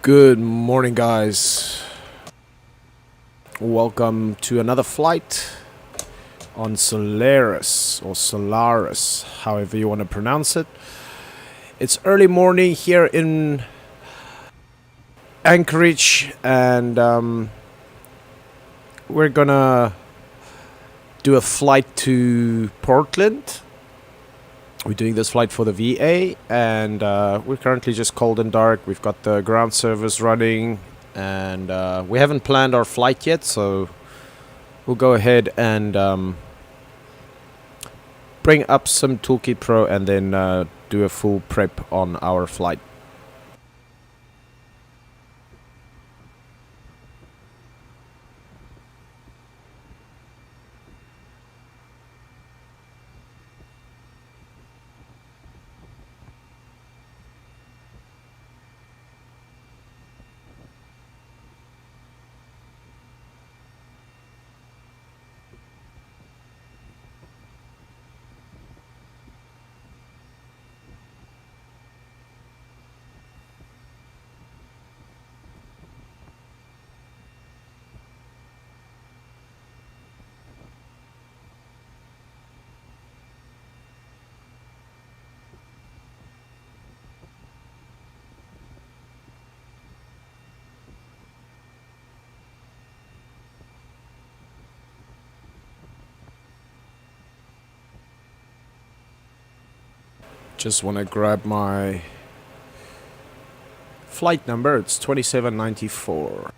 Good morning, guys. Welcome to another flight on Solaris, or Solaris, however you want to pronounce it. It's early morning here in Anchorage, and we're gonna do a flight to Portland. We're doing this flight for the VA, and we're currently just cold and dark. We've got the ground service running, and we haven't planned our flight yet, so we'll go ahead and bring up some Toolkit Pro and then do a full prep on our flight. Just want to grab my flight number. It's 2794.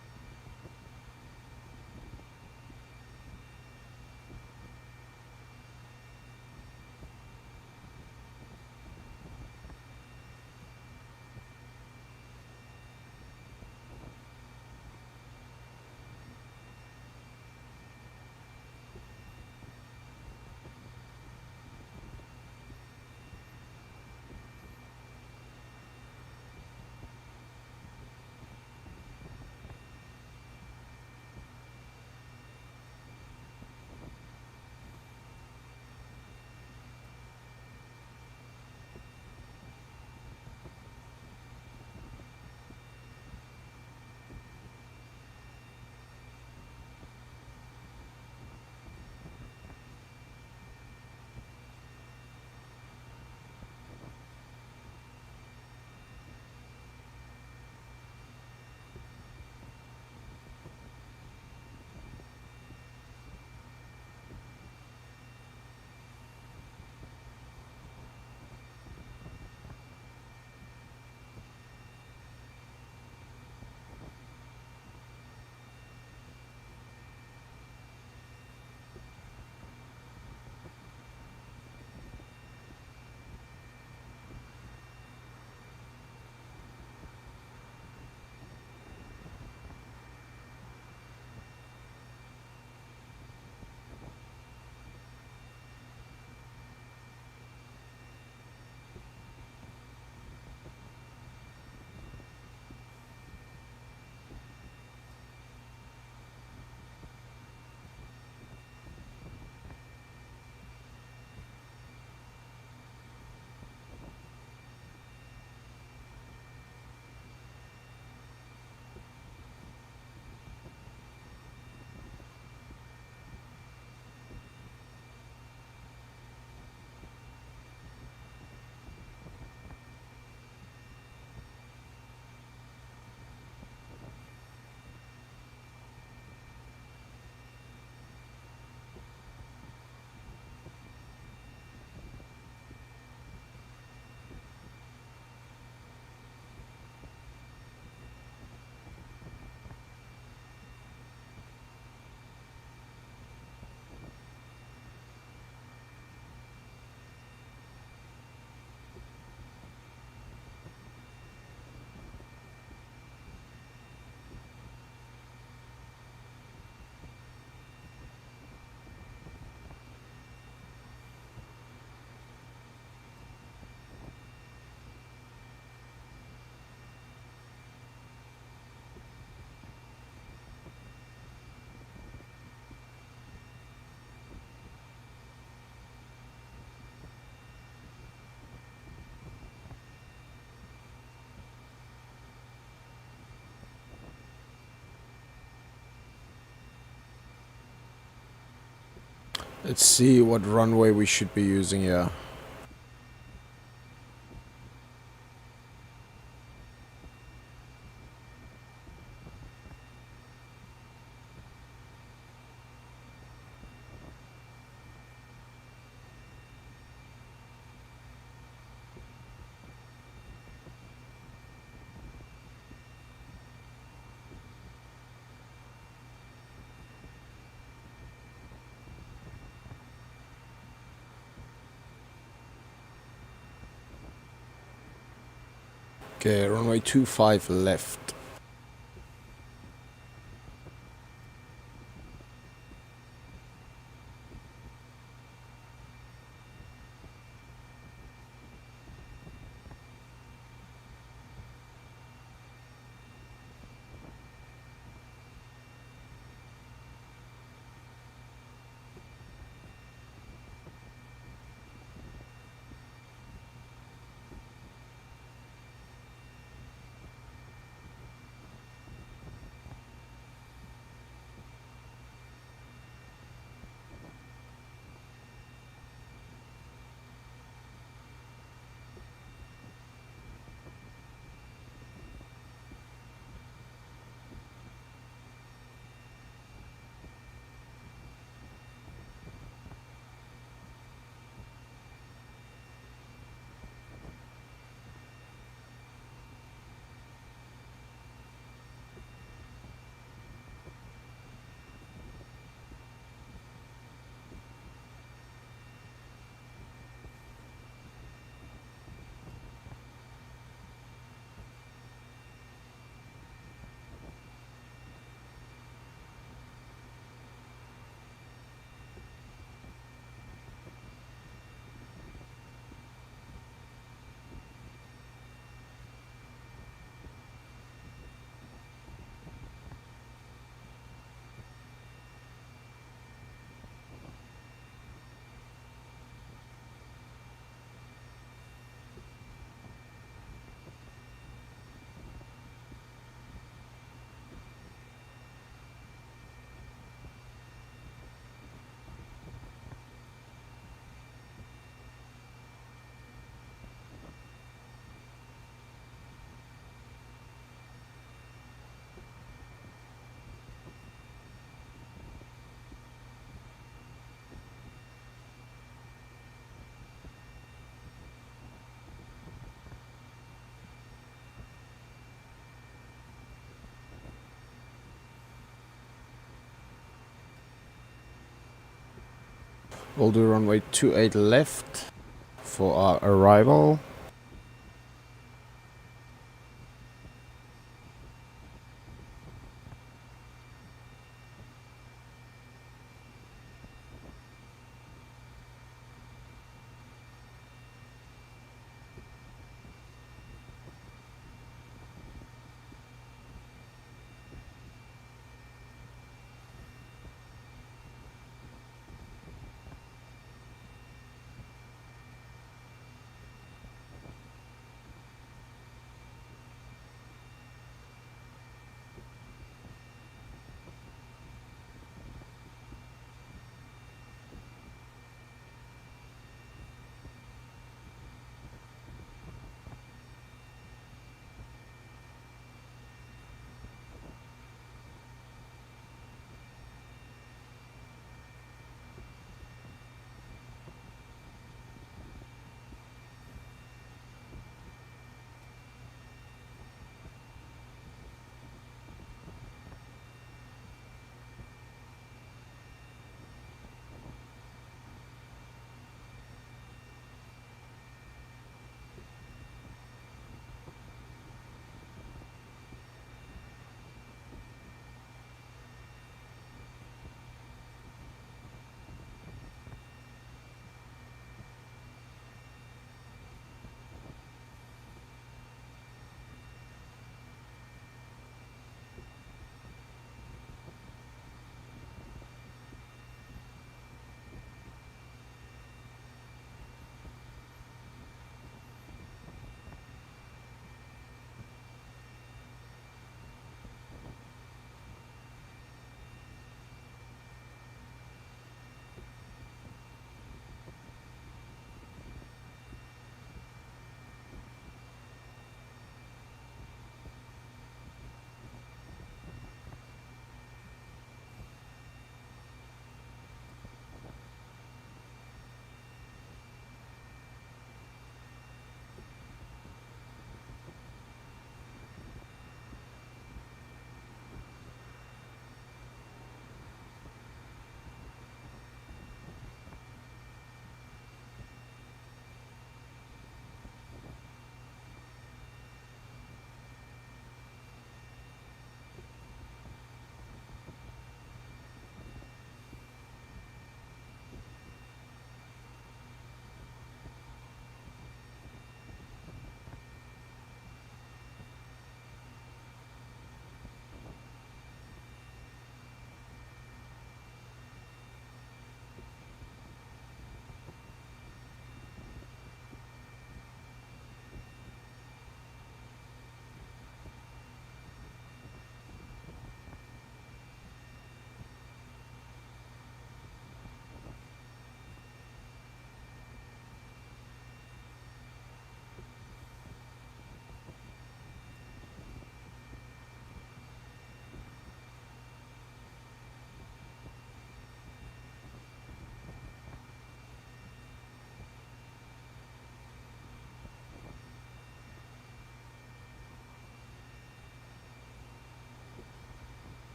Let's see what runway we should be using here. Okay, runway 25 left. We'll do runway 28 left for our arrival.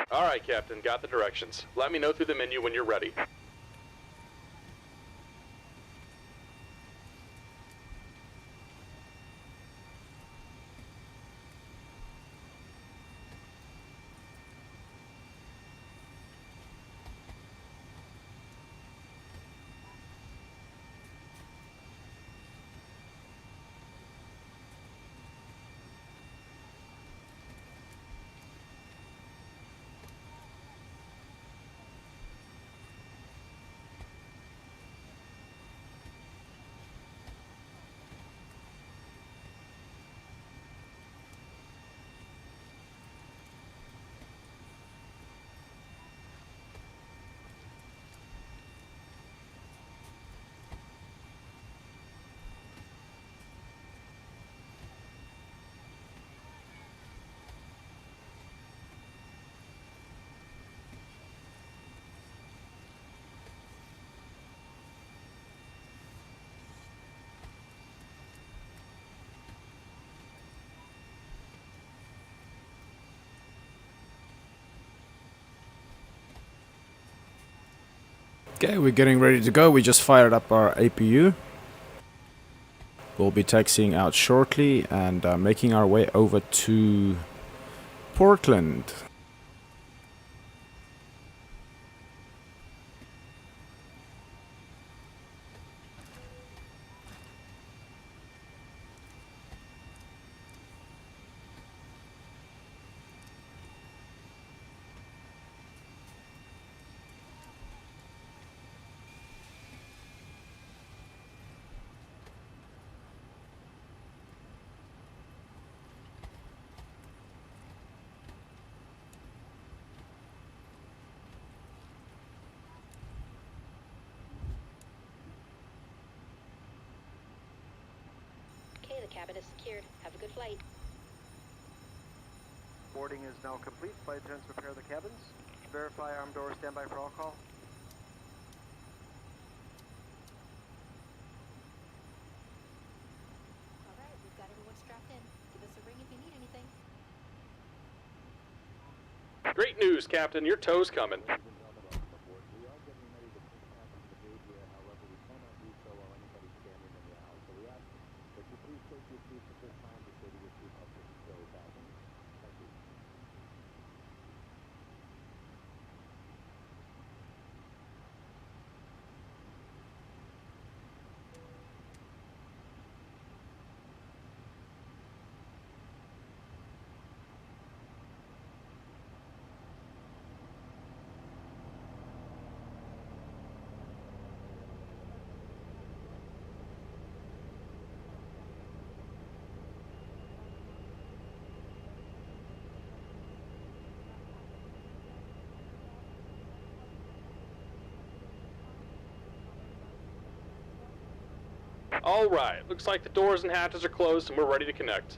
Alright, Captain, got the directions. Let me know through the menu when you're ready. Okay, we're getting ready to go. We just fired up our APU. We'll be taxiing out shortly and making our way over to Portland. Okay, the cabin is secured. Have a good flight. Boarding is now complete. Flight attendants prepare the cabins. Verify arm doors, standby for all call. Alright, we've got everyone strapped in. Give us a ring if you need anything. Great news, Captain. Your tow's coming. Alright, looks like the doors and hatches are closed and we're ready to connect.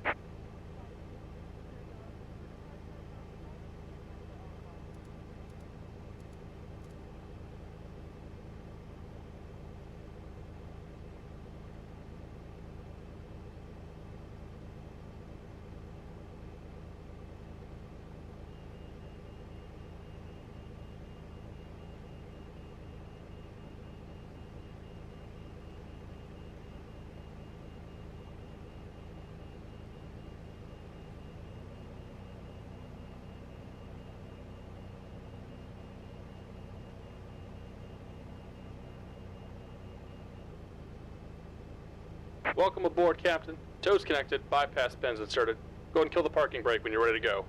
Welcome aboard, Captain. Tow's connected, bypass pins inserted. Go and kill the parking brake when you're ready to go.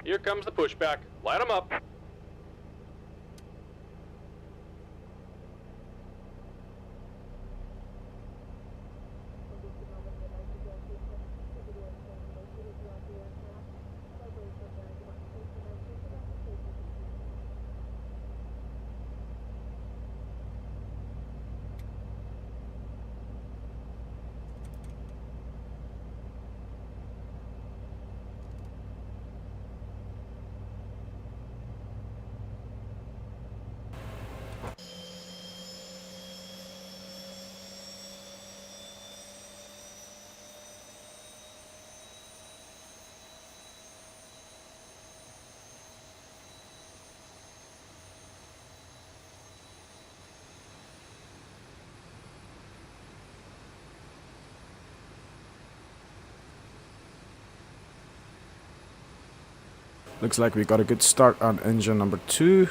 Here comes the pushback. Light 'em up. Looks like we got a good start on engine number 2.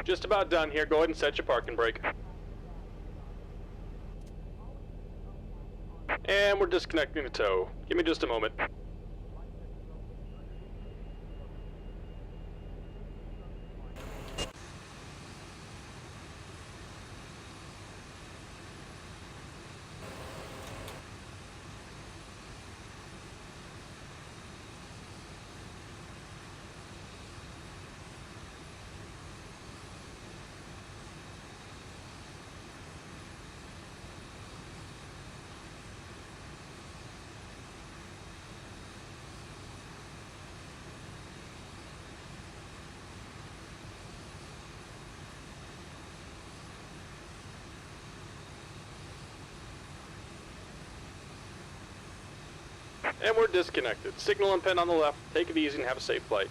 Just about done here. Go ahead and set your parking brake. And we're disconnecting the tow. Give me just a moment. And we're disconnected. Signal and pin on the left. Take it easy and have a safe flight.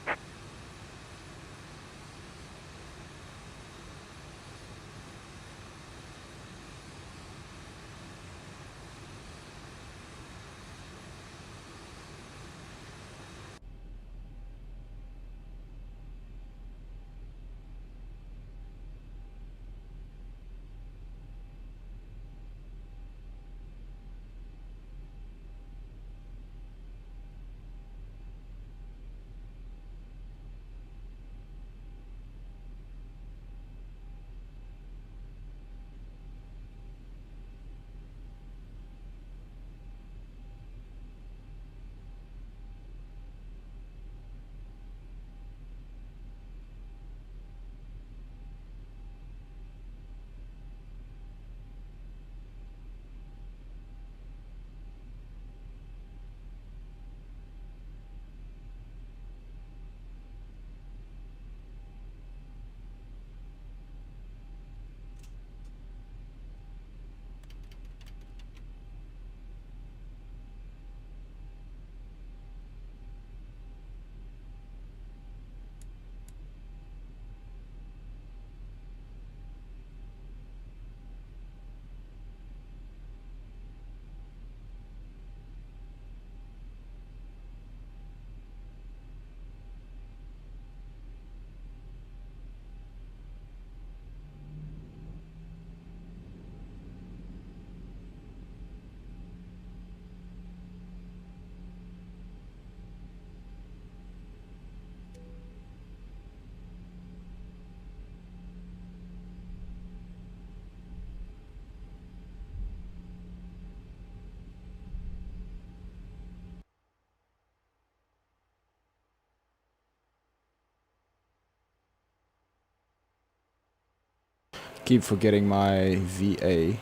Keep forgetting my VA.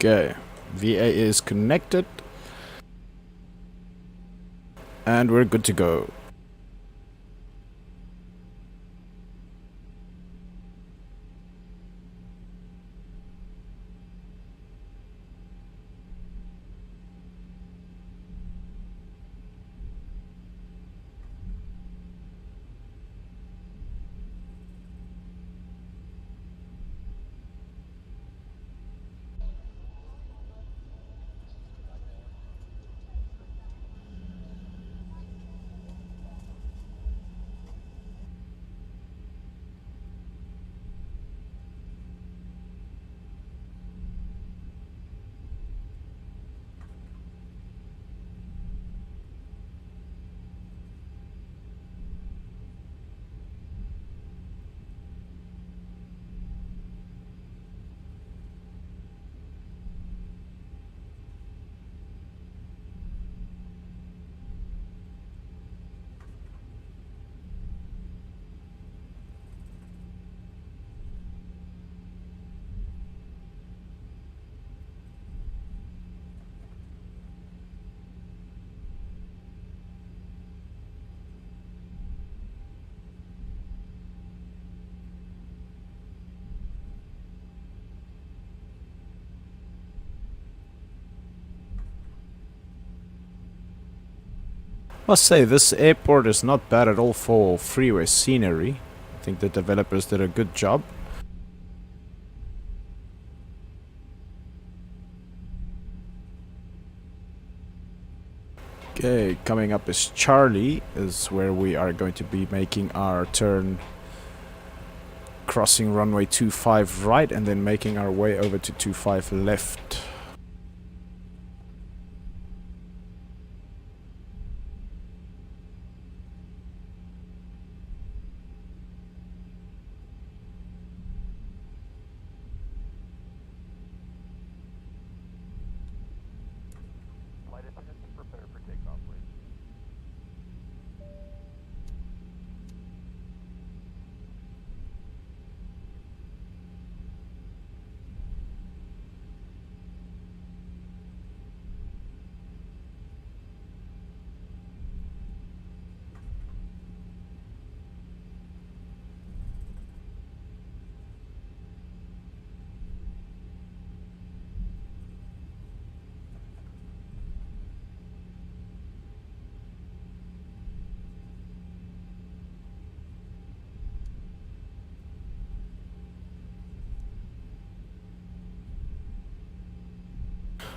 Okay, VA is connected. And we're good to go. Must say, this airport is not bad at all for freeway scenery. I think the developers did a good job. Okay, coming up is Charlie, is where we are going to be making our turn, crossing runway 25 right and then making our way over to 25 left. Flight attendants prepare for takeoff, please.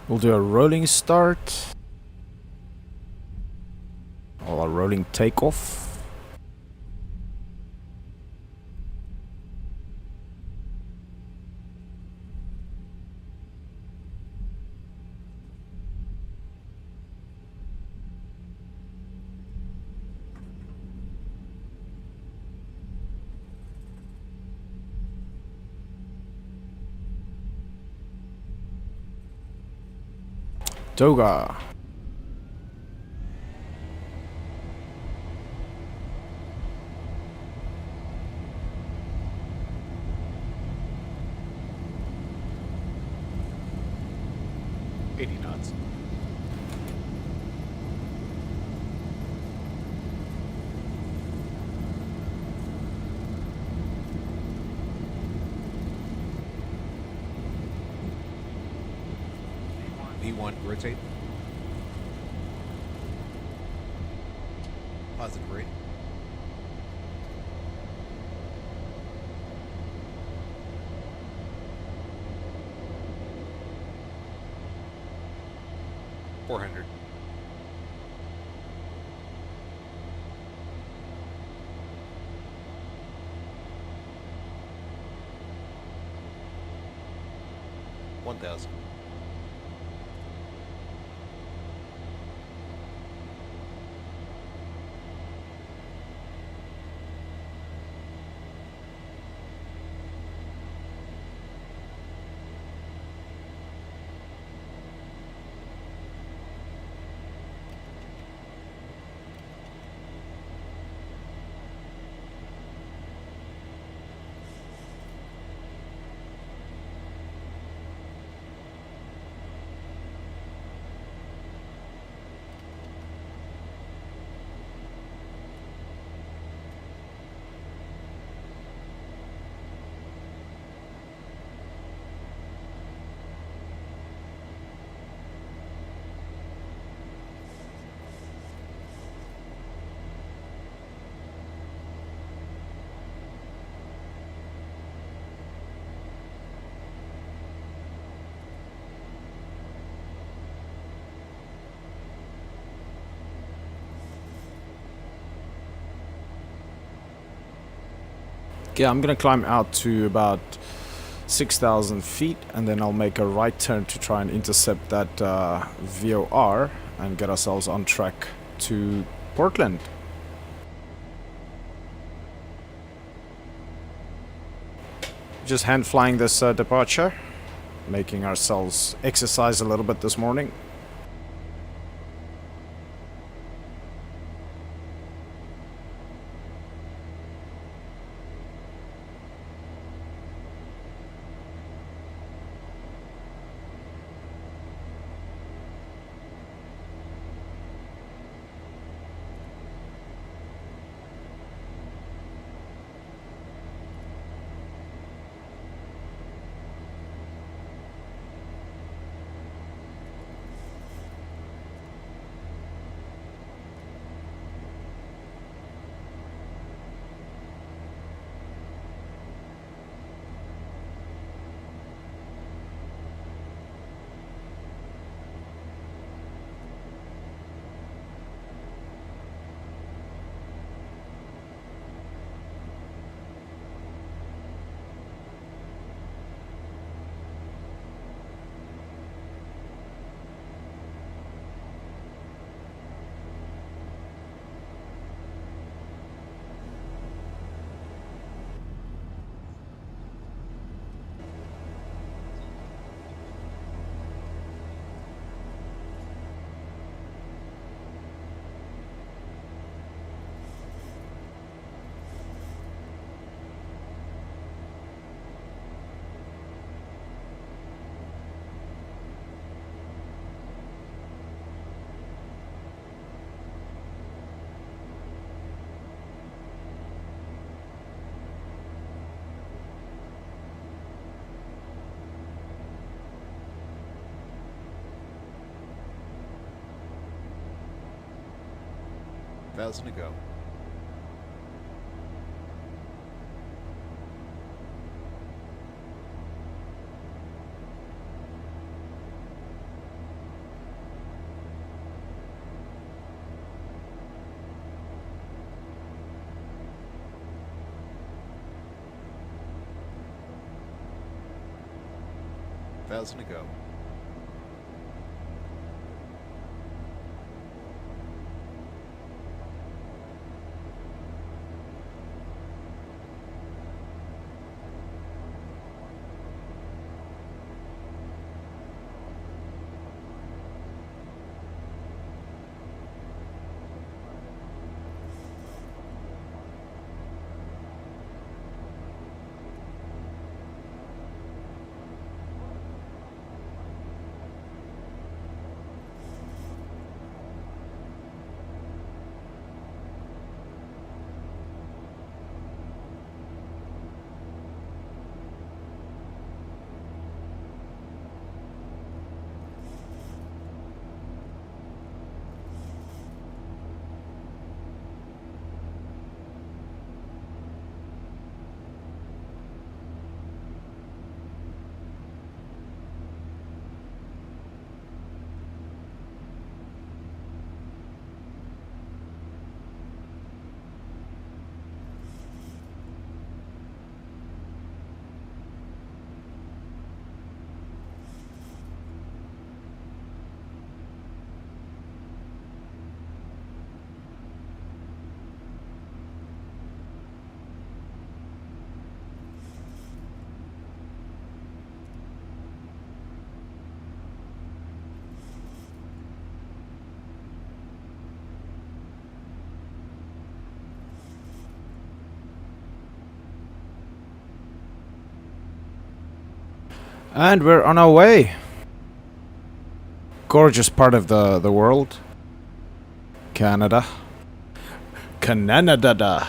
We'll do a rolling start. Or a rolling takeoff. Toga. knots. V1, rotate. Positive rate. $400. $1,000. Yeah, I'm gonna climb out to about 6,000 feet, and then I'll make a right turn to try and intercept that VOR and get ourselves on track to Portland. Just hand flying this departure, making ourselves exercise a little bit this morning. Thousand to go. Thousand to go. And we're on our way. Gorgeous part of the world. Canada. Canada.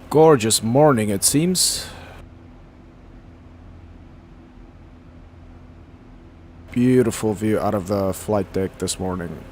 gorgeous morning, it seems. Beautiful view out of the flight deck this morning.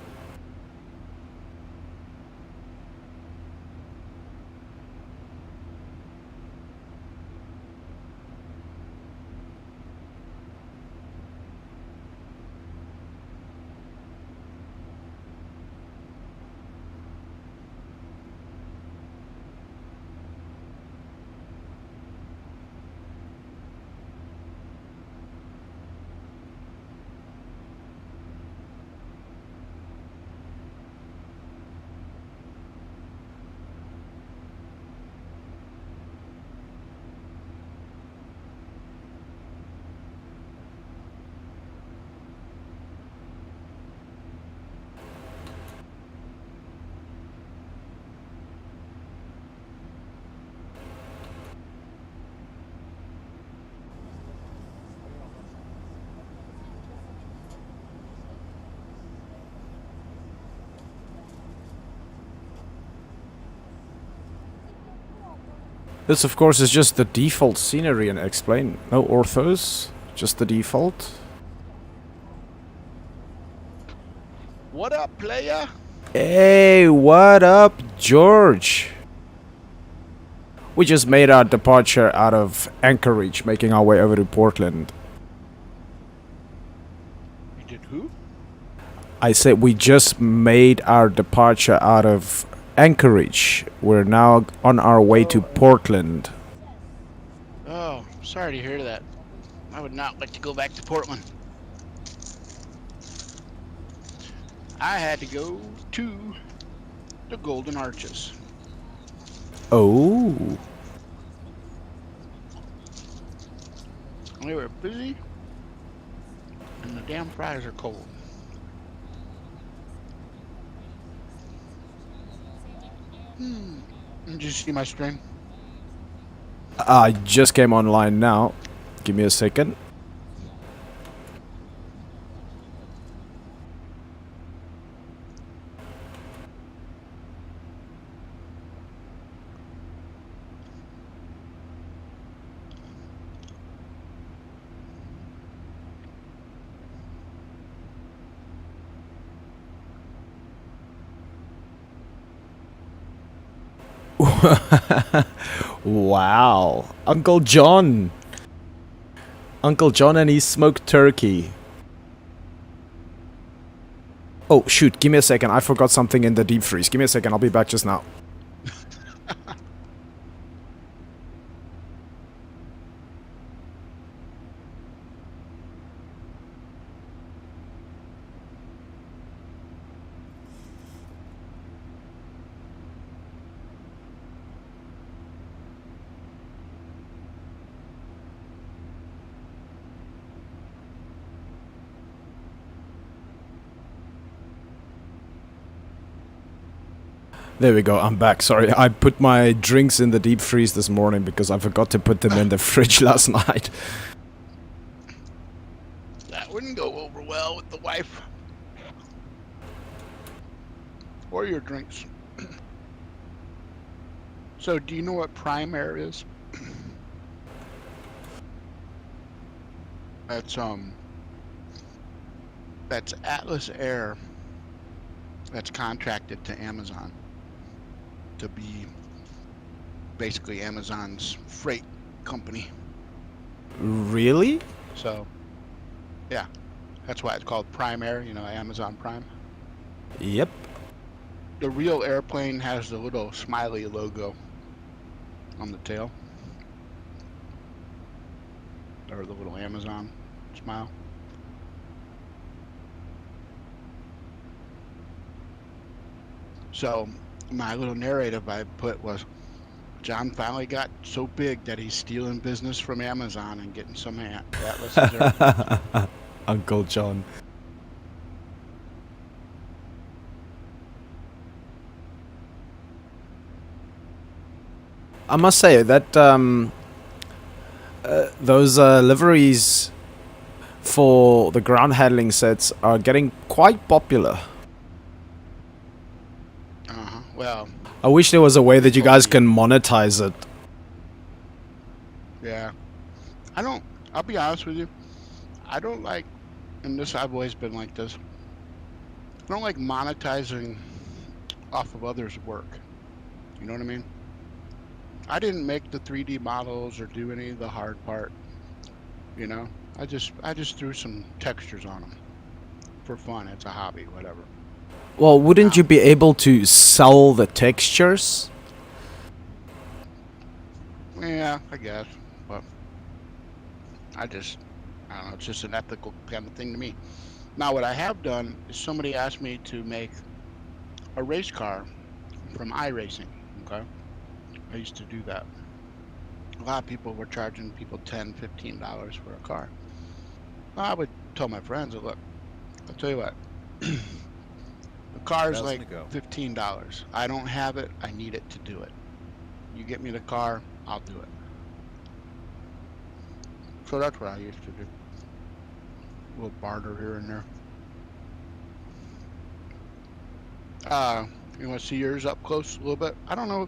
This, of course, is just the default scenery in X-Plane. No orthos, just the default. What up, playa? Hey, what up, George? We just made our departure out of Anchorage, making our way over to Portland. You did who? I said we just made our departure out of Anchorage. We're now on our way to Portland. Oh, sorry to hear that. I would not like to go back to Portland. I had to go to the Golden Arches. Oh. We were busy, and the damn fries are cold. Did you see my stream? I just came online now. Give me a second. Wow. Uncle John. Uncle John and his smoked turkey. Oh, shoot. Give me a second. I forgot something in the deep freeze. Give me a second. I'll be back just now. There we go, I'm back. Sorry, I put my drinks in the deep freeze this morning because I forgot to put them in the fridge last night. That wouldn't go over well with the wife. Or your drinks. So, do you know what Prime Air is? That's Atlas Air that's contracted to Amazon to be basically Amazon's freight company. Really? So, yeah, that's why it's called Prime Air, you know, Amazon Prime. Yep. The real airplane has the little smiley logo on the tail. Or the little Amazon smile. So, my little narrative I put was, John finally got so big that he's stealing business from Amazon and getting some Atlas airplanes. Uncle John. I must say that those liveries for the ground handling sets are getting quite popular. Well, I wish there was a way that you guys can monetize it. Yeah. I'll be honest with you. I don't like, and this, I've always been like this. I don't like monetizing off of others' work. You know what I mean? I didn't make the 3D models or do any of the hard part. You know, I just threw some textures on them for fun. It's a hobby, whatever. Well, wouldn't you be able to sell the textures? Yeah, I guess, but I don't know. It's just an ethical kind of thing to me. Now, what I have done is somebody asked me to make a race car from iRacing. Okay, I used to do that. A lot of people were charging people $10, $15 for a car. I would tell my friends, look, I'll tell you what, the car's Thousand like to go. $15. I don't have it. I need it to do it. You get me the car, I'll do it. So that's what I used to do. A little barter here and there. You want to see yours up close a little bit? I don't know.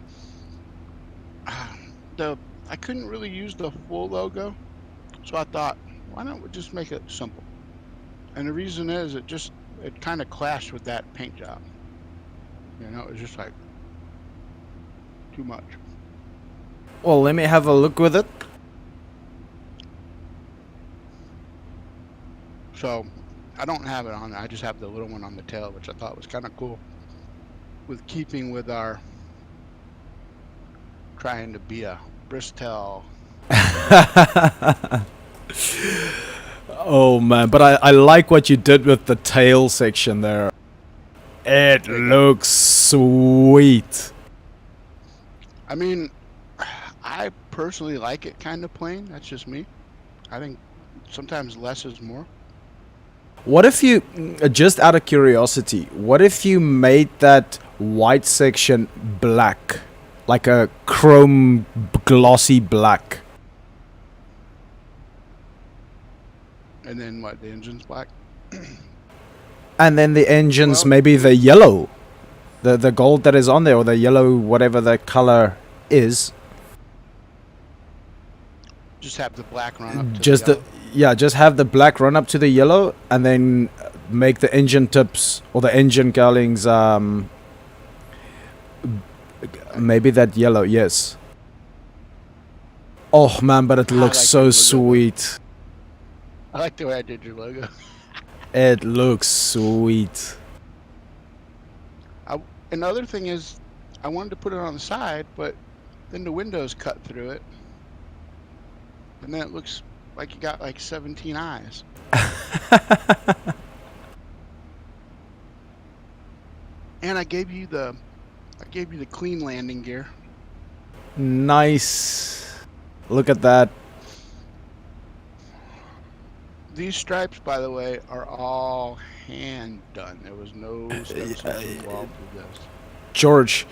I couldn't really use the full logo, so I thought, why don't we just make it simple? And the reason is, it kind of clashed with that paint job. You know, it was just like too much. Well, let me have a look with it. So I don't have it on there. I just have the little one on the tail, which I thought was kind of cool, with keeping with our trying to be a Bristol. Oh man, but I like what you did with the tail section there. It looks sweet. I mean, I personally like it kind of plain. That's just me. I think sometimes less is more. What if you, just out of curiosity, what if you made that white section black? Like a chrome glossy black. And then what, the engine's black? And then the engines, Well, maybe the yellow. The gold that is on there, or the yellow, whatever the color is. just have the black run up to Just the yellow. just have the black run up to the yellow, and then make the engine tips or the engine cowlings maybe that yellow. Yes. Oh man, but it I looks like so the logo. sweet. I like the way I did your logo. It looks sweet. Another thing is, I wanted to put it on the side, but then the windows cut through it. And then it looks like you got like 17 eyes. And I gave you the clean landing gear. Nice. Look at that. These stripes, by the way, are all hand done. There was no stencils involved with this. George,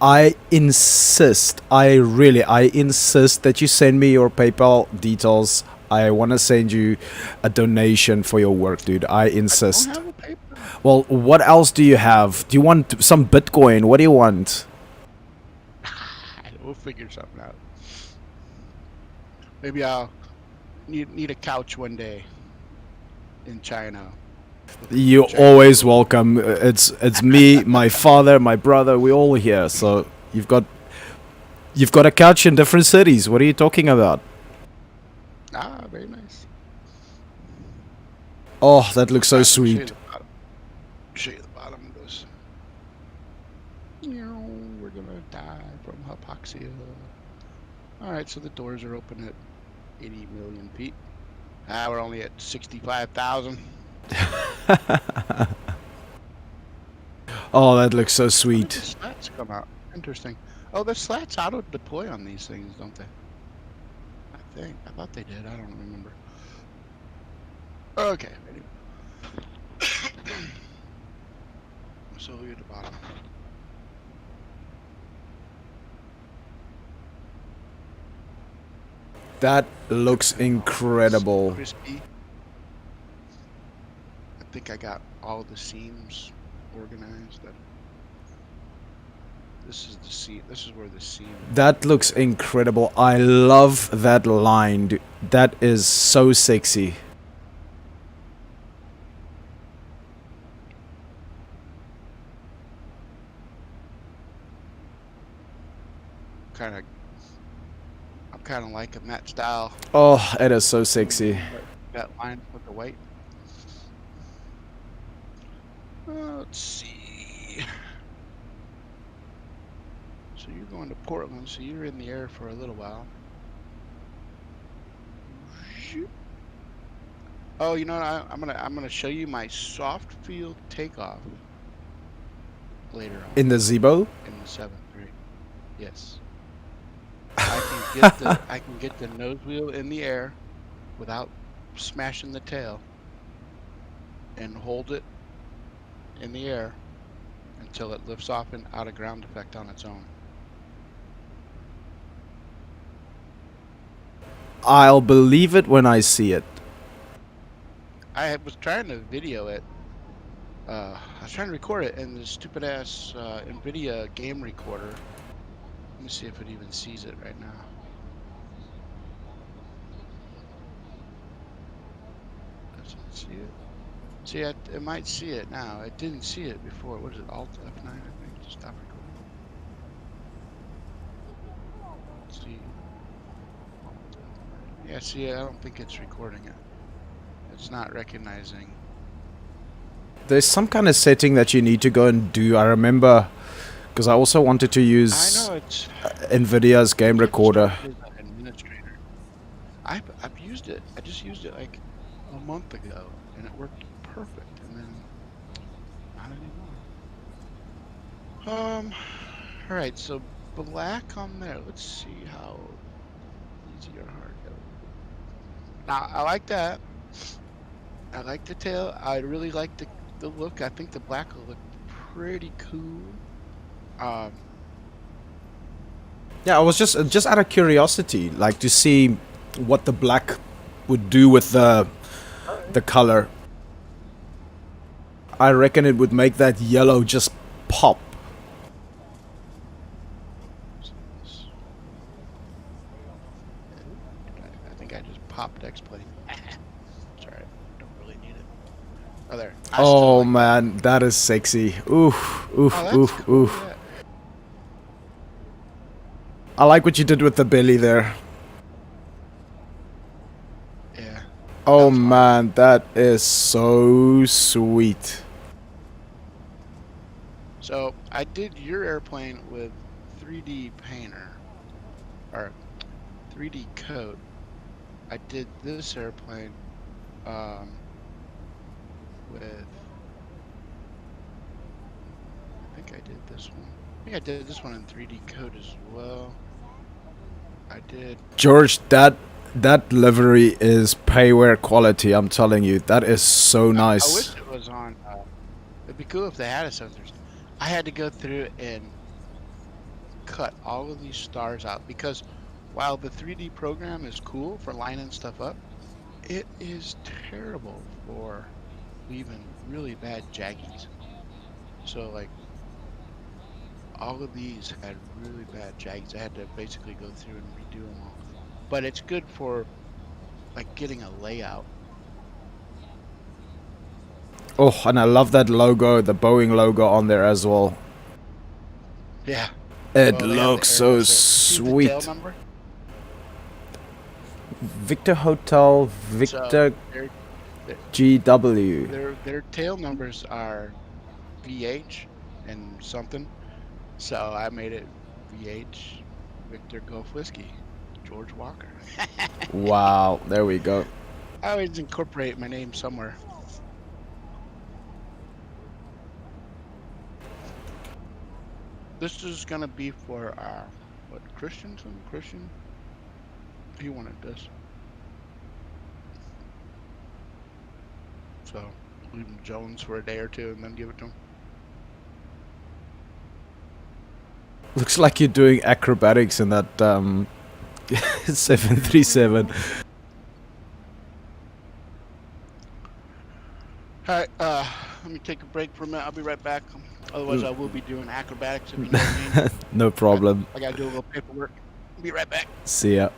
I insist that you send me your PayPal details. I want to send you a donation for your work, dude. I insist. I don't have a paper. Well, what else do you have? Do you want some Bitcoin? What do you want? We'll figure something out. Maybe I'll need a couch one day in China. You're always welcome. It's me, my father, my brother. We're all here. So you've got a couch in different cities. What are you talking about? Ah, very nice. Oh, that looks so Show you sweet. the bottom. Show you the bottom of this. We're gonna die from hypoxia. Alright, so the doors are open at 80 million feet. We're only at 65,000. Oh, that looks so When did sweet. the slats come out? Interesting. Oh, the slats auto deploy on these things, don't they? I think. I thought they did. I don't remember. Okay. Anyway. So look at the bottom. That looks incredible. Crispy. I think I got all the seams organized. This is the seam. This is where the seam. That looks incredible. I love that line. Dude. That is so sexy. I'm kind of liking that style. Oh, it is so sexy. That line with the white. Let's see. So you're going to Portland, so you're in the air for a little while. Oh, you know what? I'm gonna show you my soft field takeoff later on. In the Zibo? In the 7.3. Yes. I can get the nose wheel in the air without smashing the tail and hold it in the air until it lifts off and out of ground effect on its own. I'll believe it when I see it. I was trying to video it. I was trying to record it in the stupid ass NVIDIA game recorder. Let me see if it even sees it right now. Does it see it? See, it might see it now. It didn't see it before. What is it? Alt F9, I think, to stop recording. Let's see. Yeah, see, I don't think it's recording it. It's not recognizing. There's some kind of setting that you need to go and do. I remember, because I also wanted to use NVIDIA's game recorder. Administrator. I've used it. I just used it like a month ago, and it worked perfect. And then not anymore. All right. So black on there. Let's see how easy or hard. Now I like that. I like the tail. I really like the look. I think the black will look pretty cool. Yeah, I was just out of curiosity, like to see what the black would do with the color. I reckon it would make that yellow just pop. I think I just popped X-Plate. Sorry, don't really need it. Oh, there. Oh man, that is sexy. Oof, oof, oof, cool. oof. Yeah. I like what you did with the belly there. Yeah. Oh man, that is so sweet. So I did your airplane with 3D Painter, or 3D Code. I did this airplane with, I think I did this one. I think I did this one in 3D Code as well. I did. George, that livery is payware quality. I'm telling you, that is so nice. I wish it was on. It'd be cool if they had a sensors. I had to go through and cut all of these stars out because while the 3D program is cool for lining stuff up, it is terrible for leaving really bad jaggies. So like all of these had really bad jaggies. I had to basically go through and redo them all. But it's good for like getting a layout. Oh, and I love that logo, the Boeing logo on there as well. Yeah. It looks so sweet. Tail number? Victor Hotel, Victor GW. Their tail numbers are VH and something. So I made it VH Victor Golf Whiskey, George Walker. Wow, there we go. I always incorporate my name somewhere. This is gonna be for what, Christian? He wanted this. So leave him Jones for a day or two and then give it to him. Looks like you're doing acrobatics in that 737. Alright, let me take a break for a minute. I'll be right back. Otherwise, I will be doing acrobatics if you know what I mean. No problem. I gotta do a little paperwork. Be right back. See ya.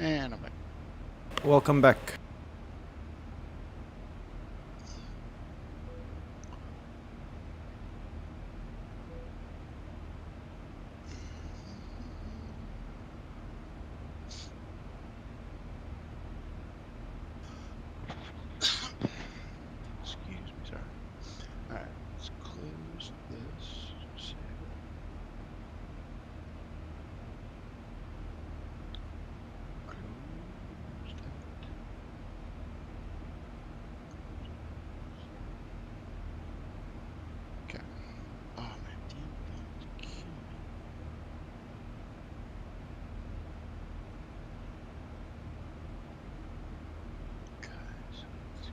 And I'm back. Welcome back. Excuse me, sorry. Alright, let's close this. Save it. Close that. Okay. Oh, my damn thing's killing me. Guys, let's go.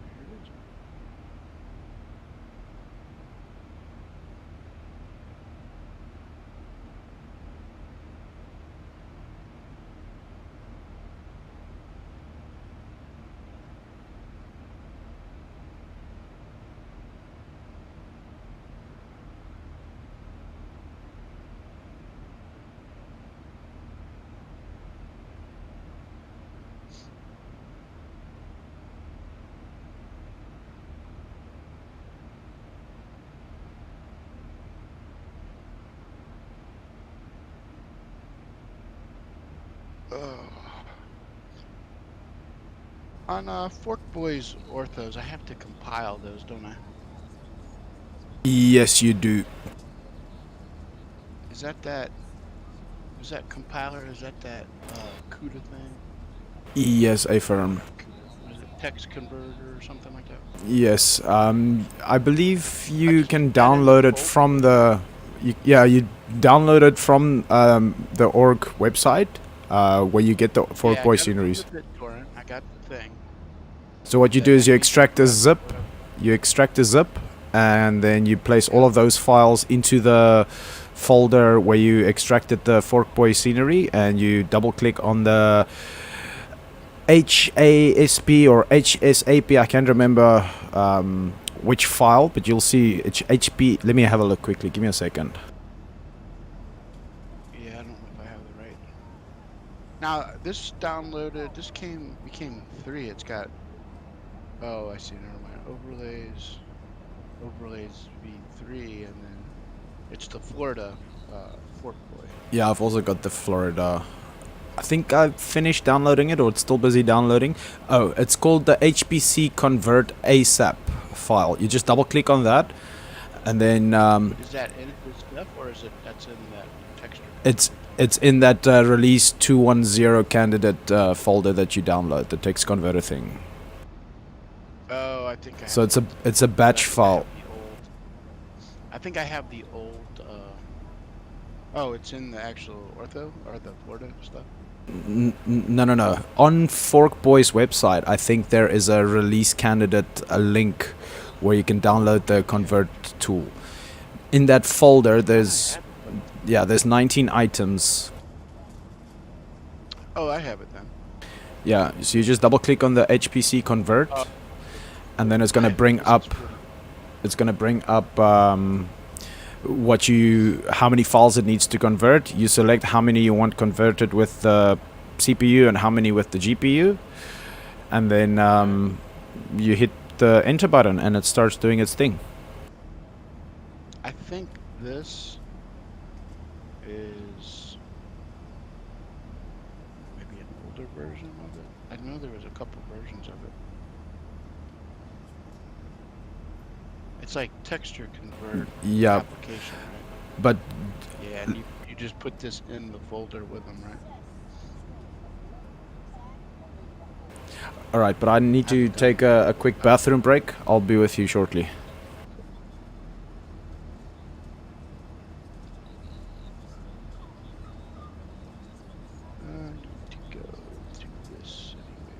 Here it is. On Fork Boys orthos, I have to compile those, don't I? Yes, you do. Is that compiler? Is that CUDA thing? Yes, affirm. Is it text converter or something like that? Yes, I believe you just can add it in download the it from the. You download it from the org website, where you get the Fork Boy sceneries. I got the thing. So what you do is you extract a zip, and then you place all of those files into the folder where you extracted the Fork Boy scenery, and you double click on the HASP or HSAP. I can't remember which file, but you'll see it's HP. Let me have a look quickly. Give me a second. Yeah, I don't know if I have the right. Now this downloaded. This became 3. It's got. Oh, I see. Never mind. Overlays v3, and then it's the Florida Fork Boy. Yeah, I've also got the Florida. I think I've finished downloading it, or it's still busy downloading. Oh, it's called the HPC convert ASAP file. You just double click on that, and then Is that in this stuff, or is that's in that texture? it's in that release 210 candidate folder that you download, the text converter thing. Oh, I think I. So it's a batch file. I think I have the old. Oh, it's in the actual ortho or the Florida stuff. No. On Fork Boy's website, I think there is a release candidate, a link where you can download the convert tool. In that folder, there's 19 items. Oh, I have it then. Yeah, so you just double click on the HPC convert, and then it's gonna bring up. It's gonna bring up how many files it needs to convert. You select how many you want converted with the CPU and how many with the GPU, and then you hit the enter button and it starts doing its thing. I think this is maybe an older version of it. I know there was a couple versions of it. It's like texture convert Yeah, application, right? but Yeah, and you just put this in the folder with them, right? all right. But I need to take a quick bathroom break. I'll be with you shortly. I need to go through this anyway.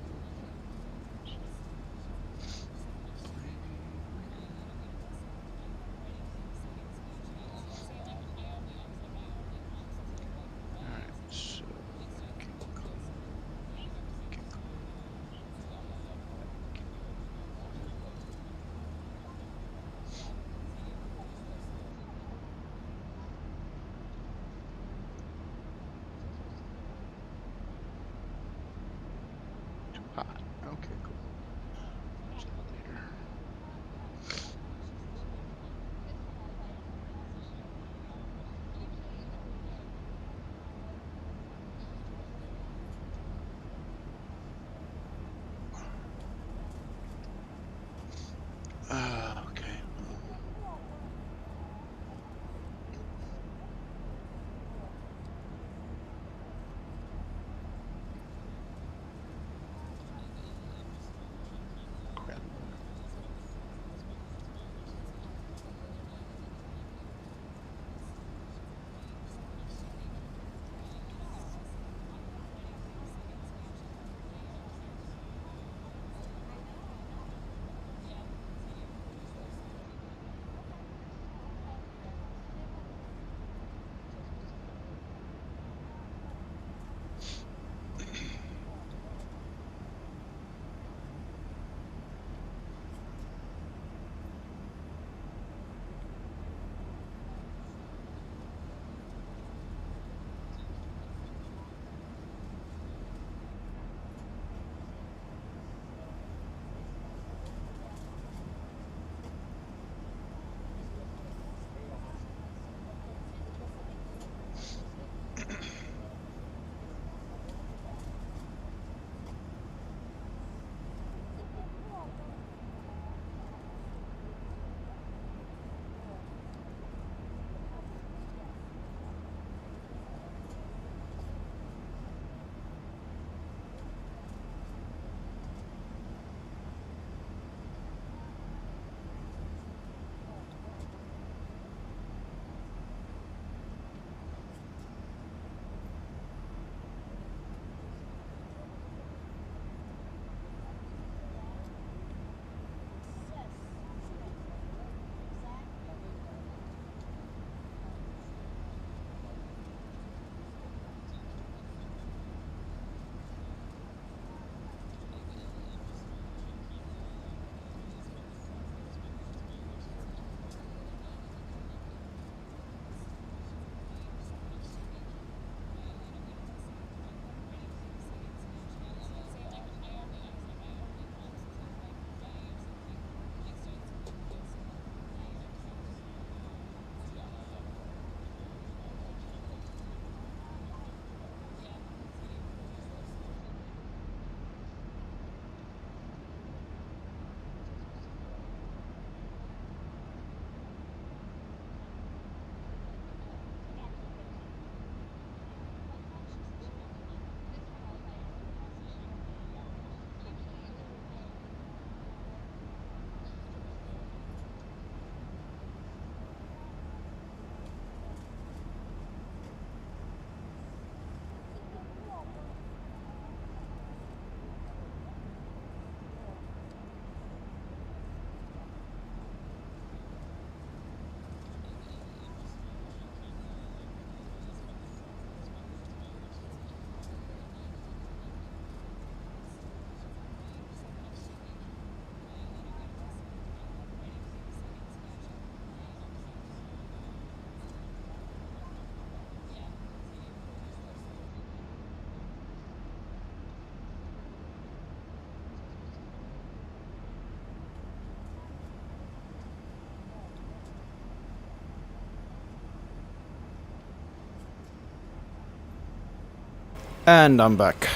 And I'm back.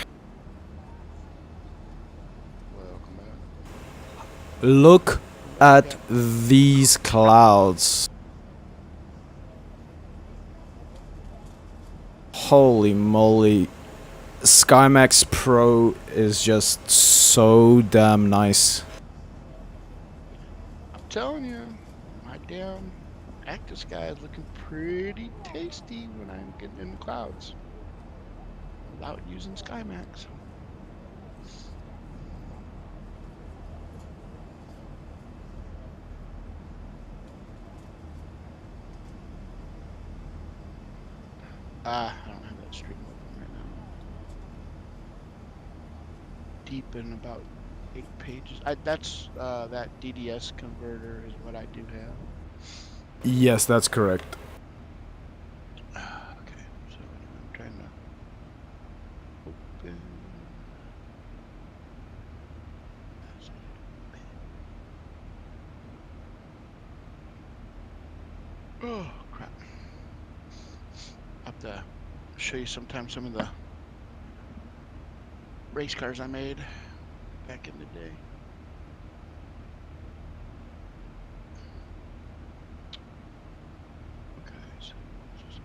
Welcome back. Look at these clouds. Holy moly. SkyMax Pro is just so damn nice. I'm telling you, my damn active sky is looking pretty tasty when I'm getting in the clouds without using SkyMax. I don't have that stream open right now. Deep in about 8 pages. That's that DDS converter is what I do have. Yes, that's correct. Okay, so anyway, I'm trying to open. Oh crap! I have to show you sometime some of the race cars I made back in the day. Okay, so let's just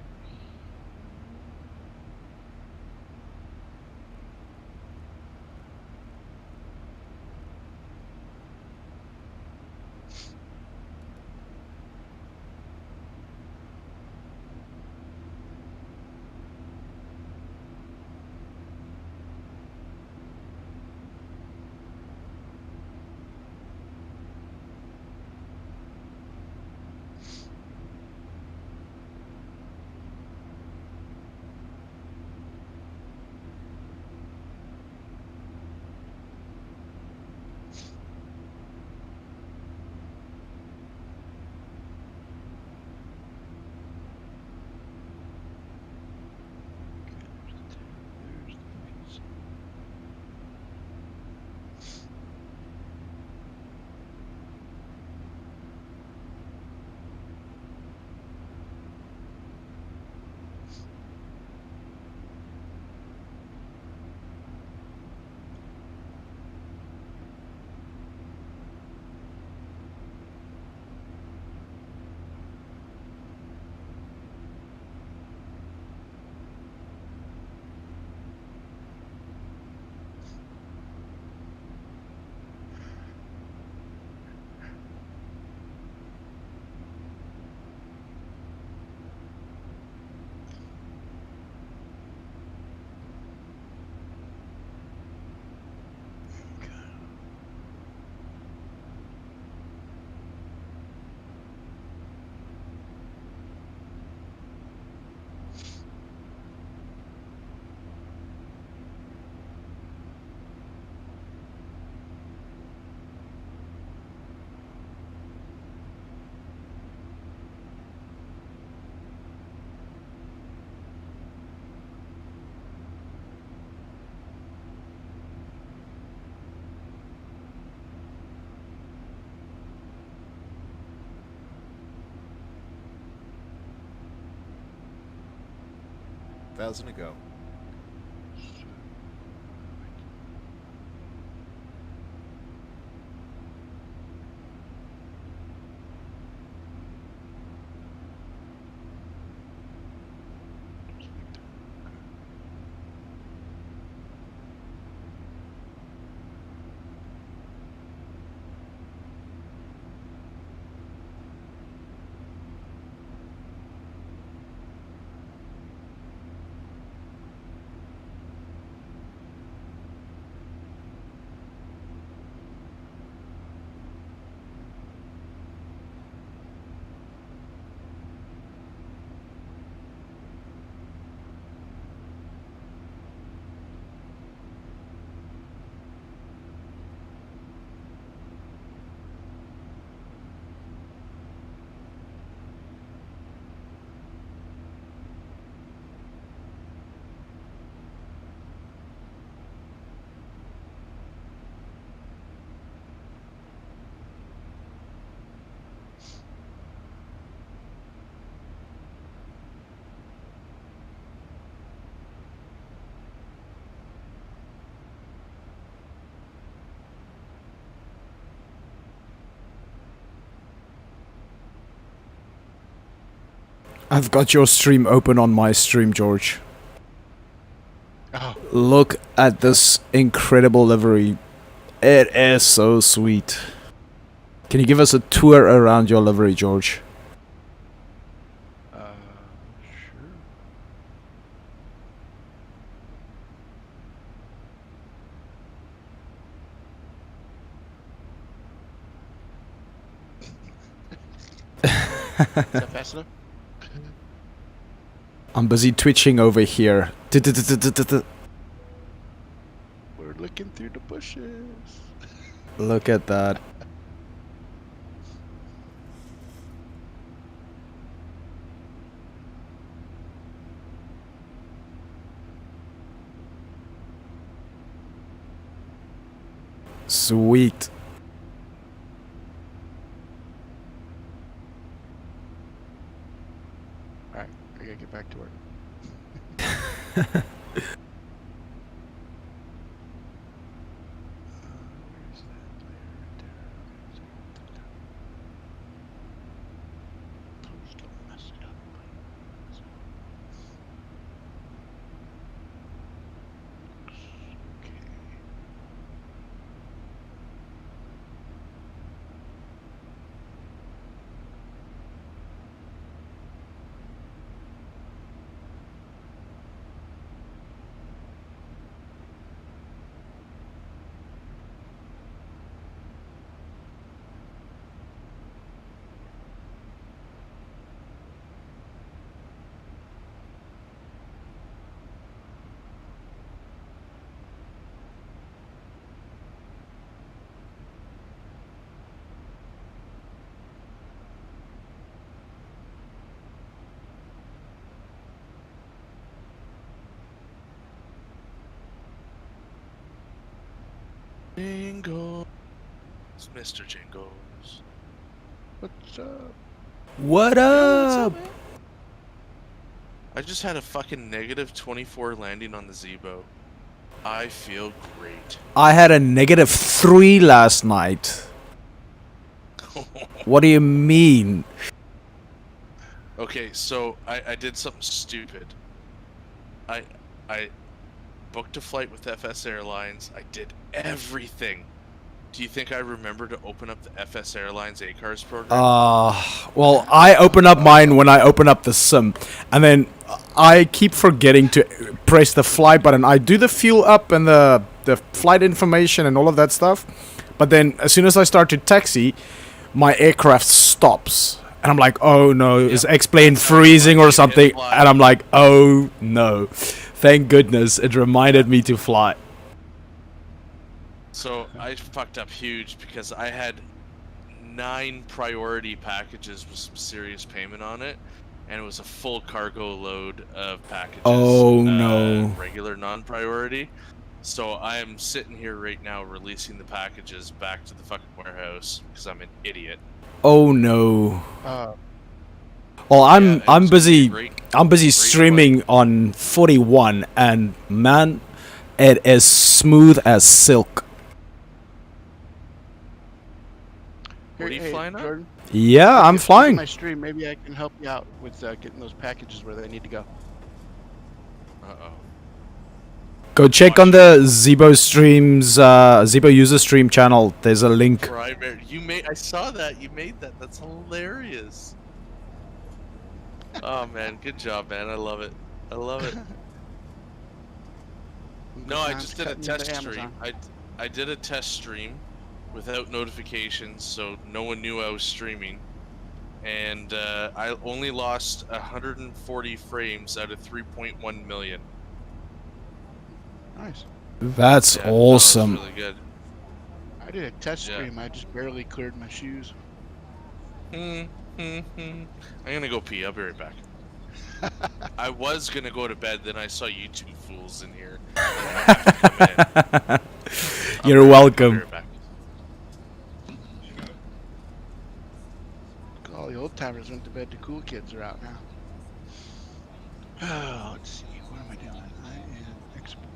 Thousand to go. I've got your stream open on my stream, George. Oh, Look at this incredible livery. It is so sweet. Can you give us a tour around your livery, George? sure. Is that fast enough? I'm busy twitching over here. We're looking through the bushes. Look at that. Sweet. Alright, I gotta get back to work. Please don't mess it up. Jingles, Mr. Jingles. What's up? What Yo, what's up? man? I just had a fucking negative 24 landing on the Zibo. I feel great. I had a -3 last night. What do you mean? Okay, so I did something stupid. I booked a flight with FS Airlines. I did everything. Do you think I remember to open up the FS Airlines A-Cars program? Well, I open up mine when I open up the sim, and then I keep forgetting to press the flight button. I do the fuel up and the flight information and all of that stuff, but then as soon as I start to taxi, my aircraft stops. And I'm like, oh no, is X-Plane freezing or something? And I'm like, oh no. Thank goodness it reminded me to fly. So I fucked up huge because I had 9 priority packages with some serious payment on it, and it was a full cargo load of packages. Oh, no. Regular non-priority. So I am sitting here right now releasing the packages back to the fucking warehouse because I'm an idiot. Oh no. Uh, Well, I'm Yeah, it's busy. great- I'm busy great streaming on 41, and man, it is smooth as silk. What are you flying on? Jordan, Yeah, I'm if you flying. my stream, maybe I can help you out with getting those packages where they need to go. Uh-oh. Go check on the Zibo streams, Zibo user stream channel. There's a link. Primary. I saw that. You made that. That's hilarious. Oh man, good job, man. I love it. I love it. No, I just did a test stream. I did a test stream without notifications, so no one knew I was streaming. And I only lost 140 frames out of 3.1 million. Nice. That's Yeah, no, it's awesome. really good. I did a test Yeah. stream. I just barely cleared my shoes. I'm gonna go pee. I'll be right back. I was gonna go to bed, then I saw you two fools in here. And I have to come in. You're welcome. I'll be right back. All the old timers went to bed. The cool kids are out now. Oh, let's see. What am I doing? I am exporting.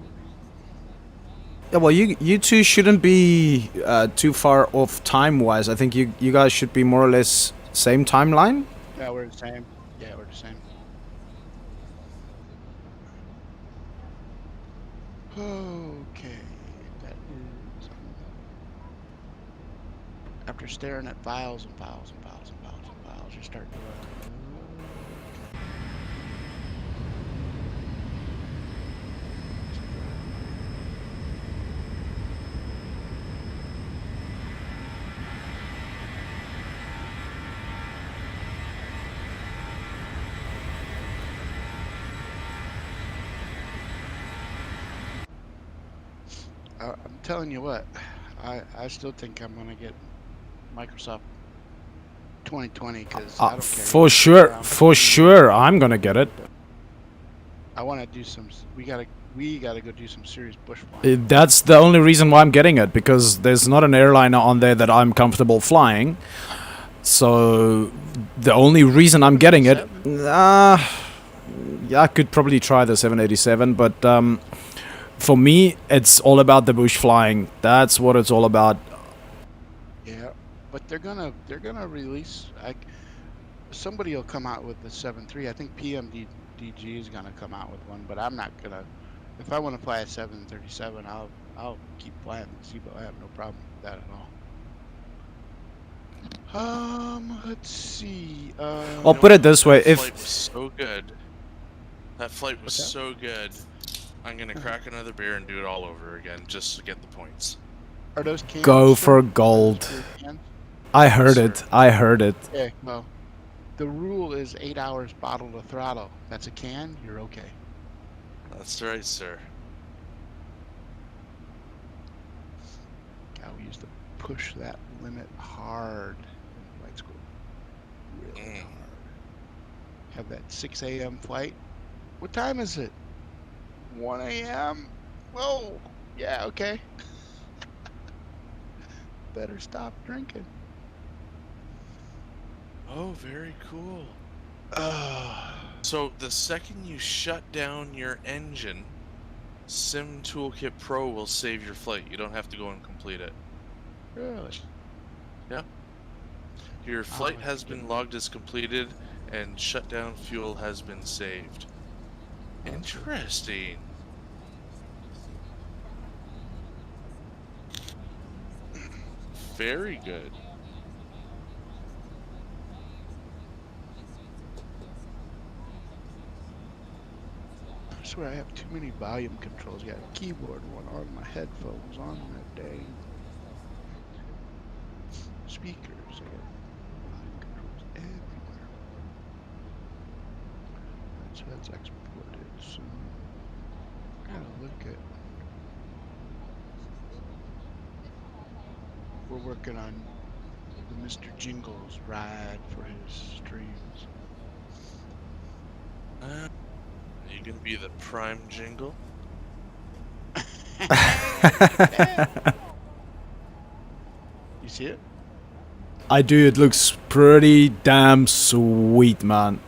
Yeah, well, you two shouldn't be too far off time-wise. I think you guys should be more or less same timeline. Yeah, we're the same. Yeah, we're the same. Okay, that is. After staring at files and files and files and files and files, you start doing. I'm telling you what, I still think I'm gonna get Microsoft 2020 because I don't care. For sure, I'm gonna get it. I want to do some. We gotta go do some serious bush flying. That's the only reason why I'm getting it, because there's not an airliner on there that I'm comfortable flying. So the only reason I'm getting it, yeah, I could probably try the 787, but for me, it's all about the bush flying. That's what it's all about. Yeah, but they're gonna release. Somebody will come out with the 7.3. I think PMDG is gonna come out with one, but I'm not gonna. If I want to fly a 737, I'll keep flying the Zibo. I have no problem with that at all. Let's see. I'll put it this way: that if flight was so good, that flight was so good, I'm gonna crack another beer and do it all over again just to get the points. Are those cans? go for gold. I heard it. I heard it. Okay, well, the rule is 8 hours bottle to throttle. That's a can. You're okay. That's right, sir. God, we used to push that limit hard in flight school. Really hard. Have that 6 a.m. flight. What time is it? 1 a.m. Whoa. Yeah, okay. Better stop drinking. Oh, very cool. So the second you shut down your engine, Sim Toolkit Pro will save your flight. You don't have to go and complete it. Really? Yeah. Your flight has been logged as completed, and shutdown fuel has been saved. Interesting. Very good. I swear I have too many volume controls. Got a keyboard, one on my headphones, on that dang speakers. I got volume controls everywhere. So that's exported. So I gotta look at. We're working on the Mr. Jingles ride for his streams. Are you gonna be the prime jingle? You see it? I do. It looks pretty damn sweet, man.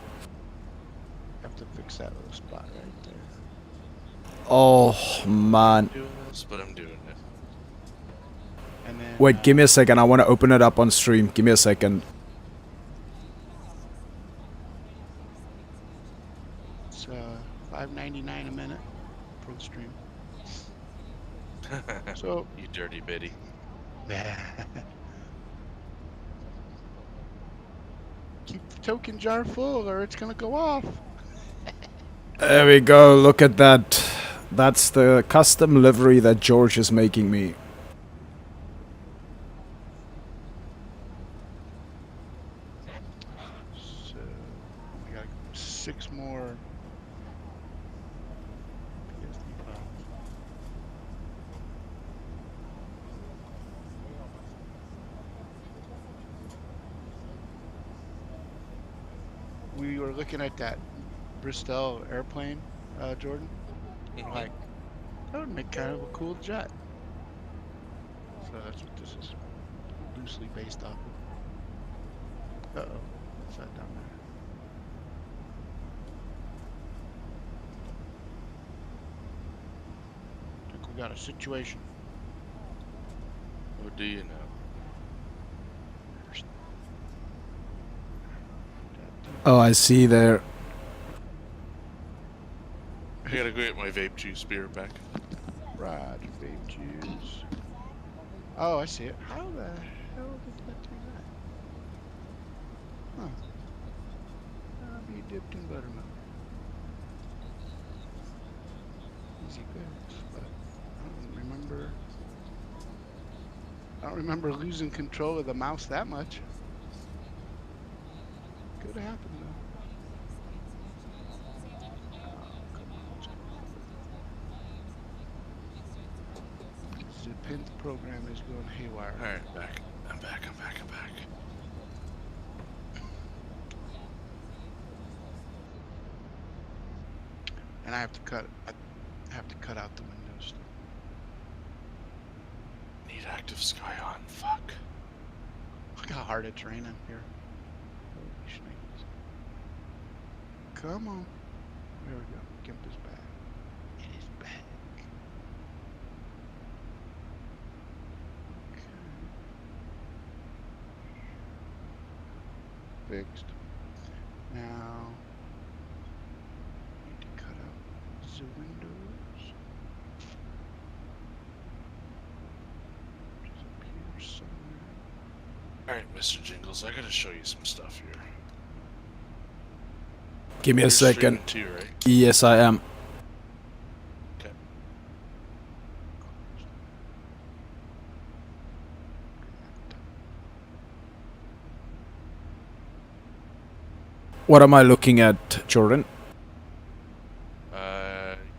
Have to fix that little spot right there. Oh man. I'm doing this, but I'm doing it. And then, Wait, give me a second. I want to open it up on stream. Give me a second. It's $5.99 a minute for the stream. So You dirty bitty. keep the token jar full or it's gonna go off. There we go. Look at that. That's the custom livery that George is making me. So we got 6 more PSD files. We were looking at that Bristol airplane, Jordan. Like, that would make kind of a cool jet. So that's what this is loosely based off of. Uh-oh, what's that down there? I think we got a situation. What do you know? Oh, I see there. I gotta go get my vape juice. Be right back. Roger, vape juice. Oh, I see it. How the hell did that do that? Huh. I'll be dipped in buttermilk. Easy fix, but I don't remember losing control of the mouse that much. Could have happened though. Oh, come on, what's going on? The PANC program is going haywire. All right, back. I'm back. And I have to cut out the windows. Need active sky on. Fuck. Look how hard it's raining here. Holy shnikes. Come on. There we go. Gimp is back. It is back. Okay. Fixed. Now, need to cut out the windows. Which is up here somewhere. All right, Mr. Jingles, I gotta show you some stuff here. Give me a You're second. streaming too, right? Yes, I am. Okay. What am I looking at, Jordan?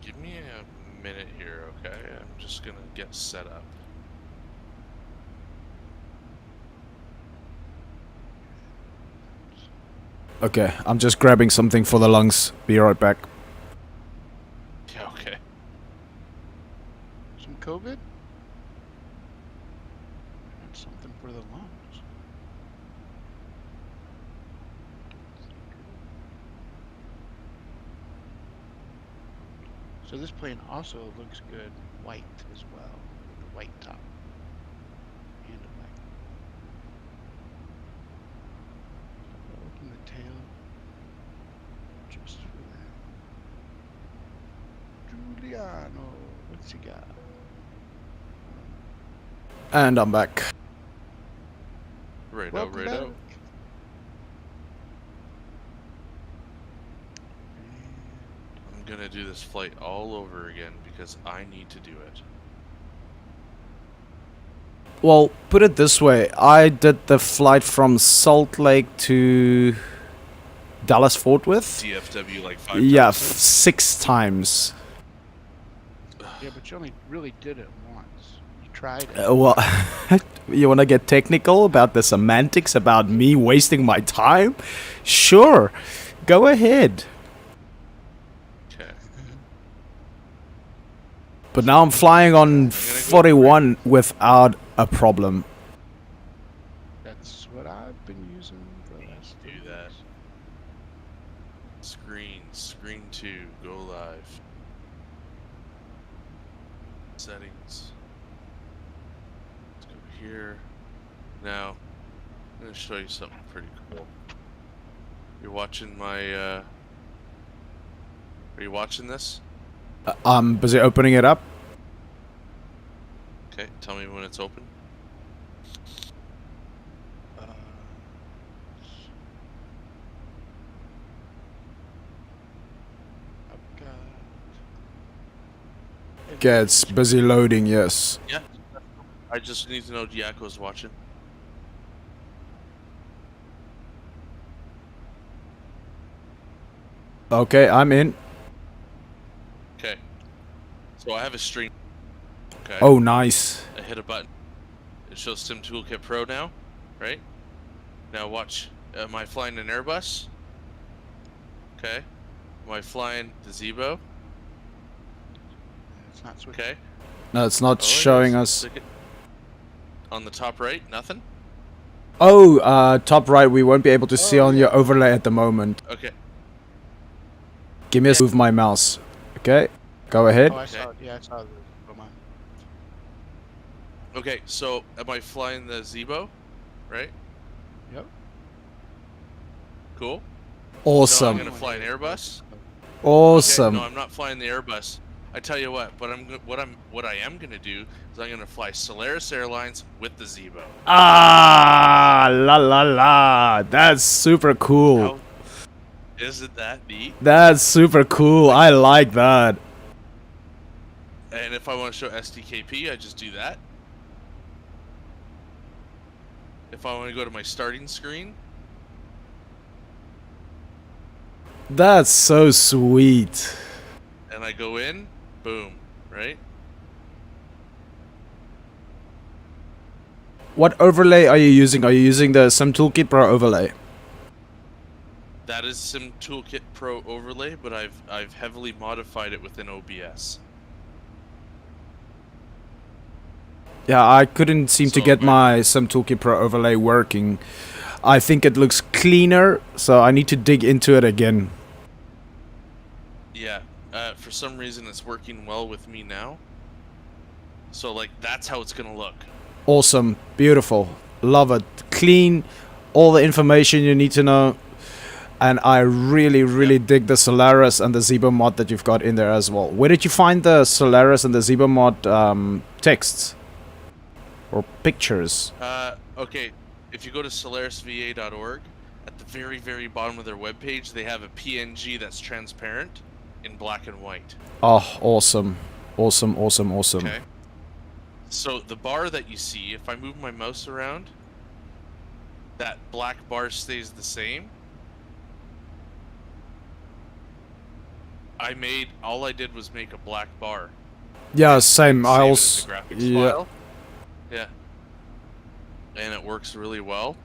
Give me a minute here, okay? I'm just gonna get set up. Okay, I'm just grabbing something for the lungs. Be right back. Yeah, okay. Some COVID? That's something for the lungs. So this plane also looks good white as well, with the white top and a black. Open the tail just for that. Giuliano, what's he got? And I'm back. Welcome Right back. out. I'm gonna do this flight all over again because I need to do it. Well, put it this way. I did the flight from Salt Lake to Dallas Fort Worth. DFW like 5 Yeah, times. 6 times. Yeah, but you only really did it once. You tried it. Well, you want to get technical about the semantics about me wasting my time? Sure. Go ahead. Okay. But now I'm flying on 41 without a problem. That's what I've been using for the last Do 3 that. weeks. Screen 2, go live. Settings. Let's go here. Now, I'm gonna show you something pretty cool. You're watching my, are you watching this? I'm busy opening it up. Okay, tell me when it's open. I've got... Okay, it's busy loading, yes. Yeah. I just need to know Diaco's watching. Okay, I'm in. Okay. So I have a stream. Okay. Oh, nice. I hit a button. It shows Sim Toolkit Pro now, right? Now watch. Am I flying an Airbus? Okay. Am I flying the Zibo? It's not switching. Okay. No, it's not Oh, it showing is. us. Click it. On the top right, nothing? Oh, top right, we won't be able to see on yeah. your overlay at the moment. Okay. Give me a move my mouse. Okay, go ahead. Oh, I saw it. Yeah, I saw it. Come on. Okay, so am I flying the Zibo? Right? Yep. Cool. No, I'm Awesome. gonna fly an Airbus. Awesome. Okay, no, I'm not flying the Airbus. I tell you what, but what I am gonna do is I'm gonna fly Solaris Airlines with the Zibo. Ah, la la la. That's super cool. How, isn't that neat? That's super cool. I like that. And if I want to show SDKP, I just do that. If I want to go to my starting screen, That's so sweet. and I go in, boom, right? What overlay are you using? Are you using the Sim Toolkit Pro overlay? That is Sim Toolkit Pro overlay, but I've heavily modified it within OBS. Yeah, I couldn't seem to So get my Sim Toolkit Pro overlay working. I think it looks cleaner, so I need to dig into it again. Yeah, for some reason it's working well with me now. So like that's how it's gonna look. Awesome. Beautiful. Love it. Clean. All the information you need to know. And I really dig the Solaris and the Zibo mod that you've got in there as well. Where did you find the Solaris and the Zibo mod texts? Or pictures? Okay, if you go to solarisva.org, at the very bottom of their webpage, they have a PNG that's transparent in black and white. Oh, awesome. Awesome. Okay. So the bar that you see, if I move my mouse around, that black bar stays the same. All I did was make a black bar. Yeah, same. I Save it also... as a graphics Yeah. file. Yeah. And it works really well.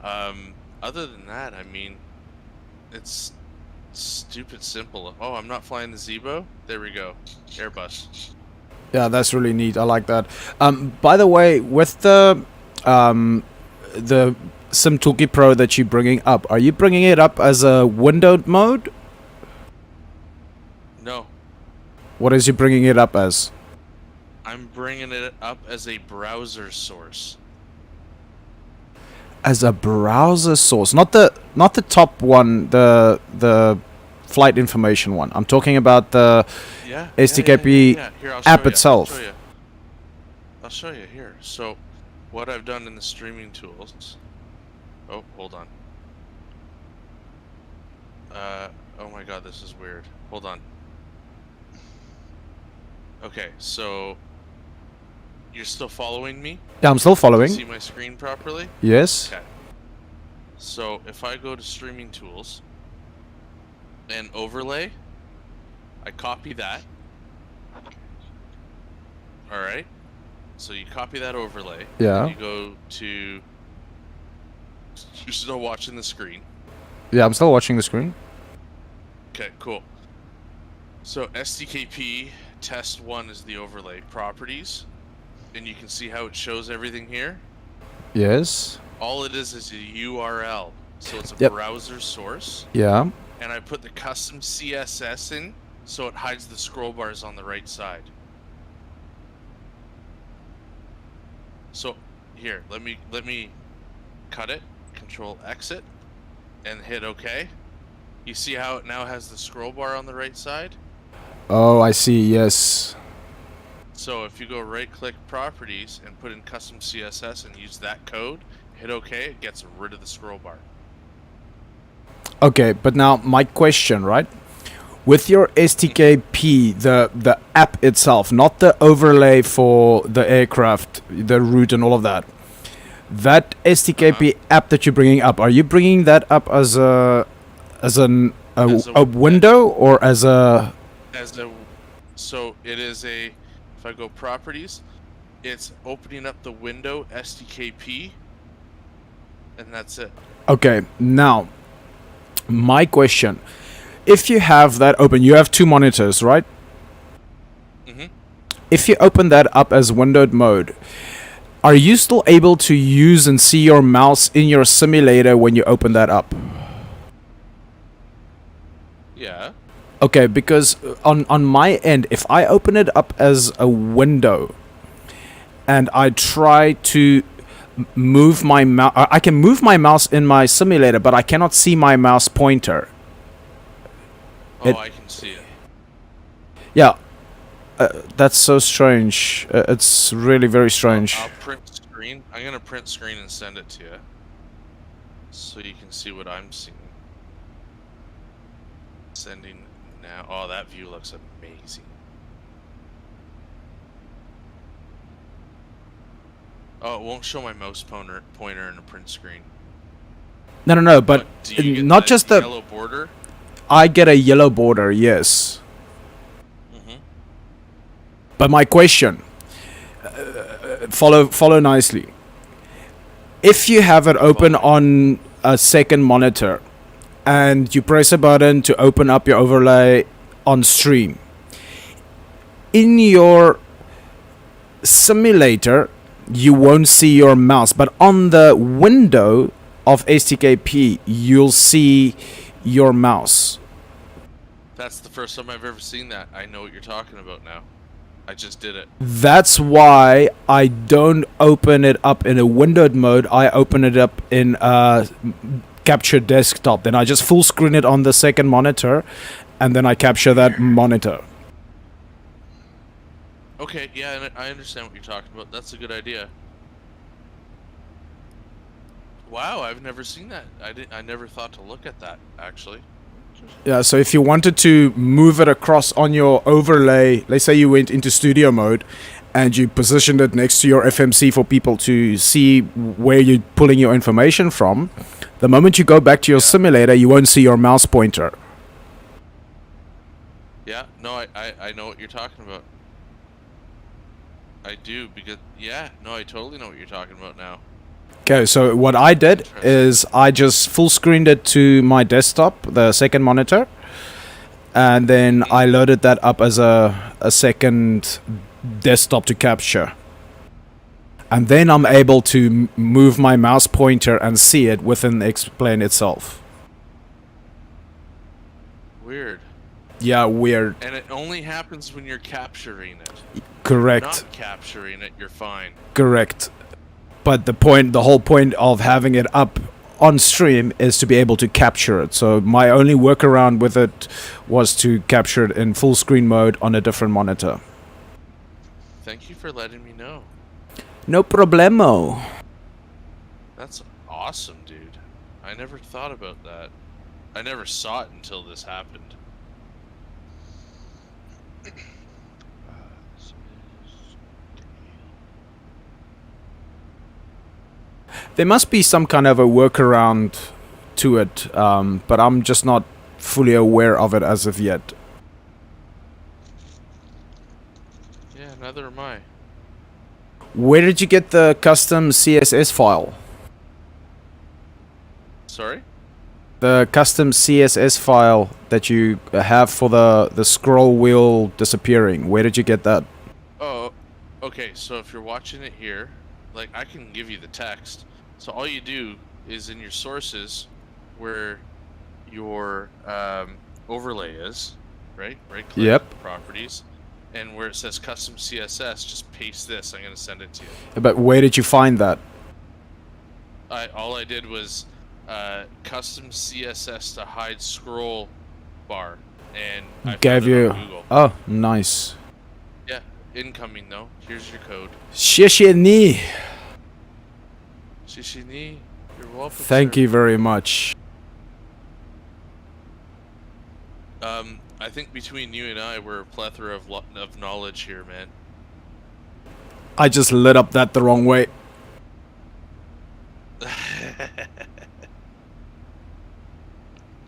Other than that, I mean, it's stupid simple. Oh, I'm not flying the Zibo? There we go. Airbus. Yeah, that's really neat. I like that. By the way, with the Sim Toolkit Pro that you're bringing up, are you bringing it up as a windowed mode? No. What is you bringing it up as? I'm bringing it up as a browser source. As a browser source, not the top one, the flight information one. I'm talking about the SDKP Here, I'll app show you. itself. I'll show you here. So, what I've done in the streaming tools. Oh, hold on. Oh my God, this is weird. Hold on. Okay, so you're still following me? Yeah, I'm still Can following. you see my screen properly? Yes. Okay. So if I go to streaming tools and overlay, I copy that. All right. So you copy that overlay. Yeah. You go to. You're still watching the screen. Yeah, I'm still watching the screen. Okay, cool. So SDKP test 1 is the overlay properties, and you can see how it shows everything here. Yes. All it is a URL, so it's a Yep. browser source. Yeah. And I put the custom CSS in, so it hides the scroll bars on the right side. So here, let me cut it, Control exit, and hit OK. You see how it now has the scroll bar on the right side? Oh, I see. Yes. So if you go right click properties and put in custom CSS and use that code, hit OK, it gets rid of the scroll bar. Okay, but now my question, right? With your SDKP, the app itself, not the overlay for the aircraft, the route and all of that. That SDKP app that you're bringing up, are you bringing that up as a window or as a... So it is a, if I go properties, it's opening up the window SDKP, and that's it. Okay, now, my question. If you have that open, you have two monitors, right? Mm-hmm. If you open that up as windowed mode, are you still able to use and see your mouse in your simulator when you open that up? Yeah. Okay, because on my end, if I open it up as a window and I try to... move my mouse. I can move my mouse in my simulator, but I cannot see my mouse pointer. Oh, I can see it. Yeah, that's so strange. It's really very strange. I'll print screen. I'm gonna print screen and send it to you, so you can see what I'm seeing. Sending now. Oh, that view looks amazing. Oh, it won't show my mouse pointer in a print screen. No, but do you get not just the yellow border. I get a yellow border, yes. But my question, follow nicely. If you have it open on a second monitor, and you press a button to open up your overlay on stream, in your simulator, you won't see your mouse, but on the window of STKP, you'll see your mouse. That's the first time I've ever seen that. I know what you're talking about now. I just did it. That's why I don't open it up in a windowed mode. I open it up in a capture desktop. Then I just full screen it on the second monitor, and then I capture that monitor. Okay, yeah, and I understand what you're talking about. That's a good idea. Wow, I've never seen that. I never thought to look at that, actually. Yeah, so if you wanted to move it across on your overlay, let's say you went into studio mode and you positioned it next to your FMC for people to see where you're pulling your information from, the moment you go back to your simulator, you won't see your mouse pointer. Yeah, no, I know what you're talking about. I do, because, yeah, no, I totally know what you're talking about now. Okay, so what I did is I just full screened it to my desktop, the second monitor, and then I loaded that up as a second desktop to capture. And then I'm able to move my mouse pointer and see it within the X-Plane itself. Weird. Yeah, weird. And it only happens when you're capturing it. Correct. If you're not capturing it, you're fine. Correct. But the whole point of having it up on stream is to be able to capture it. So my only workaround with it was to capture it in full screen mode on a different monitor. Thank you for letting me know. No problemo. That's awesome, dude. I never thought about that. I never saw it until this happened. There must be some kind of a workaround to it, but I'm just not fully aware of it as of yet. Yeah, neither am I. Where did you get the custom CSS file? Sorry? The custom CSS file that you have for the scroll wheel disappearing. Where did you get that? Oh, okay, so if you're watching it here, like, I can give you the text. So all you do is in your sources where your overlay is, right? Right click, Yep. properties, and where it says custom CSS, just paste this. I'm going to send it to you. But where did you find that? All I did was custom CSS to hide scroll bar, and I Gave found it you... on Google. Oh, nice. Yeah, incoming though. Here's your code. Shishini. Shishini, you're welcome. Thank sir. you very much. I think between you and I, we're a plethora of knowledge here, man. I just lit up that the wrong way.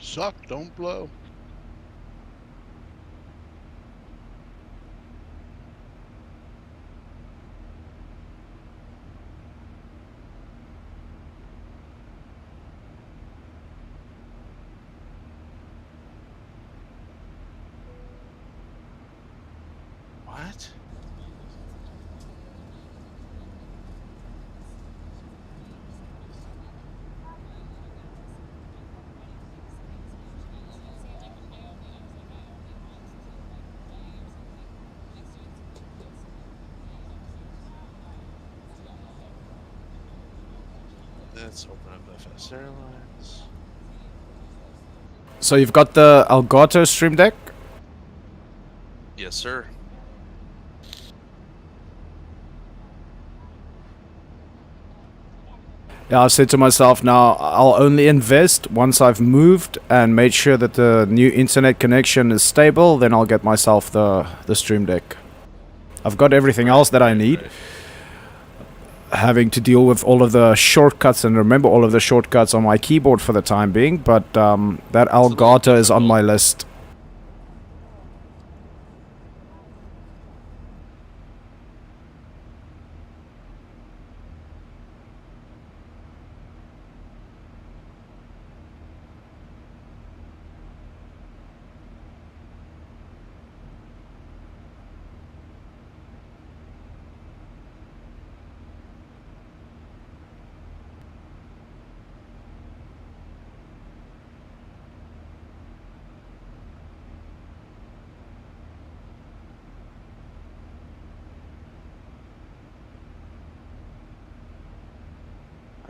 Suck, don't blow. What? Let's open up FS Airlines. So you've got the Elgato Stream Deck? Yes, sir. Yeah, I said to myself, now I'll only invest once I've moved and made sure that the new internet connection is stable, then I'll get myself the Stream Deck. I've got everything else that I need. Having to deal with all of the shortcuts and remember all of the shortcuts on my keyboard for the time being, but that Elgato is on my list.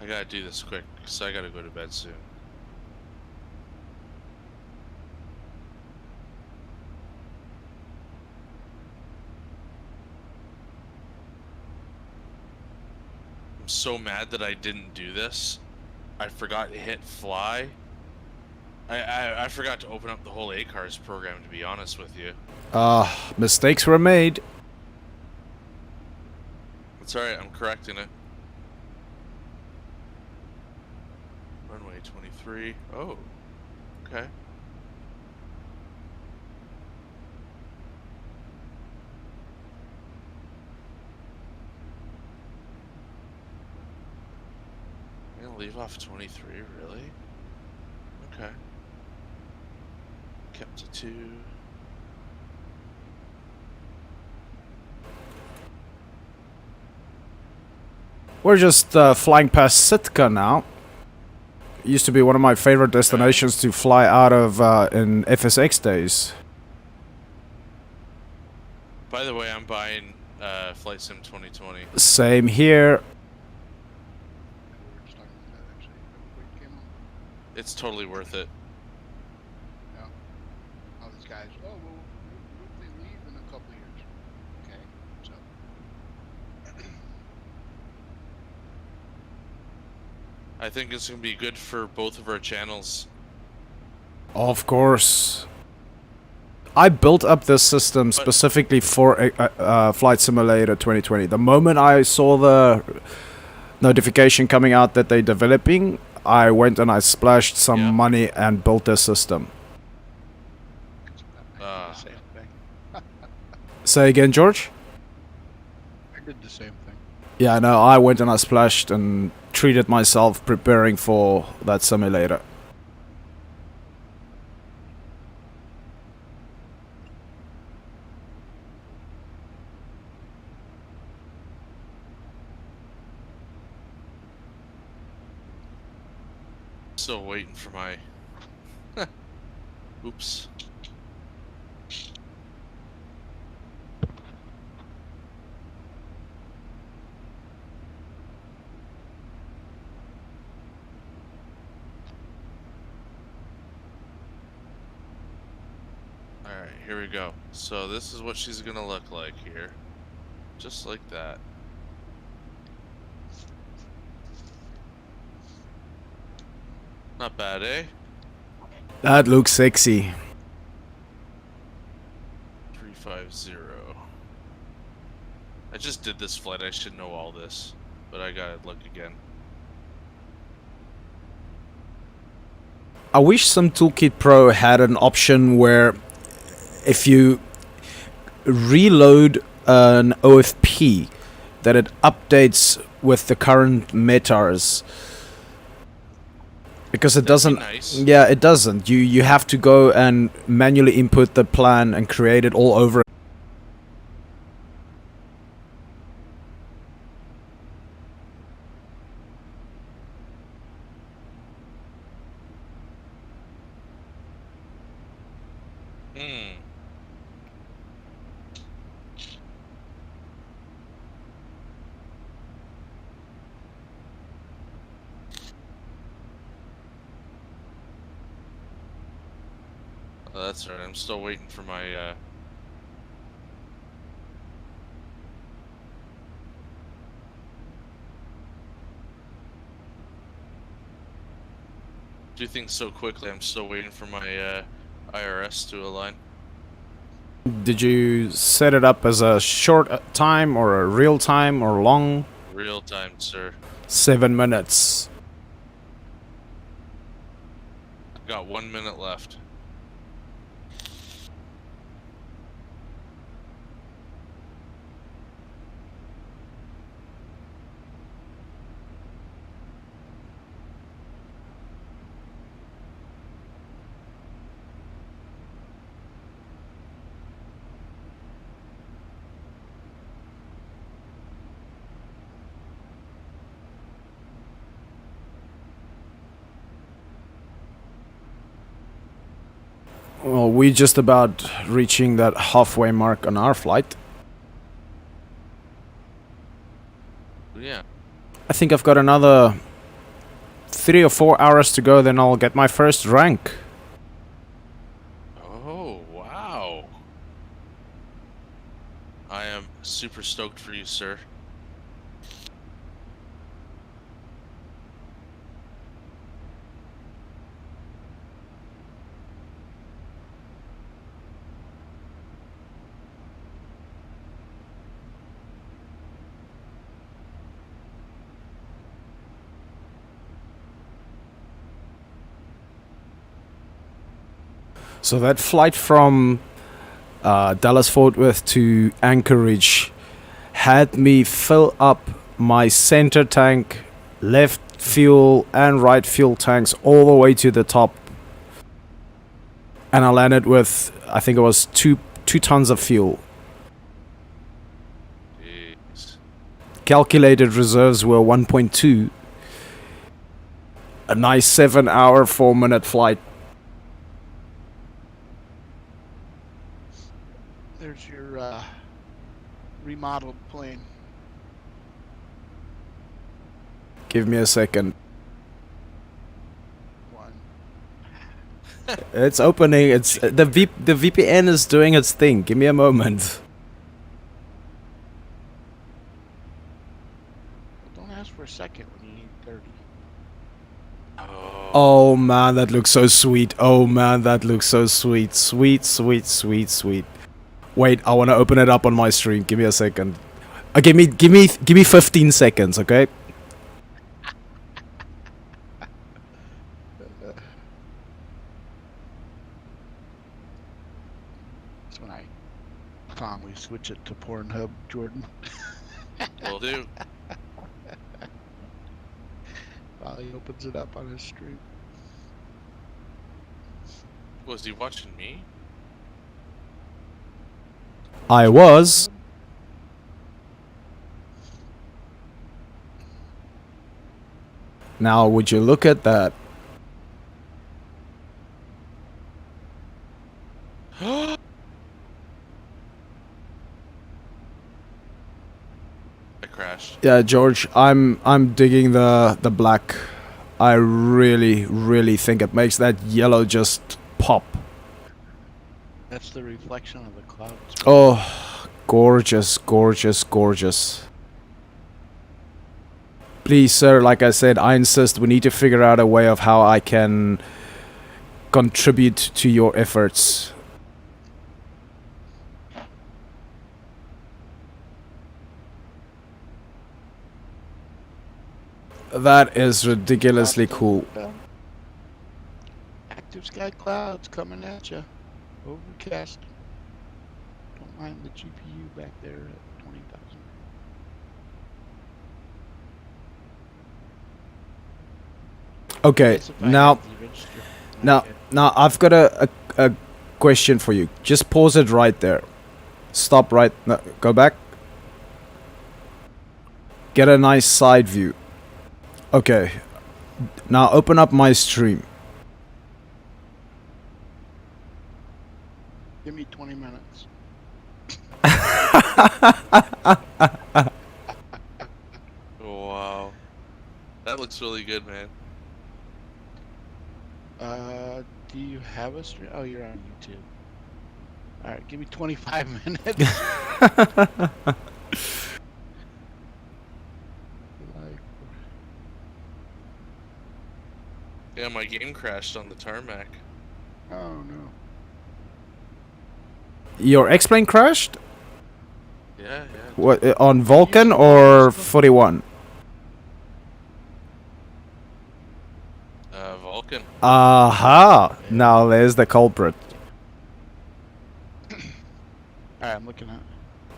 I gotta do this quick, because I gotta go to bed soon. I'm so mad that I didn't do this. I forgot to hit fly. I forgot to open up the whole ACARS program, to be honest with you. Mistakes were made. It's alright, I'm correcting it. Runway 23. Oh, okay. I'm gonna leave off 23, really? Okay. Kept to 2. We're just flying past Sitka now. It used to be one of my favorite destinations to fly out of in FSX days. By the way, I'm buying Flight Sim 2020. Same here. It's totally worth it. Yeah. All these guys, oh, well, they leave in a couple years. Okay, so. I think it's gonna be good for both of our channels. Of course. I built up this system specifically for Flight Simulator 2020. The moment I saw the notification coming out that they're developing, I went and I splashed some money and built this system. Same thing. Say again, George? I did the same thing. Yeah, no, I went and I splashed and treated myself preparing for that simulator. Still waiting for my... Oops. Alright, here we go. So this is what she's gonna look like here. Just like that. Not bad, eh? That looks sexy. 350. I just did this flight, I should know all this. But I gotta look again. I wish some Toolkit Pro had an option where if you reload an OFP that it updates with the current metars. Because it doesn't, nice. yeah, it doesn't. You have to go and manually input the plan and create it all over. Oh, that's right. I'm still waiting for my. Do things so quickly. I'm still waiting for my IRS to align. Did you set it up as a short time or a real time or long? Real time, sir. 7 minutes. Got 1 minute left. Well, we just about reaching that halfway mark on our flight. Yeah. I think I've got another 3 or 4 hours to go, then I'll get my first rank. Oh, wow. I am super stoked for you, sir. So that flight from Dallas Fort Worth to Anchorage had me fill up my center tank, left fuel and right fuel tanks all the way to the top. And I landed with, I think it was two tons of fuel. Jeez. Calculated reserves were 1.2. A nice 7-hour, 4-minute flight. There's your remodeled plane. Give me a second. One. It's opening. It's the VPN is doing its thing. Give me a moment. Don't ask for a second when you need 30. Oh man, that looks so sweet. Oh man, that looks so sweet. Sweet, sweet, sweet, sweet. Wait, I want to open it up on my stream. Give me a second. Give me 15 seconds, okay? That's when I finally switch it to Pornhub, Jordan. Will do. While he opens it up on his stream. Was he watching me? I was. Now, would you look at that? I crashed. Yeah, George, I'm digging the black. I really think it makes that yellow just pop. That's the reflection of the clouds. Oh, gorgeous, gorgeous, gorgeous. Please, sir, like I said, I insist we need to figure out a way of how I can contribute to your efforts. That is ridiculously cool. Active sky clouds coming at you. Overcast. Don't mind the GPU back there at 20,000. Okay, now I've got a question for you. Just pause it right there. Stop right. No, go back. Get a nice side view. Okay. Now open up my stream. Give me 20 minutes. Wow. That looks really good, man. Do you have a stream? Oh, you're on YouTube. All right, give me 25 minutes. Yeah, my game crashed on the tarmac. Oh no. Your X-Plane crashed? Yeah. What, on Vulcan or 41? Vulcan. Aha! Now there's the culprit. Alright, I'm looking at.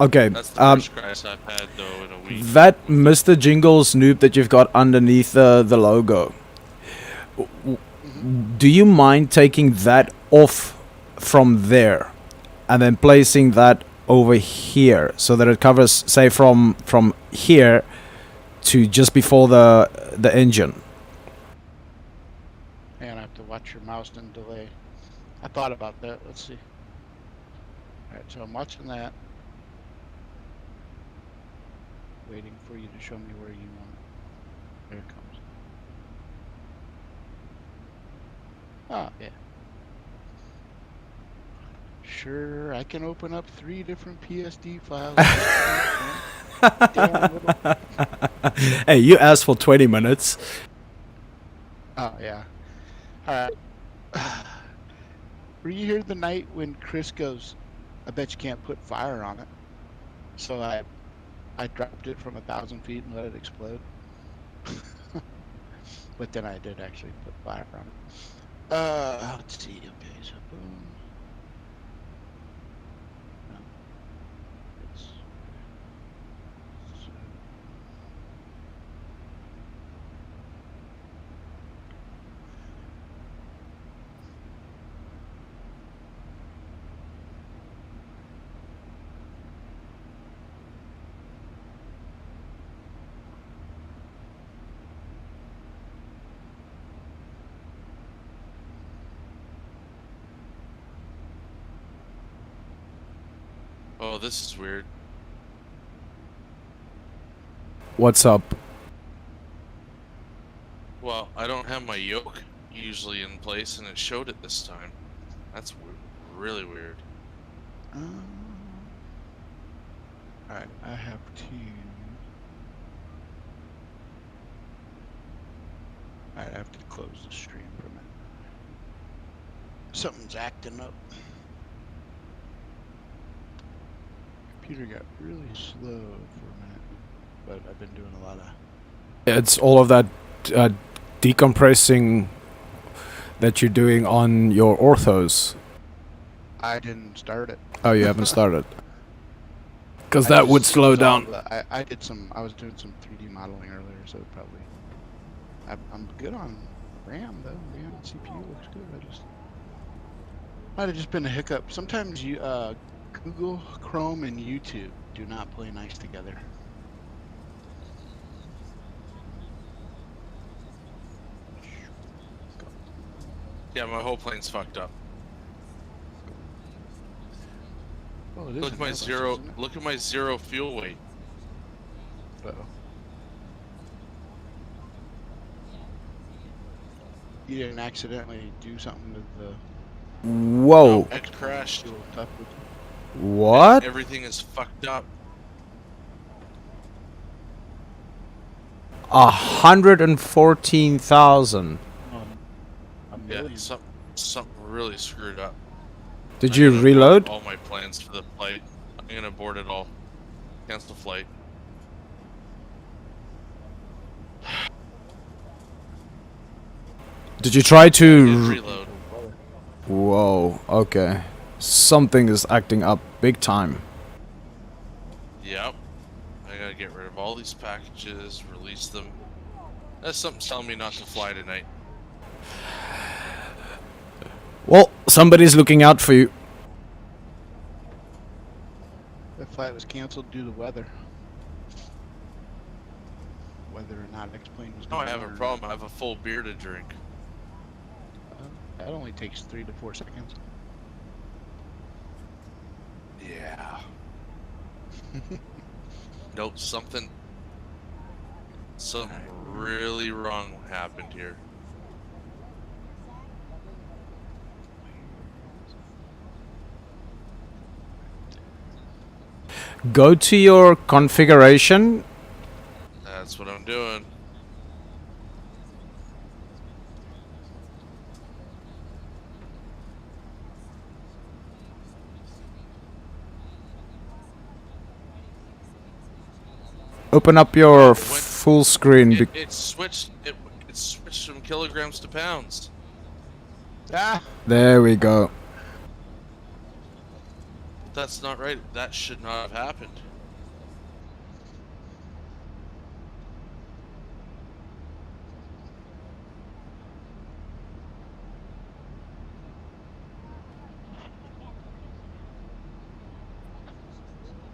Okay, That's the first crash I've had though in a week. that Mr. Jingle Snoop that you've got underneath the logo. Do you mind taking that off from there and then placing that over here so that it covers, say, from here to just before the engine? And I have to watch your mouse and delay. I thought about that. Let's see. Alright, so I'm watching that. Waiting for you to show me where you want it. There it comes. Oh, yeah. Sure, I can open up 3 different PSD files. Hey, you asked for 20 minutes. Oh, yeah. Alright. Were you here the night when Chris goes, I bet you can't put fire on it? So I dropped it from 1,000 feet and let it explode. But then I did actually put fire on it. Let's see. Okay, so boom. No. It's so. Oh, this is weird. What's up? Well, I don't have my yoke usually in place, and it showed it this time. That's really weird. Alright, I have to. Alright, I have to close the stream for a minute. Something's acting up. Computer got really slow for a minute, but I've been doing a lot of. It's all of that decompressing that you're doing on your orthos. I didn't start it. Oh, you haven't started. Because that would slow down. I did some. I was doing some 3D modeling earlier, so probably. I'm good on RAM though. RAM and CPU looks good. I just might have just been a hiccup. Sometimes you Google Chrome and YouTube do not play nice together. Yeah, my whole plane's fucked up. Oh, it is Look at my Airbus, zero. isn't it? Look at my zero fuel weight. Uh-oh. You didn't accidentally do something with the Whoa. It crashed. fuel stuff with What? Everything is fucked up. 114,000. a Yeah, million. something really screwed up. Did I'm you gonna reload? abort all my plans for the flight. I'm gonna abort it all. Cancel flight. Did you try Hit to... reload. Whoa, okay. Something is acting up big time. Yep. I gotta get rid of all these packages, release them. That's something telling me not to fly tonight. Well, somebody's looking out for you. That flight was canceled due to weather. Whether or not X-Plane was No, I going have on a or problem. I have a full beer to drink. not. That only takes 3 to 4 seconds. Yeah. Nope, something really wrong happened here. Go to your configuration. That's what I'm doing. Open up your full screen. It switched. It switched from kilograms to pounds. Ah, There we go. That's not right. That should not have happened.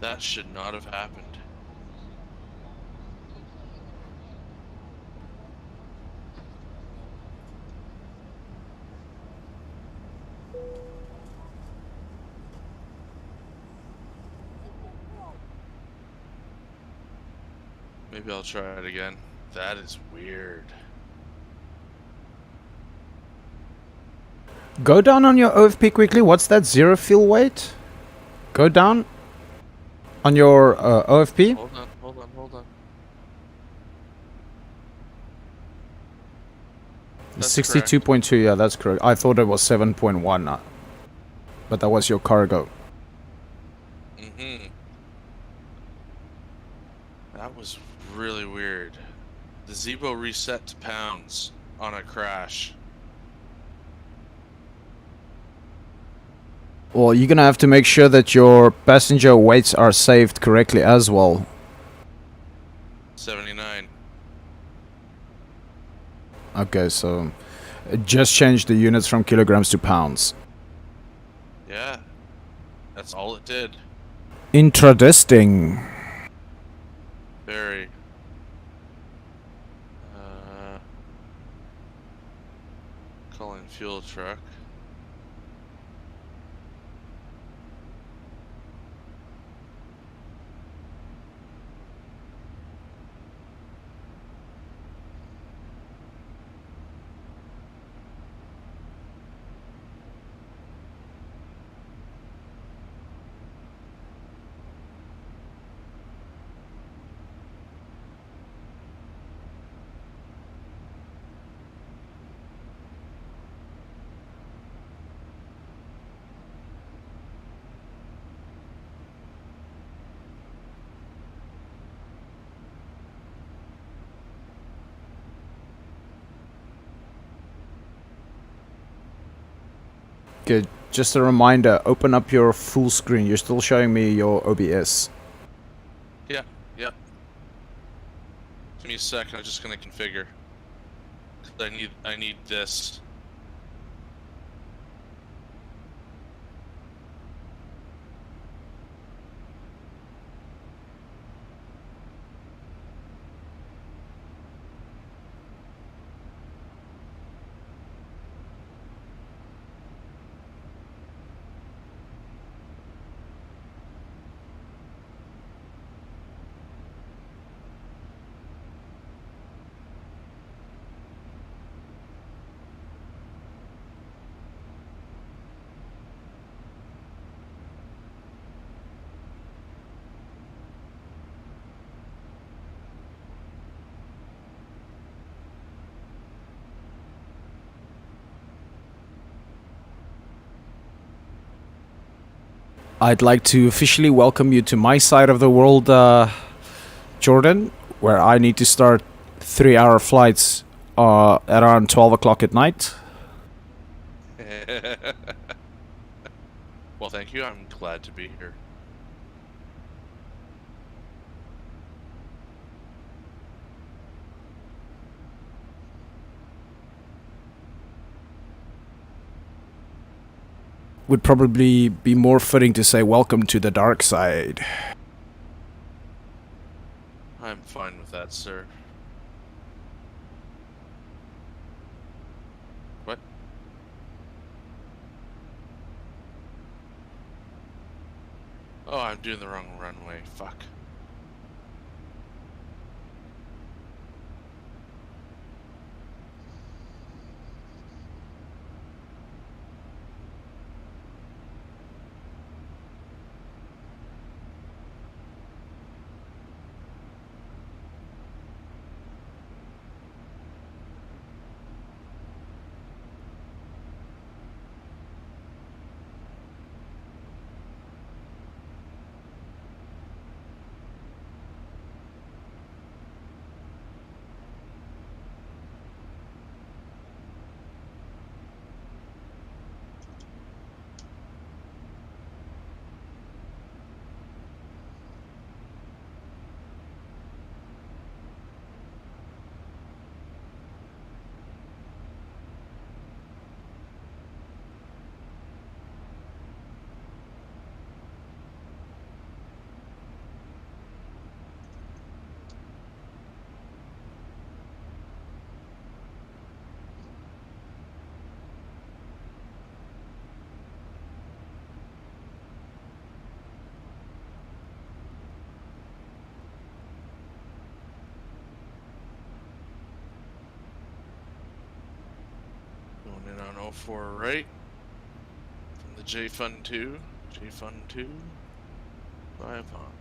That should not have happened. Maybe I'll try it again. That is weird. Go down on your OFP quickly. What's that? 0 fuel weight? Go down on your OFP. Hold on. That's 62.2, yeah, that's correct. I thought it was 7.1, but that was your cargo. Mm-hmm. That was really weird. The Zibo reset to pounds on a crash. Well, you're gonna have to make sure that your passenger weights are saved correctly as well. 79. Okay, so just change the units from kilograms to pounds. Yeah. That's all it did. Interesting. Very. Calling fuel truck. Okay, just a reminder, open up your full screen. You're still showing me your OBS. Yeah. Give me a second. I'm just gonna configure. I need this. I'd like to officially welcome you to my side of the world, Jordan, where I need to start 3-hour flights at around 12 o'clock at night. Well, thank you. I'm glad to be here. Would probably be more fitting to say welcome to the dark side. I'm fine with that, sir. What? Oh, I'm doing the wrong runway. Fuck. And on 04 right. From the J-Fun 2. J-Fun 2. 5 on.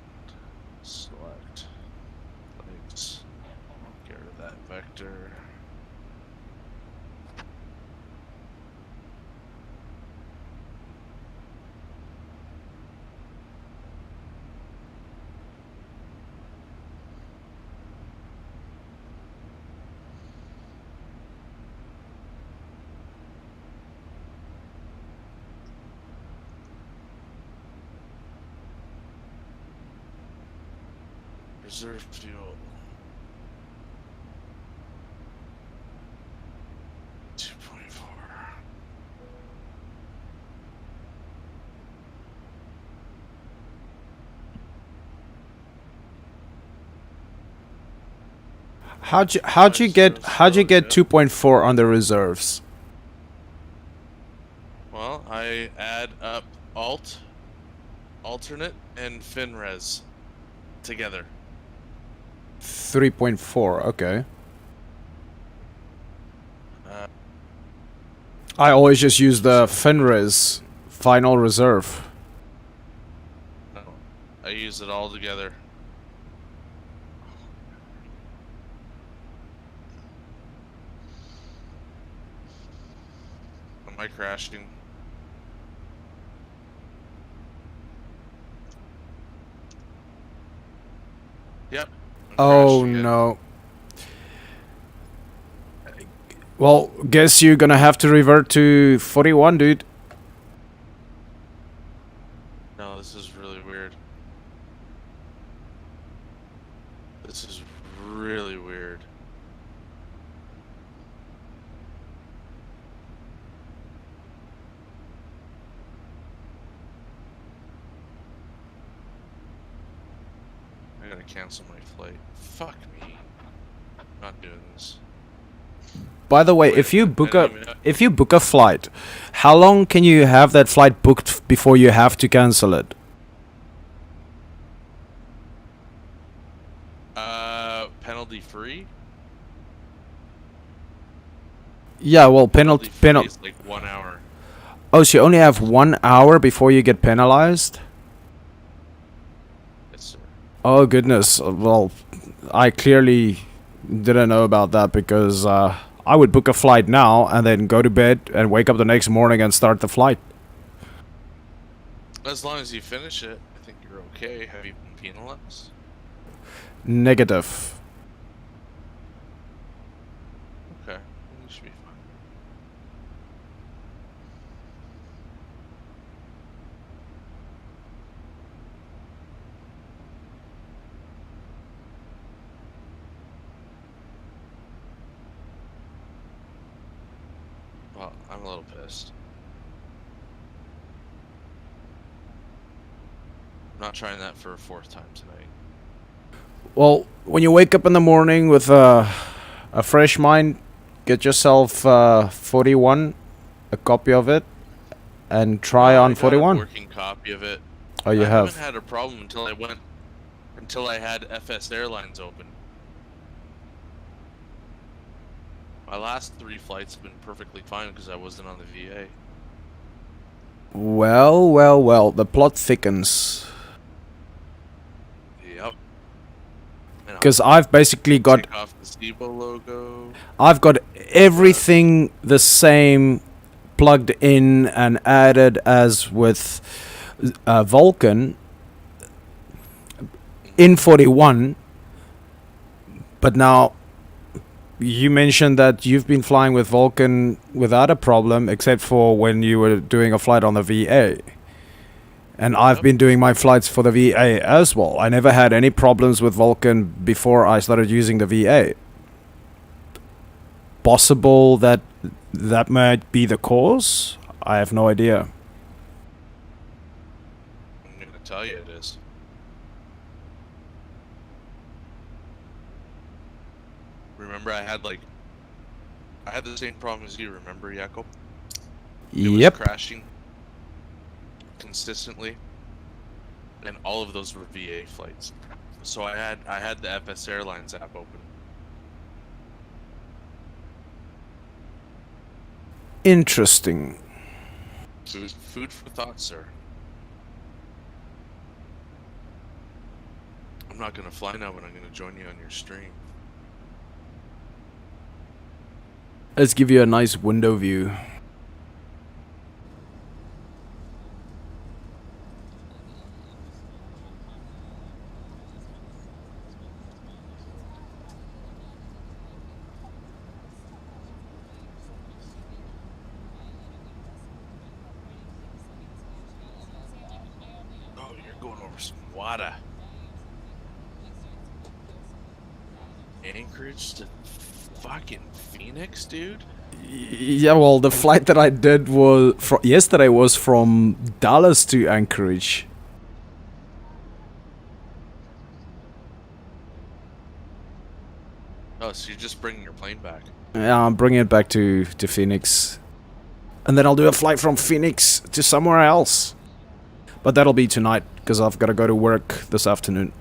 Select. Legs. Get rid of that vector. Reserve fuel. 2.4. How'd you get 2.4 on the reserves? Well, I add up alternate, and FinRes together. 3.4, okay. I always just use the FinRes final reserve. No, I use it all together. Am I crashing? Yep. I'm Oh crashing again. no. Well, guess you're gonna have to revert to 41, dude. No, this is really weird. This is really weird. I gotta cancel my flight. Fuck me. Not doing this. By the way, Wait, if you book I a don't even- if you book a flight, how long can you have that flight booked before you have to cancel it? Penalty free? Yeah, well, penalty free is like 1 hour. Oh, so you only have 1 hour before you get penalized? Yes, sir. Oh goodness. Well, I clearly didn't know about that because I would book a flight now and then go to bed and wake up the next morning and start the flight. As long as you finish it, I think you're okay. Have you been penalized? Negative. Okay, you should be fine. Well, I'm a little pissed. I'm not trying that for a 4th time tonight. Well, when you wake up in the morning with a fresh mind, get yourself 41, a copy of it, and try No, on I got 41. a working copy of it. Oh, you I have? haven't had a problem until I had FS Airlines open. My last 3 flights have been perfectly fine because I wasn't on the VA. Well, well, well, the plot thickens. Yep. Because I've basically got Take off the Zibo logo. I've got everything the same plugged in and added as with Vulkan in 41. But now you mentioned that you've been flying with Vulkan without a problem, except for when you were doing a flight on the VA. And I've been doing my flights for the VA as well. I never had any problems with Vulkan before I started using the VA. Possible that that might be the cause? I have no idea. I'm gonna tell you it is. Remember, I had the same problem as you. Remember, Jakob? It was Yep. crashing consistently, and all of those were VA flights. So I had the FS Airlines app open. Interesting. Food for thought, sir. I'm not gonna fly now, but I'm gonna join you on your stream. Let's give you a nice window view. Oh, you're going over some water. Anchorage to fucking Phoenix, dude? Yeah, well, the flight that I did was yesterday was from Dallas to Anchorage. Oh, so you're just bringing your plane back? Yeah, I'm bringing it back to Phoenix. And then I'll do a flight from Phoenix to somewhere else. But that'll be tonight, because I've got to go to work this afternoon.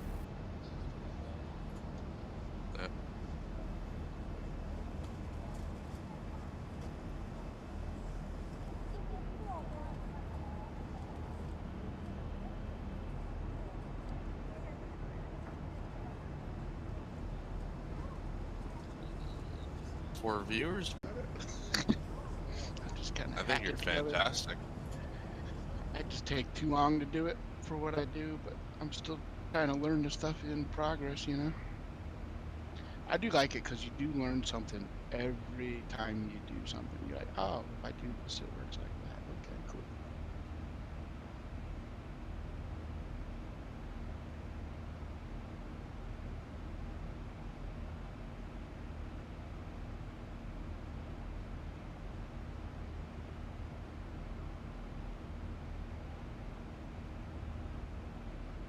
For viewers? I think you're fantastic. I just take too long to do it for what I do, but I'm still trying to learn the stuff in progress, you know? I do like it because you do learn something every time you do something. You're like, oh, if I do this, it works like that. Okay, cool.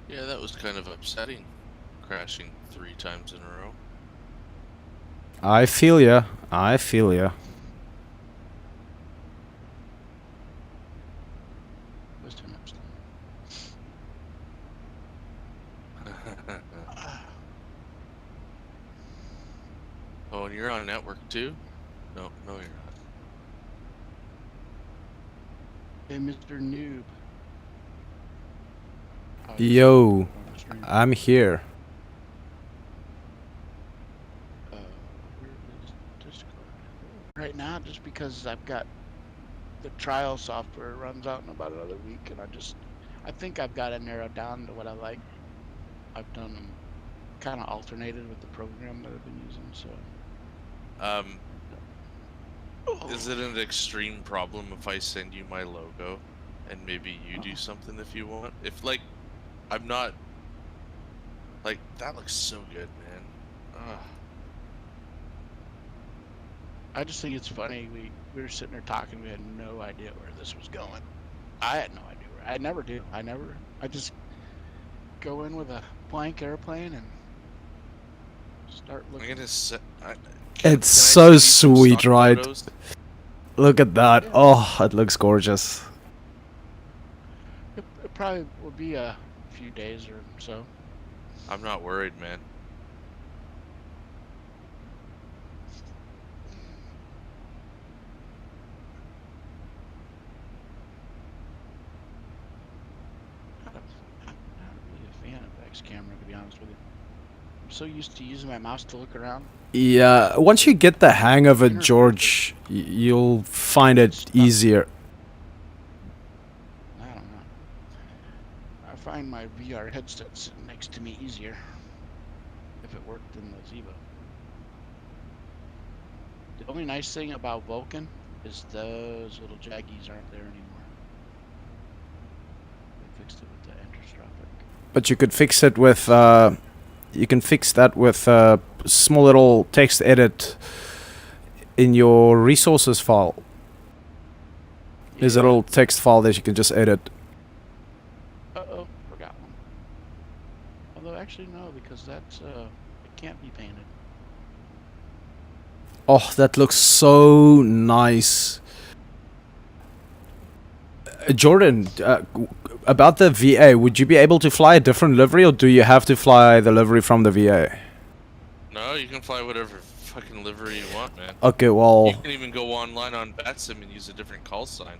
Yeah, that was kind of upsetting, crashing 3 times in a row. I feel ya. I feel ya. Oh, and you're on network too? No, you're not. Hey, Mr. Noob. Yo, I'm here. Right now, just because I've got the trial software runs out in about another week, and I think I've got it narrowed down to what I like. I've done them kind of alternated with the program that I've been using, so. Is it an extreme problem if I send you my logo and maybe you do something if you want? If, like, I'm not, like, that looks so good, man. Ugh. I just think it's funny. We were sitting there talking. We had no idea where this was going. I had no idea where. I never do. I just go in with a blank airplane and start looking. I'm gonna set. It's so sweet, right? Photos? Look at that. Oh, it looks gorgeous. It probably will be a few days or so. I'm not worried, man. Camera, to be honest with you. I'm so used to using my mouse to look around. Yeah, once you get the hang of it, George, you'll find it easier. I don't know. I find my VR headset sitting next to me easier if it worked in the Zibo. The only nice thing about Vulkan is those little jaggies aren't there anymore. They fixed it with the enterostrophic. But you could fix it with, you can fix that with a small little text edit in your resources file. There's a little text file that you can just edit. Uh-oh, forgot one. Although actually no, because that's, it can't be painted. Oh, that looks so nice. Jordan, about the VA, would you be able to fly a different livery, or do you have to fly the livery from the VA? No, you can fly whatever fucking livery you want, man. Okay, You well, can even go online on BatSim and use a different call sign.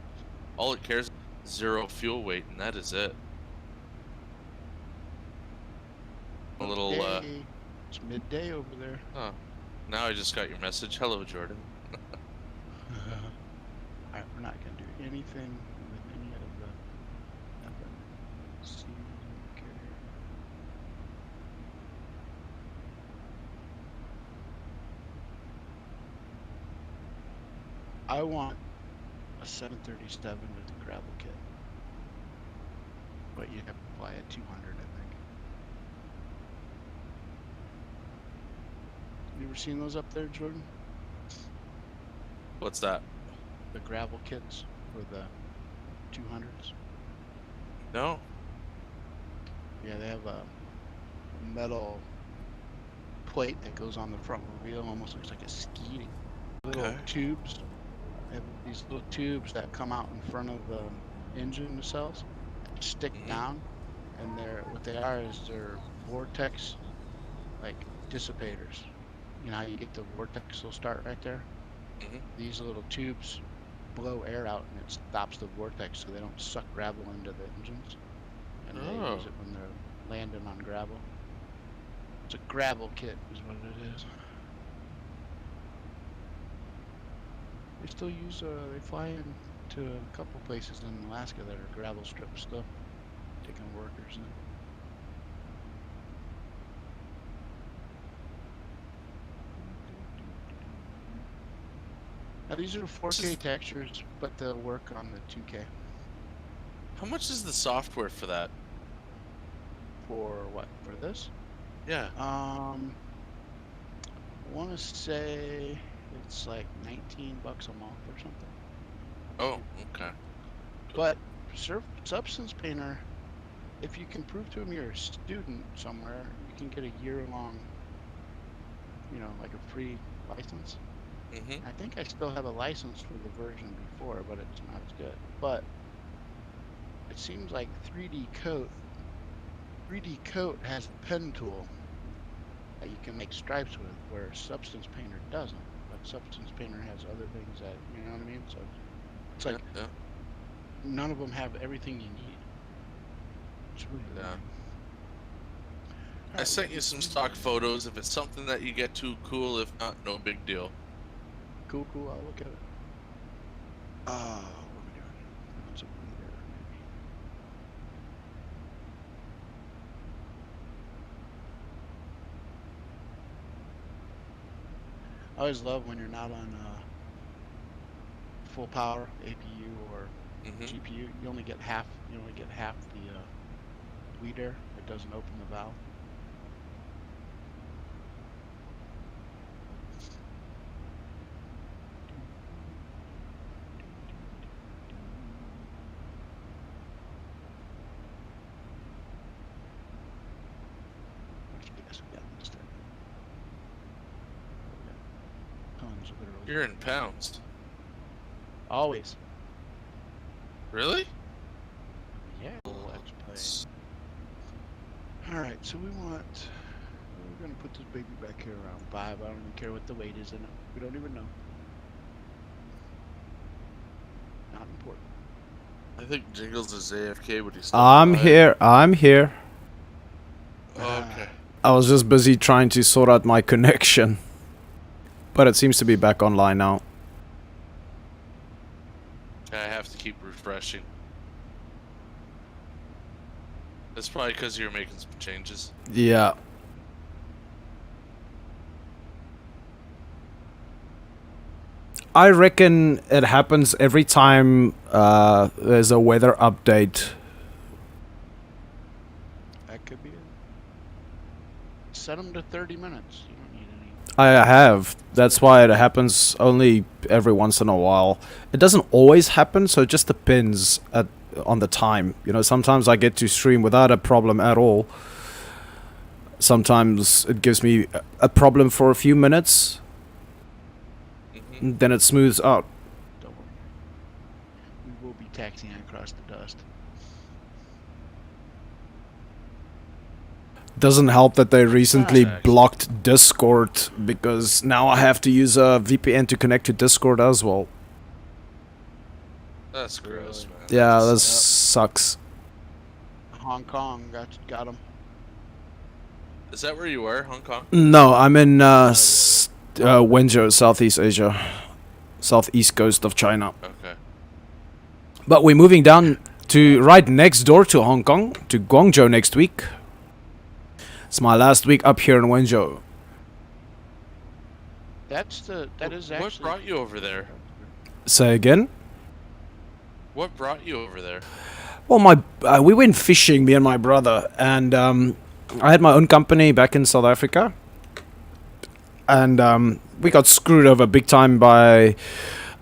All it cares is 0 fuel weight, and that is it. A little, Midday. It's midday over there. oh. Now I just got your message. Hello, Jordan. Alright, we're not gonna do anything with any of the nothing. See, carrier. I want a 737 with a gravel kit, but you have to fly at 200, I think. You ever seen those up there, Jordan? What's that? The gravel kits for the 200s? No. Yeah, they have a metal plate that goes on the front wheel, almost looks like a ski. Little Okay. tubes. They have these little tubes that come out in front of the engine nacelles, stick down, and what they are is they're vortex, like dissipators. You know how you get the vortex will start right there? These little tubes blow air out and it stops the vortex so they don't suck gravel into the engines. And they use it when they're landing on gravel. It's a gravel kit is what it is. They still use, they fly into a couple places in Alaska that are gravel strip stuff, taking workers in. Now these are 4K textures, but they'll work on the 2K. How much is the software for that? For what? For this? Yeah. I want to say it's like $19 a month or something. Oh, okay. But Substance Painter, if you can prove to them you're a student somewhere, you can get a year-long, you know, like a free license. I think I still have a license for the version before, but it's not as good. But it seems like 3D Coat has a pen tool that you can make stripes with, where Substance Painter doesn't. But Substance Painter has other things that, you know what I mean? So it's like none of them have everything you need. It's really annoying. I sent you some stock photos. If it's something that you get too cool, if not, no big deal. Cool, I'll look at it. What are we doing? What's up there, maybe? I always love when you're not on full power APU or GPU. You only get half. You only get half the bleed air. It doesn't open the valve. You're in pounds. Always. Really? Yeah. Let's play. Alright, so we're gonna put this baby back here around 5. I don't even care what the weight is in it. We don't even know. Not important. I think Jingles is AFK, but he's still I'm alive. here. I'm here. Oh, okay. I was just busy trying to sort out my connection. But it seems to be back online now. I have to keep refreshing. That's probably because you're making some changes. Yeah. I reckon it happens every time there's a weather update. That could be it. Set them to 30 minutes. You don't need any. I have. That's why it happens only every once in a while. It doesn't always happen, so it just depends on the time. You know, sometimes I get to stream without a problem at all. Sometimes it gives me a problem for a few minutes. Then it smooths out. Don't worry. We will be taxiing across the dust. Doesn't help that they recently Ah. blocked Discord, because now I have to use a VPN to connect to Discord as well. That's gross, man. Yeah, that That's- sucks. Hong Kong got him. Is that where you are, Hong Kong? No, I'm in Wenzhou, Southeast Asia. Southeast coast of China. Okay. But we're moving down to right next door to Hong Kong, to Guangzhou next week. It's my last week up here in Wenzhou. That is What actually. brought you over there? Say again? What brought you over there? Well, we went fishing, me and my brother, and I had my own company back in South Africa, and we got screwed over big time by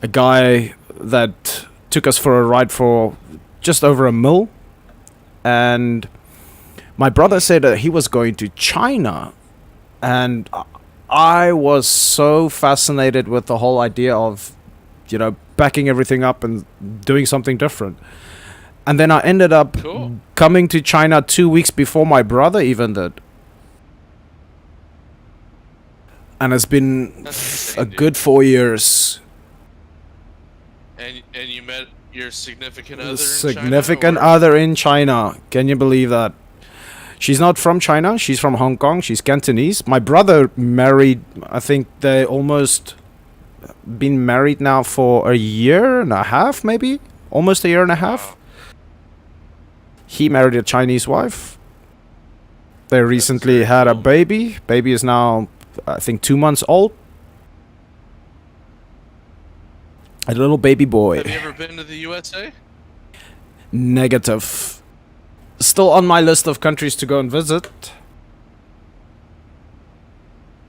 a guy that took us for a ride for just over a mil, and my brother said that he was going to China, and I was so fascinated with the whole idea of, backing everything up and doing something different. And then I ended up Cool. coming to China 2 weeks before my brother even did. And it's been That's a insane, dude. good 4 years. And you met your significant other in Significant China? Or- other in China. Can you believe that? She's not from China. She's from Hong Kong. She's Cantonese. My brother married, I think they almost been married now for a year and a half, maybe? Almost a year and a half. Wow. He married a Chinese wife. They recently very had a cool. baby. Baby is now, I think, 2 months old. A little baby boy. Have you ever been to the USA? Negative. Still on my list of countries to go and visit.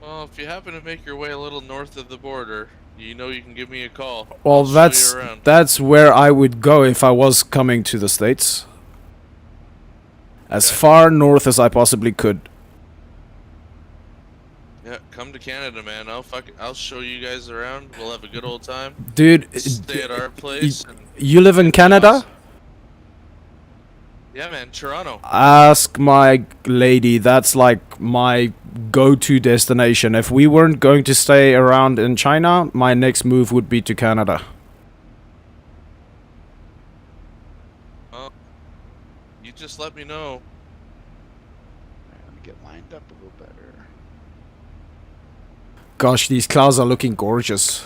Well, if you happen to make your way a little north of the border, you can give me a call. Well, I'll show that's you around. that's where I would go if I was coming to the States. As Okay. far north as I possibly could. Yeah, come to Canada, man. I'll show you guys around. We'll have a good old time. Dude, Stay at our place. And you live in Canada? awesome. Yeah, man, Toronto. Ask my lady. That's like my go-to destination. If we weren't going to stay around in China, my next move would be to Canada. Well, you just let me know. Alright, let me get lined up a little better. Gosh, these clouds are looking gorgeous.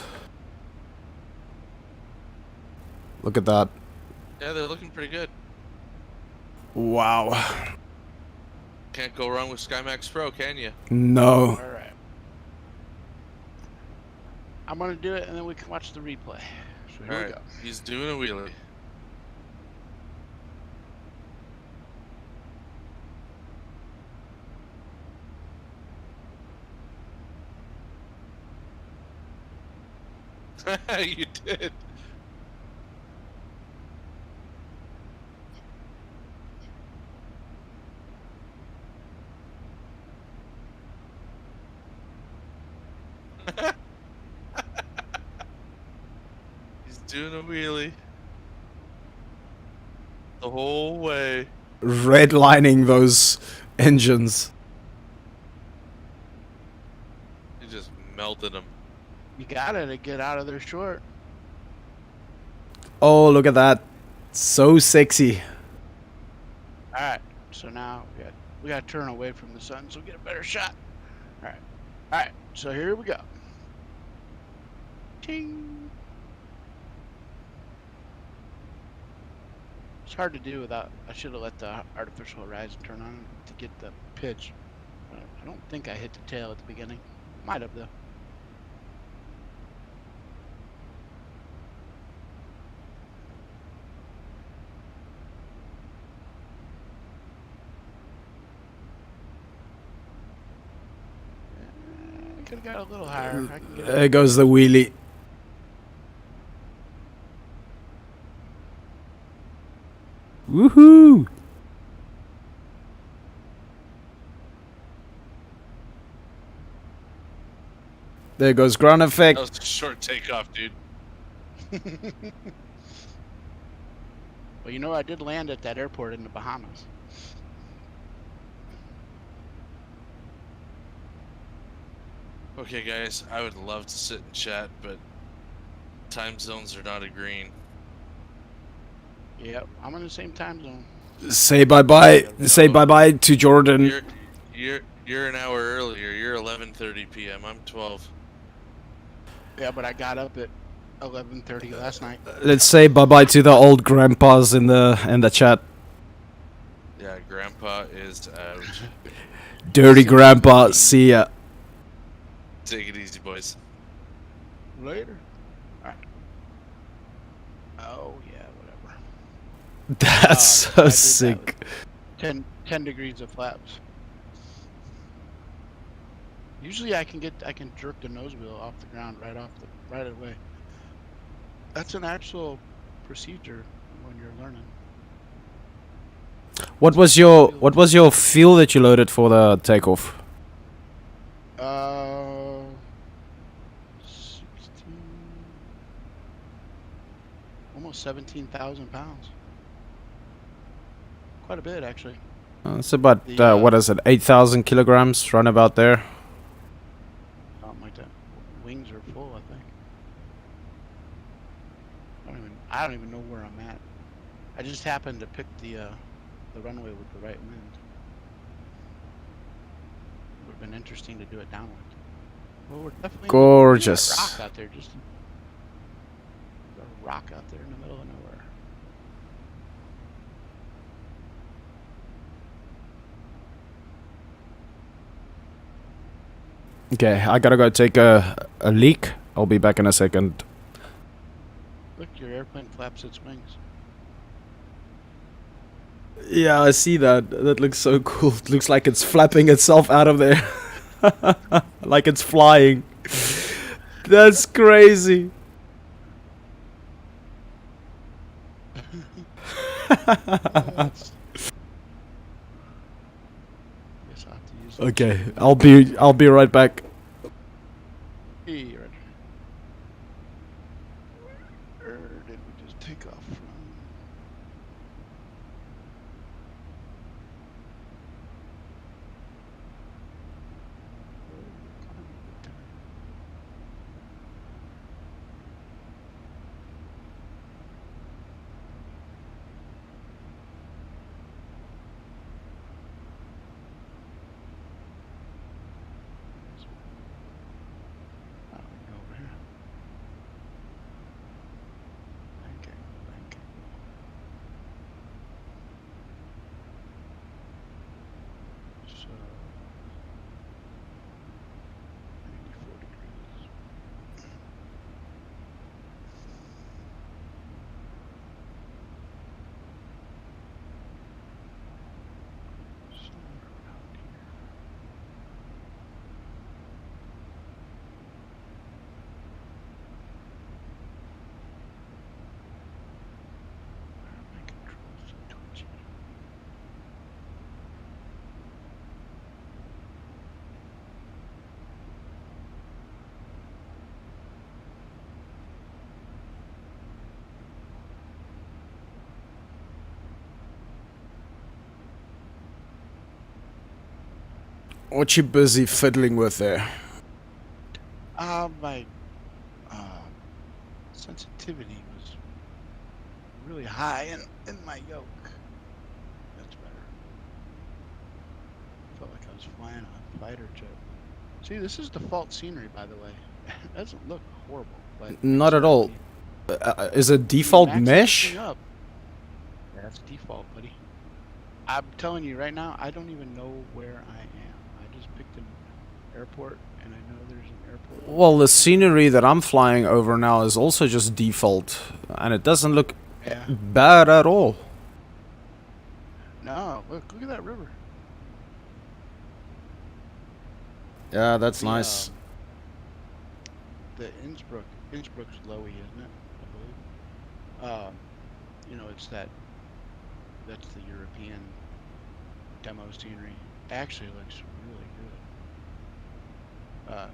Look at that. Yeah, they're looking pretty good. Wow. Can't go wrong with SkyMax Pro, can you? No. All right. I'm gonna do it, and then we can watch the replay. So here we Alright, go. he's doing a wheelie. You did. He's doing a wheelie. The whole way. Redlining those engines. He just melted him. You gotta get out of there short. Oh, look at that. So sexy. All right. So now we got to turn away from the sun so we get a better shot. All right. All right. So here we go. Ting. It's hard to do without. I should have let the artificial horizon turn on to get the pitch. I don't think I hit the tail at the beginning. Might have though. Could have got a little higher. I can get There goes the wheelie. Woohoo! There goes ground effect. That was a short takeoff, dude. Well, you know, I did land at that airport in the Bahamas. Okay, guys, I would love to sit and chat, but time zones are not agreeing. Yep, I'm in the same time zone. Say bye-bye. Say bye-bye to Jordan. You're an hour earlier. You're 11:30 p.m. I'm 12. Yeah, but I got up at 11:30 last night. Let's say bye-bye to the old grandpas in the chat. Yeah, Grandpa is out. Dirty grandpa, see ya. Take it easy, boys. Later. Alright. Oh, yeah, whatever. That's so sick. 10 degrees of flaps. Usually I can jerk the nose wheel off the ground right away. That's an actual procedure when you're learning. What was your fuel that you loaded for the takeoff? 16, almost 17,000 pounds. Quite a bit, actually. It's about what is it, 8,000 kilograms, run about there. Something like that. Wings are full, I think. I don't even know where I'm at. I just happened to pick the runway with the right wind. Would have been interesting to do it downwind. Well, we're definitely Gorgeous. in a rock out there, just a rock out there in the middle of nowhere. Okay, I gotta go take a leak. I'll be back in a second. Look, your airplane flaps its wings. Yeah, I see that. That looks so cool. It looks like it's flapping itself out of there. Like it's flying. That's crazy. Okay, I'll be right back. Hey, right. Where did we just take off from? What you busy fiddling with there? My sensitivity was really high in my yoke. That's better. Felt like I was flying a fighter jet. See, this is default scenery, by the way. It doesn't look horrible. But Not at all. Is it default max mesh? everything up. Yeah, that's default, buddy. I'm telling you right now, I don't even know where I am. I just picked an airport, and I know there's an airport. Well, the scenery that I'm flying over now is also just default, and it doesn't look bad at all. No, look at that river. Yeah, that's nice. The Innsbruck's lowy, isn't it? I believe. You know, that's the European demo scenery. Actually looks really good.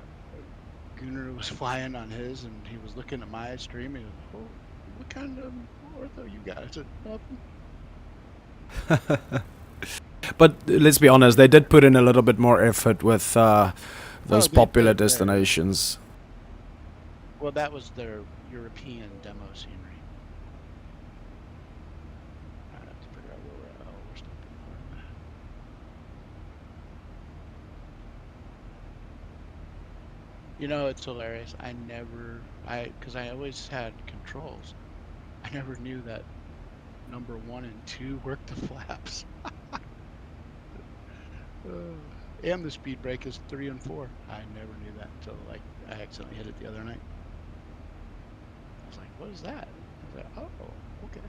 Gunnar was flying on his, and he was looking at my stream, and he was, oh, what kind of ortho you got? I said, nothing. But let's be honest, they did put in a little bit more effort with those they popular did there. destinations. Well, that was their European demo scenery. I have to figure out where we're at. Oh, we're still pretty north. You know, it's hilarious. Because I always had controls. I never knew that number 1 and 2 worked the flaps. And the speed brake is 3 and 4. I never knew that until like I accidentally hit it the other night. I was like, what is that? I was like, oh, okay.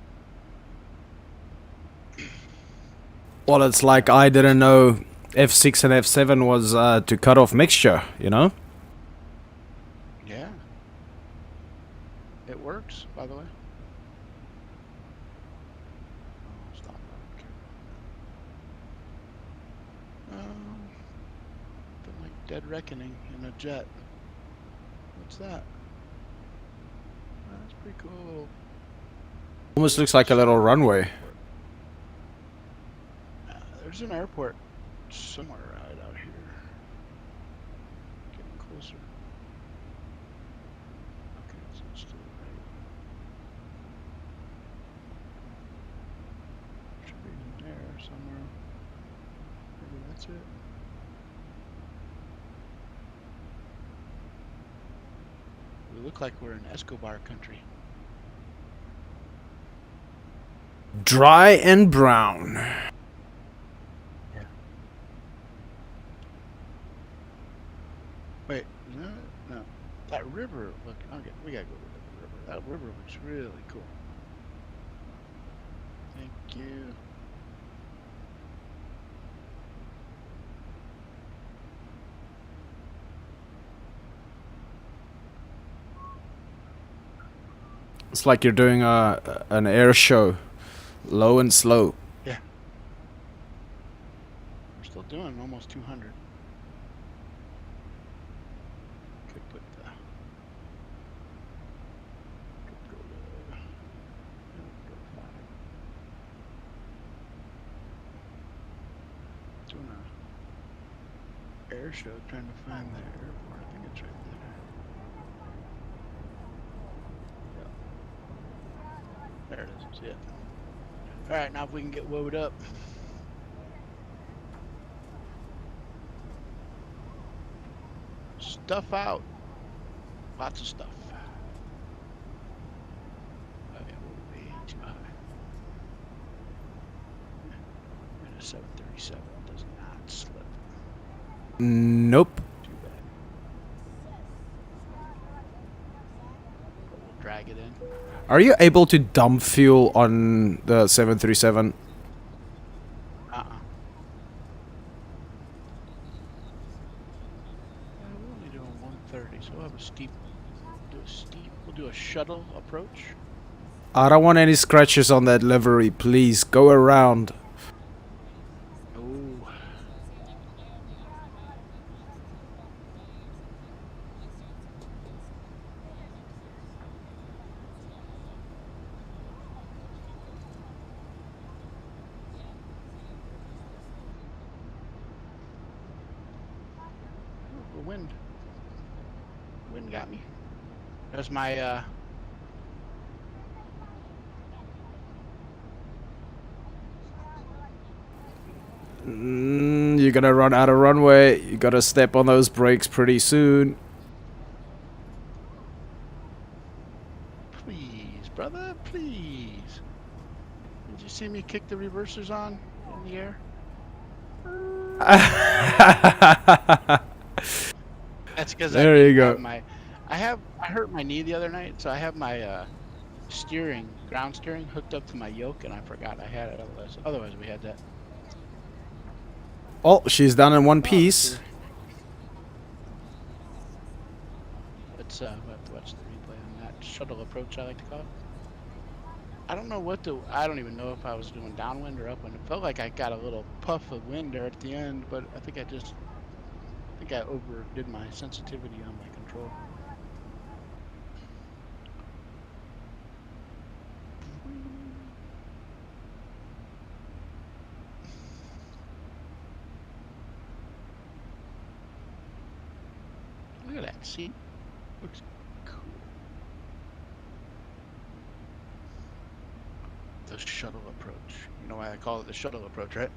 Well, it's like I didn't know F6 and F7 was to cut off mixture, you know? Yeah. It works, by the way. Oh, stop. Okay. Been like Dead Reckoning in a jet. What's that? That's pretty cool. Almost looks like a little runway. There's an airport somewhere right out here. Getting closer. Okay, so it's still right. Should be in there somewhere. Maybe that's it. We look like we're in Escobar country. Dry and brown. Yeah. Wait, no. That river, look, okay, we gotta go look at the river. That river looks really cool. Thank you. It's like you're doing an air show, low and slow. Yeah. We're still doing almost 200. Could put the... Could go to... Go 5. Doing a air show, trying to find the airport. I think it's right there. There it is. See it. All right, now if we can get woed up. Stuff out. Lots of stuff. Oh yeah, we're way too high. And a 737 does not slip. Nope. Too bad. But we'll drag it in. Are you able to dump fuel on the 737? Yeah, we're only doing 130, so we'll have a steep. We'll do a shuttle approach. I don't want any scratches on that livery, please. Go around. Oh. Wind got me. There's my You're gonna run out of runway. You gotta step on those brakes pretty soon. please, brother, please. Did you see me kick the reversers on in the air? That's because there you go. I hurt my knee the other night, so I have my ground steering hooked up to my yoke, and I forgot I had it. Otherwise we had that. Oh, she's done in one piece. Let's we'll have to watch the replay on that shuttle approach, I like to call it. I don't even know if I was doing downwind or upwind. It felt like I got a little puff of wind there at the end, but I think I overdid my sensitivity on my control. front seat. Looks cool. The shuttle approach. You know why I call it the shuttle approach, right?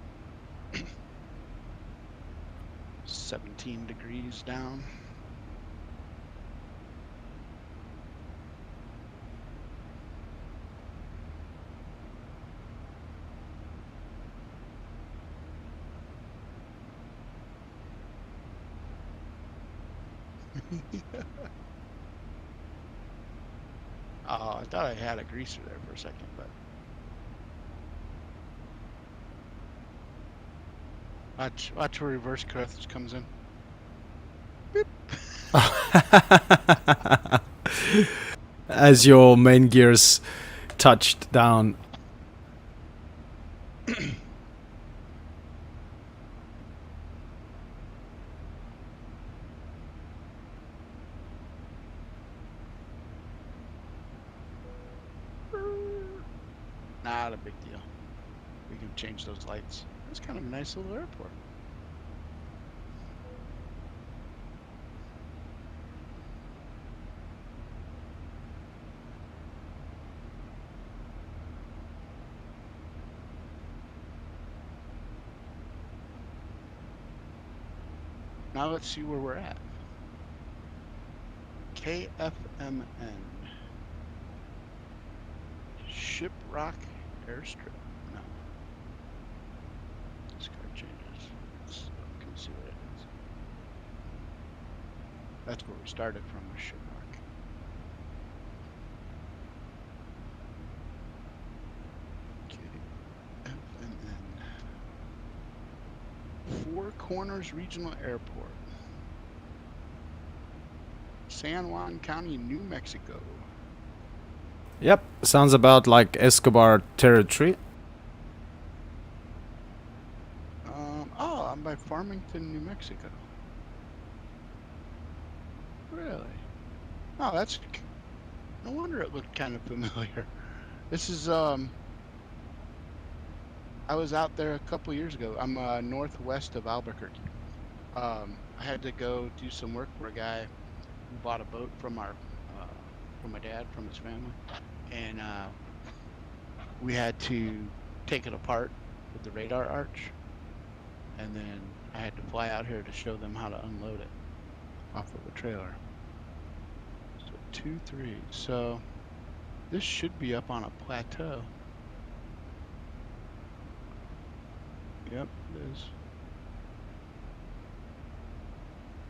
17 degrees down. Oh, I thought I had a greaser there for a second, but watch where reverse Carthage comes in. Beep. As your main gears touched down. Not a big deal. We can change those lights. It's kind of a nice little airport. Now let's see where we're at. KFMN. Shiprock Airstrip. No. This card changes. Let's can see what it is. That's where we started from, was Shiprock. KFMN. Four Corners Regional Airport. San Juan County, New Mexico. Yep, sounds about like Escobar territory. Oh, I'm by Farmington, New Mexico. Really? Oh, that's... No wonder it looked kind of familiar. This is, I was out there a couple years ago. I'm northwest of Albuquerque. I had to go do some work for a guy who bought a boat from my dad, from his family. And we had to take it apart with the radar arch. And then I had to fly out here to show them how to unload it off of a trailer. So 2-3. So this should be up on a plateau. Yep, it is.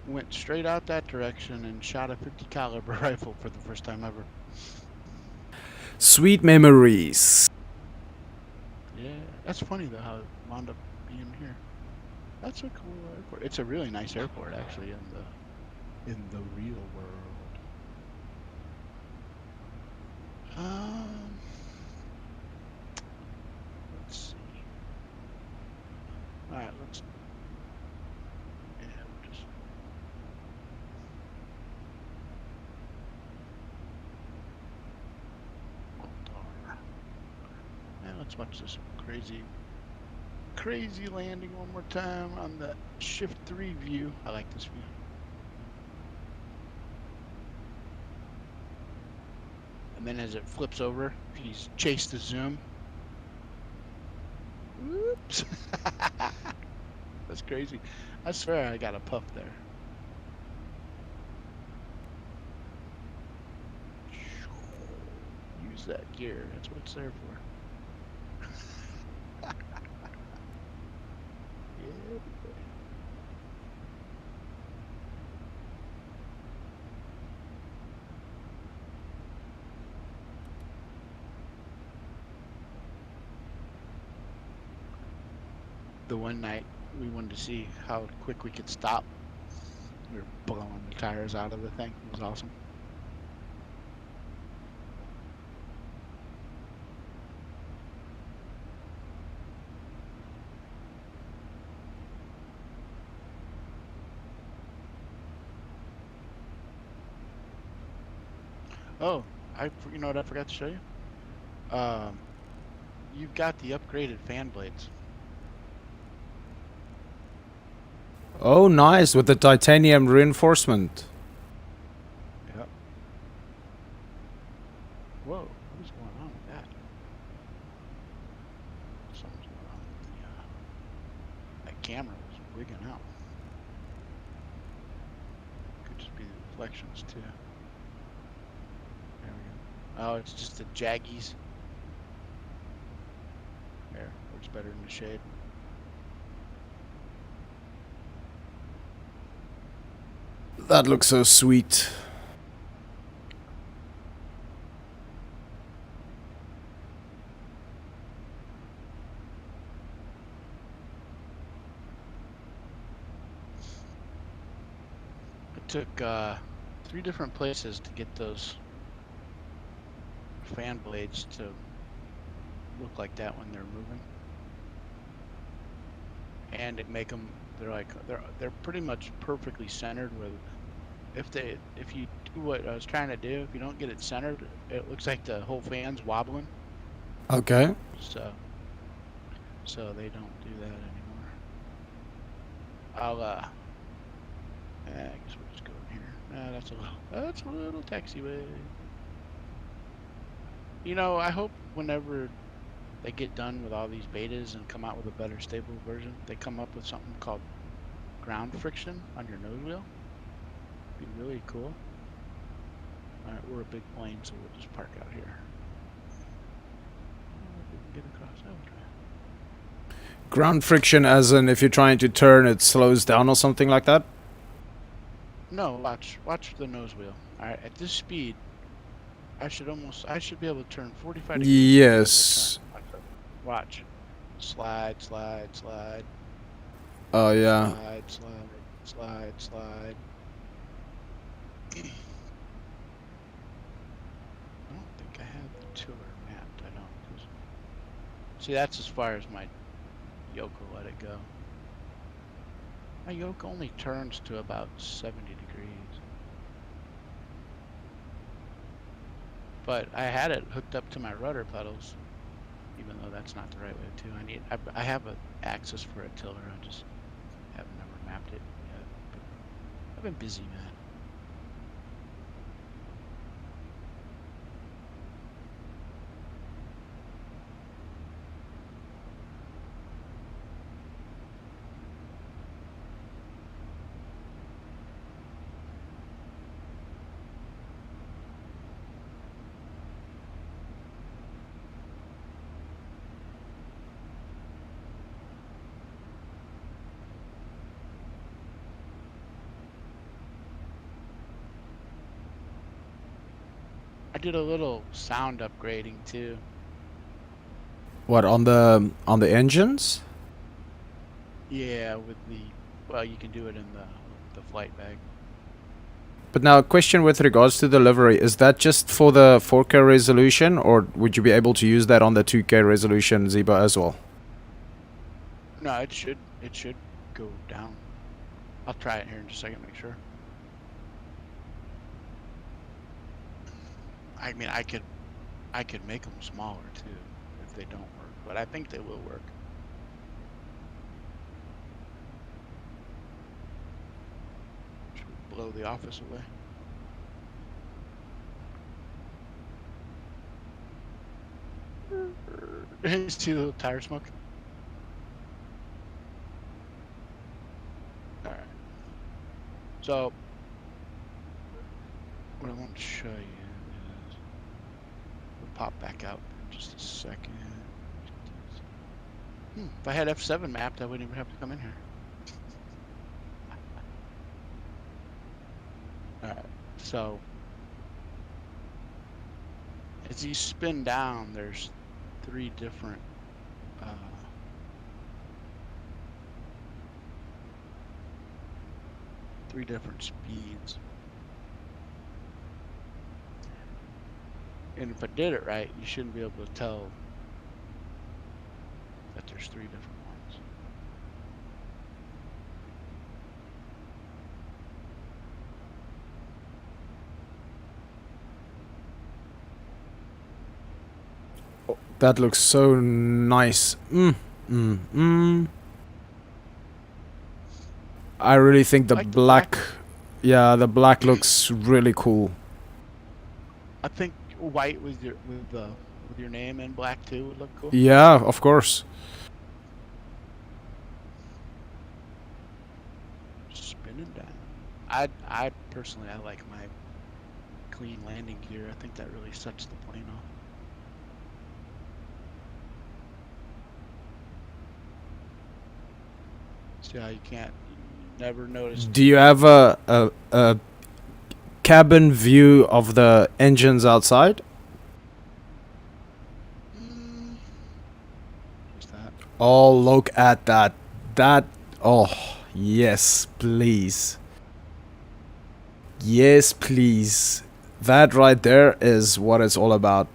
Went straight out that direction and shot a 50 caliber rifle for the first time ever. Sweet memories. Yeah, that's funny though how it wound up being here. That's a cool airport. It's a really nice airport actually in the real world. Let's see. All right, let's. Yeah, we'll just. And let's watch this crazy landing one more time on the shift 3 view. I like this view. And then as it flips over, he's chased the zoom. Whoops. That's crazy. I swear I got a puff there. Use that gear. That's what it's there for. Yeah. The one night we wanted to see how quick we could stop. We were blowing the tires out of the thing. It was awesome. Oh, you know what I forgot to show you? You've got the upgraded fan blades. Oh, nice, with the titanium reinforcement. Whoa, what is going on with that? Something's going on with the, that camera was wigging out. Could just be the reflections too. There we go. Oh, it's just the jaggies. There, works better in the shade. That looks so sweet. It took 3 different places to get those fan blades to look like that when they're moving, and it make them. They're pretty much perfectly centered. With if you do what I was trying to do, if you don't get it centered, it looks like the whole fan's wobbling. Okay. So they don't do that anymore. I'll I guess we'll just go in here. That's a little taxiway. You know, I hope whenever they get done with all these betas and come out with a better stable version, they come up with something called ground friction on your nose wheel. Be really cool. Alright, we're a big plane, so we'll just park out here. We can get across that way. Ground friction as in if you're trying to turn it slows down or something like that? No, watch the nose wheel. Alright, at this speed, I should be able to turn 45 degrees. Yes. Watch. Slide, slide, slide. Oh yeah. Slide, slide, slide, slide. I don't think I have the tiller mapped. I don't. See, that's as far as my yoke will let it go. My yoke only turns to about 70 degrees. But I had it hooked up to my rudder pedals, even though that's not the right way to. I have an axis for a tiller. I just have never mapped it yet. But I've been busy, man. I did a little sound upgrading too. What, on the engines? Yeah, with the you can do it in the flight bag. But now, a question with regards to the livery, is that just for the 4K resolution, or would you be able to use that on the 2K resolution Zibo as well? No, it should go down. I'll try it here in just a second, make sure. I mean, I could make them smaller too if they don't work, but I think they will work. Should we blow the office away? See the little tire smoke? Alright. So, what I want to show you is, we'll pop back out in just a second. If I had F7 mapped, I wouldn't even have to come in here. Alright, so as you spin down, there's 3 different speeds. And if I did it right, you shouldn't be able to tell that there's 3 different ones. Oh, that looks so nice. I really think the Like black, yeah, the black looks really cool. I think white with your name in black too would look cool. Yeah, of course. Spinning down. I personally I like my clean landing gear. I think that really sets the plane off. See how you never notice. Do you have a cabin view of the engines outside? What's that? Oh, look at that. Oh, yes, please. Yes, please. That right there is what it's all about.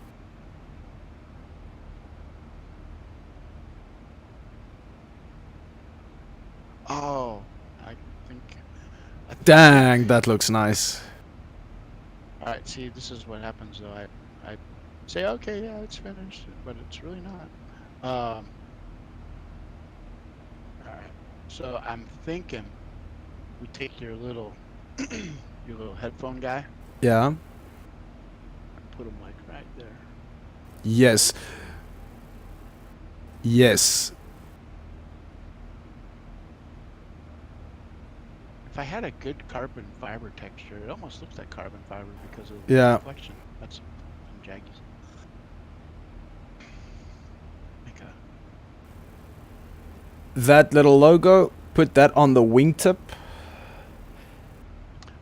Oh, I think. Dang, that looks nice. All right, see, this is what happens though. I say, okay, yeah, it's finished, but it's really not. All right, so I'm thinking we take your little your little headphone guy, Yeah. and put him like right there. Yes. Yes. If I had a good carbon fiber texture, it almost looks like carbon fiber because of the Yeah. reflection. That's some jaggies. Like That little logo, put that on the wingtip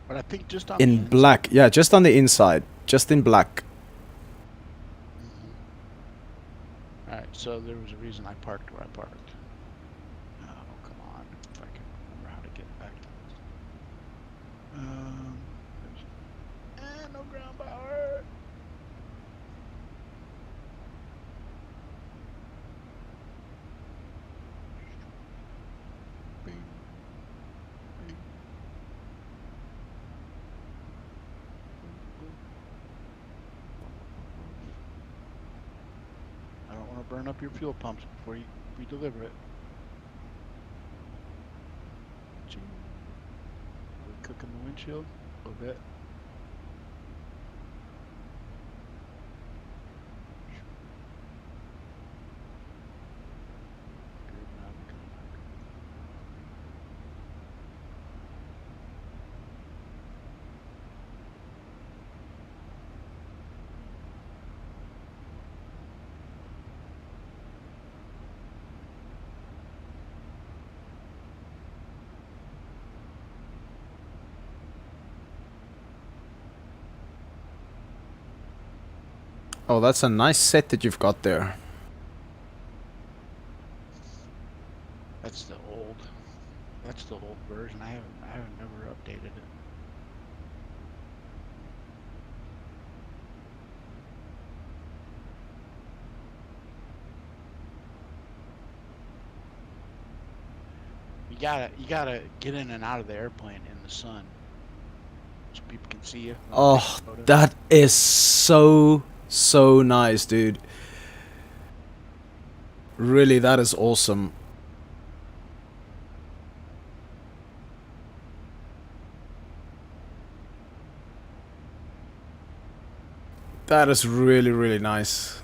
but I think just on the in inside. black. Yeah, just on the inside. Just in black. All right, so there was a reason I parked where I parked. Oh, come on. If I can remember how to get back to this. No ground power. Bing. Bing. I don't want to burn up your fuel pumps before we deliver it. Ching. Are we cooking the windshield? A little bit. Good, now we can- Oh, that's a nice set that you've got there. That's the old version. I haven't never updated it. You gotta get in and out of the airplane in the sun so people can see you. Oh, that is so nice, dude. Really, that is awesome. That is really nice.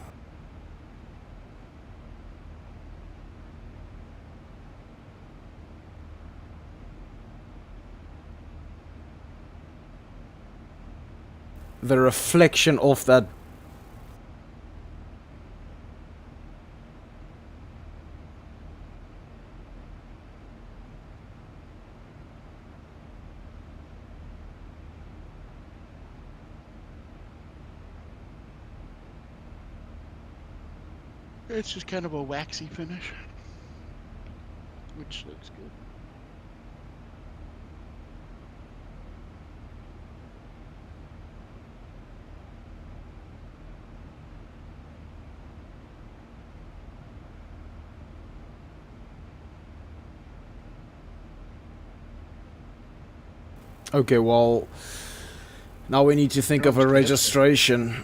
The reflection of that. It's just kind of a waxy finish, which looks good. Okay, well, now we need to think of a registration.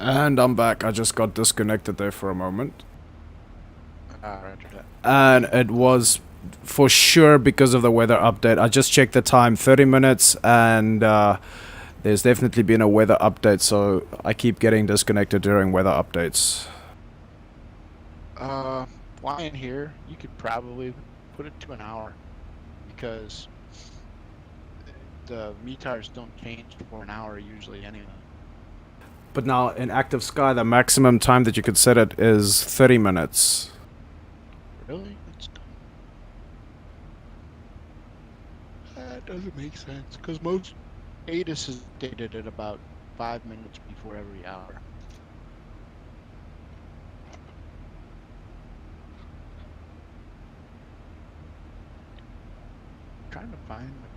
And I'm back. I just got disconnected there for a moment. Roger that. And it was for sure because of the weather update. I just checked the time, 30 minutes, and there's definitely been a weather update, so I keep getting disconnected during weather updates. Flying here, you could probably put it to an hour because the METARs don't change for an hour usually anyway. But now in active sky, the maximum time that you could set it is 30 minutes. Really? That doesn't make sense because most ATIS is dated at about 5 minutes before every hour. Trying to find my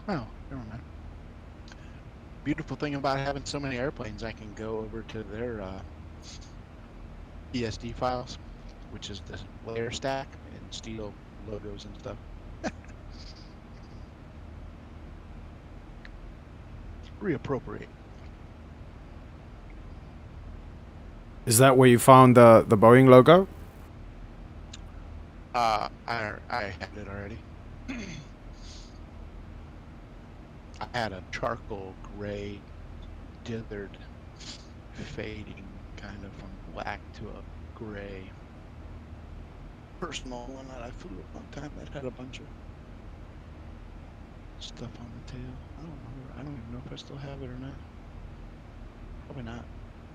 damn. Oh, never mind. Beautiful thing about having so many airplanes, I can go over to their ESD files, which is the layer stack, and steal logos and stuff. Reappropriate. Is that where you found the Boeing logo? I had it already. I had a charcoal gray, dithered, fading kind of from black to a gray personal one that I flew at one time that had a bunch of stuff on the tail. I don't even know if I still have it or not. Probably not.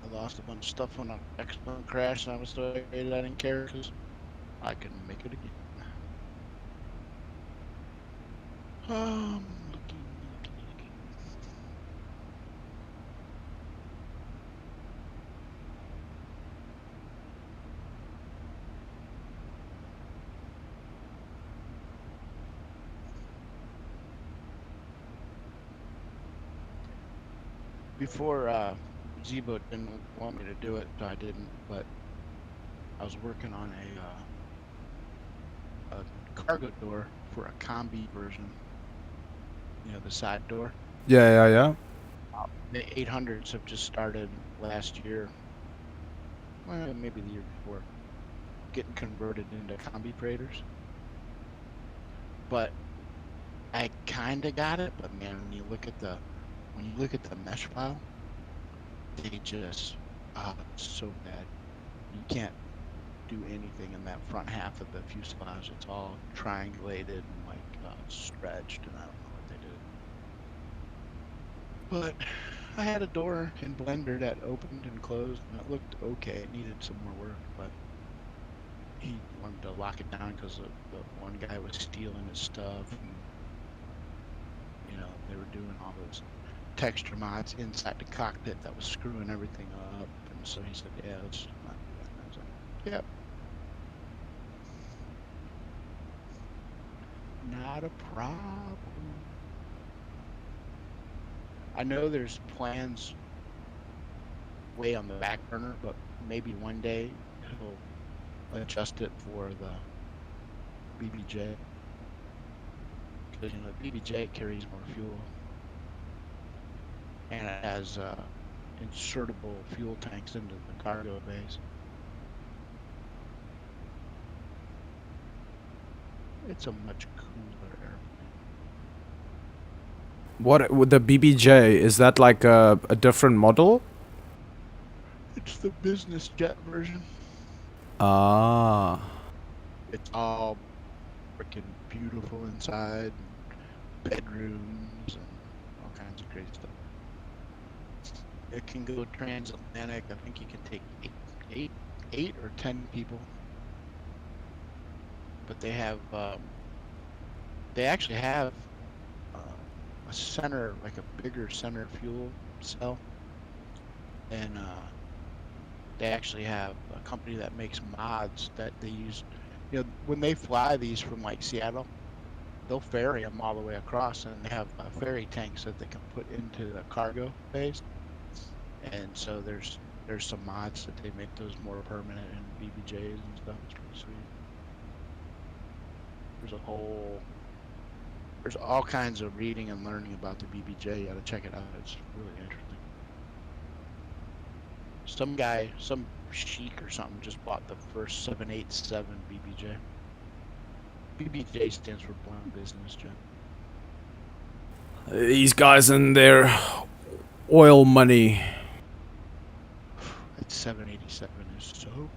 I lost a bunch of stuff when an X1 crashed and I was so irritated I didn't care because I couldn't make it again. Looking. Before Zibo didn't want me to do it, so I didn't, but I was working on a cargo door for a combi version. You know, the side door. Yeah. The 800s have just started last year, well, maybe the year before, getting converted into combi freighters. But I kind of got it, but man, when you look at the mesh file, they just so bad. You can't do anything in that front half of the fuselage. It's all triangulated and like stretched, and I don't know what they did. But I had a door in Blender that opened and closed, and it looked okay. It needed some more work, but he wanted to lock it down because the one guy was stealing his stuff, and you know they were doing all those texture mods inside the cockpit that was screwing everything up, and so he said, "Yeah, let's just not do that." And I was like, "Yep, not a problem." I know there's plans way on the back burner, but maybe one day he'll adjust it for the BBJ, because you know BBJ carries more fuel. And it has insertable fuel tanks into the cargo bays. It's a much cooler airplane. What with the BBJ? Is that like a different model? It's the business jet version. Ah. It's all freaking beautiful inside, and bedrooms, and all kinds of great stuff. It can go transatlantic. I think you can take eight or 10 people. But they have, they actually have a center, like a bigger center fuel cell, and they actually have a company that makes mods that they use. You know, when they fly these from like Seattle, they'll ferry them all the way across, and they have ferry tanks that they can put into the cargo bays. And so there's some mods that they make those more permanent in BBJs and stuff. It's pretty sweet. There's a whole There's all kinds of reading and learning about the BBJ. You gotta check it out. It's really interesting. Some guy, some sheik or something, just bought the first 787 BBJ. BBJ stands for Blind Business Jet. These guys and their oil money. That 787 is so good.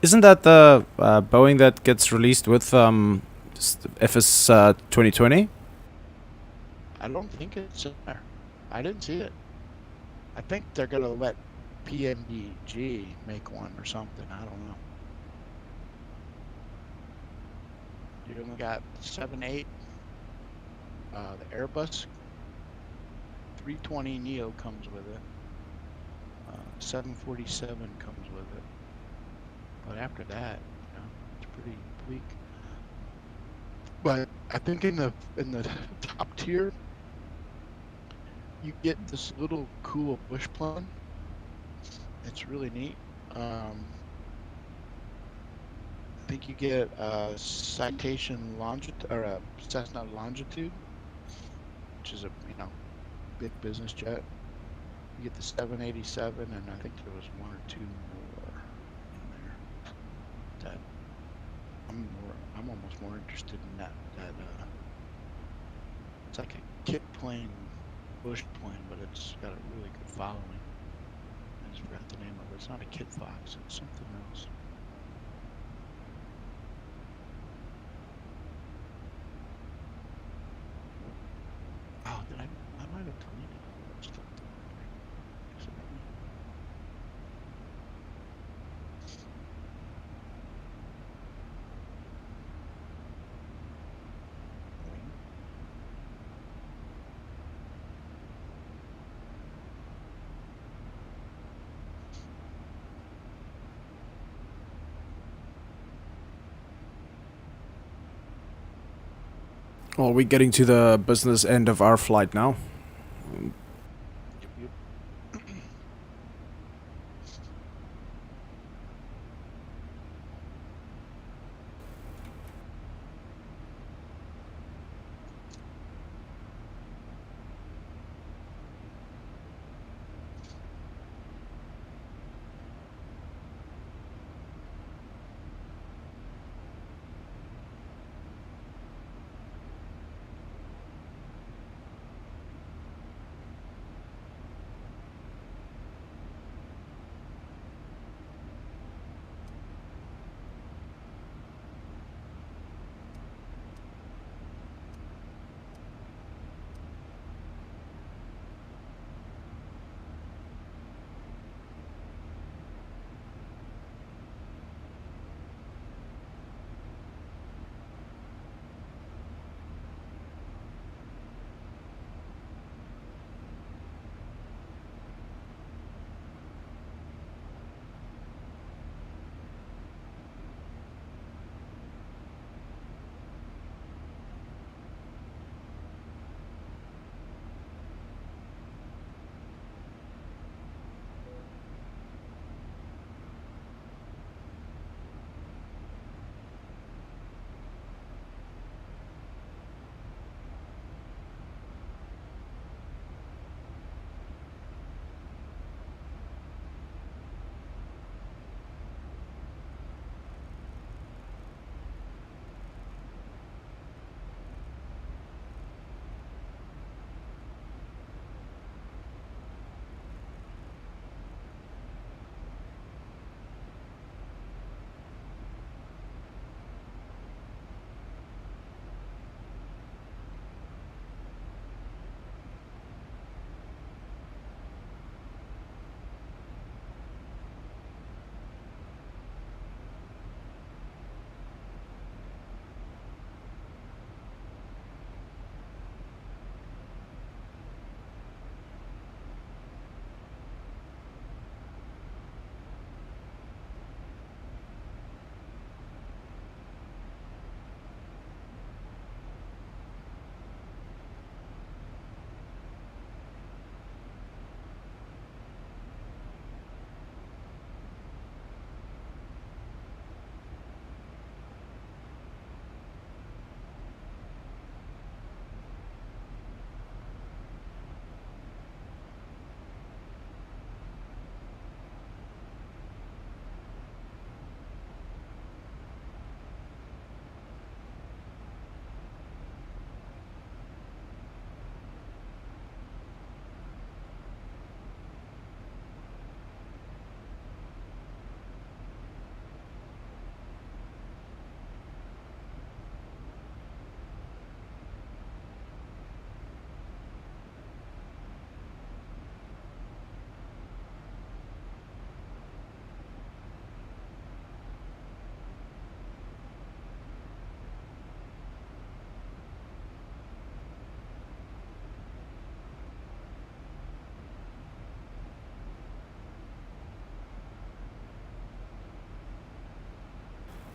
Isn't that the Boeing that gets released with FS 2020? I don't think it's in there. I didn't see it. I think they're gonna let PMDG make one or something. I don't know. You only got 7.8. The Airbus 320 Neo comes with it. 747 comes with it. But after that, you know, it's pretty bleak. But I think in the top tier, you get this little cool bush plane. It's really neat. I think you get a Citation Longitude or a Cessna Longitude, which is a big business jet. You get the 787, and I think there was one or two more in there. That I'm almost more interested in that. It's like a kit plane, bush plane, but it's got a really good following. I just forgot the name of it. It's not a Kit Fox. It's something else. Oh, did I might have deleted all that stuff. Yes, I did. Well, we're getting to the business end of our flight now. Yep.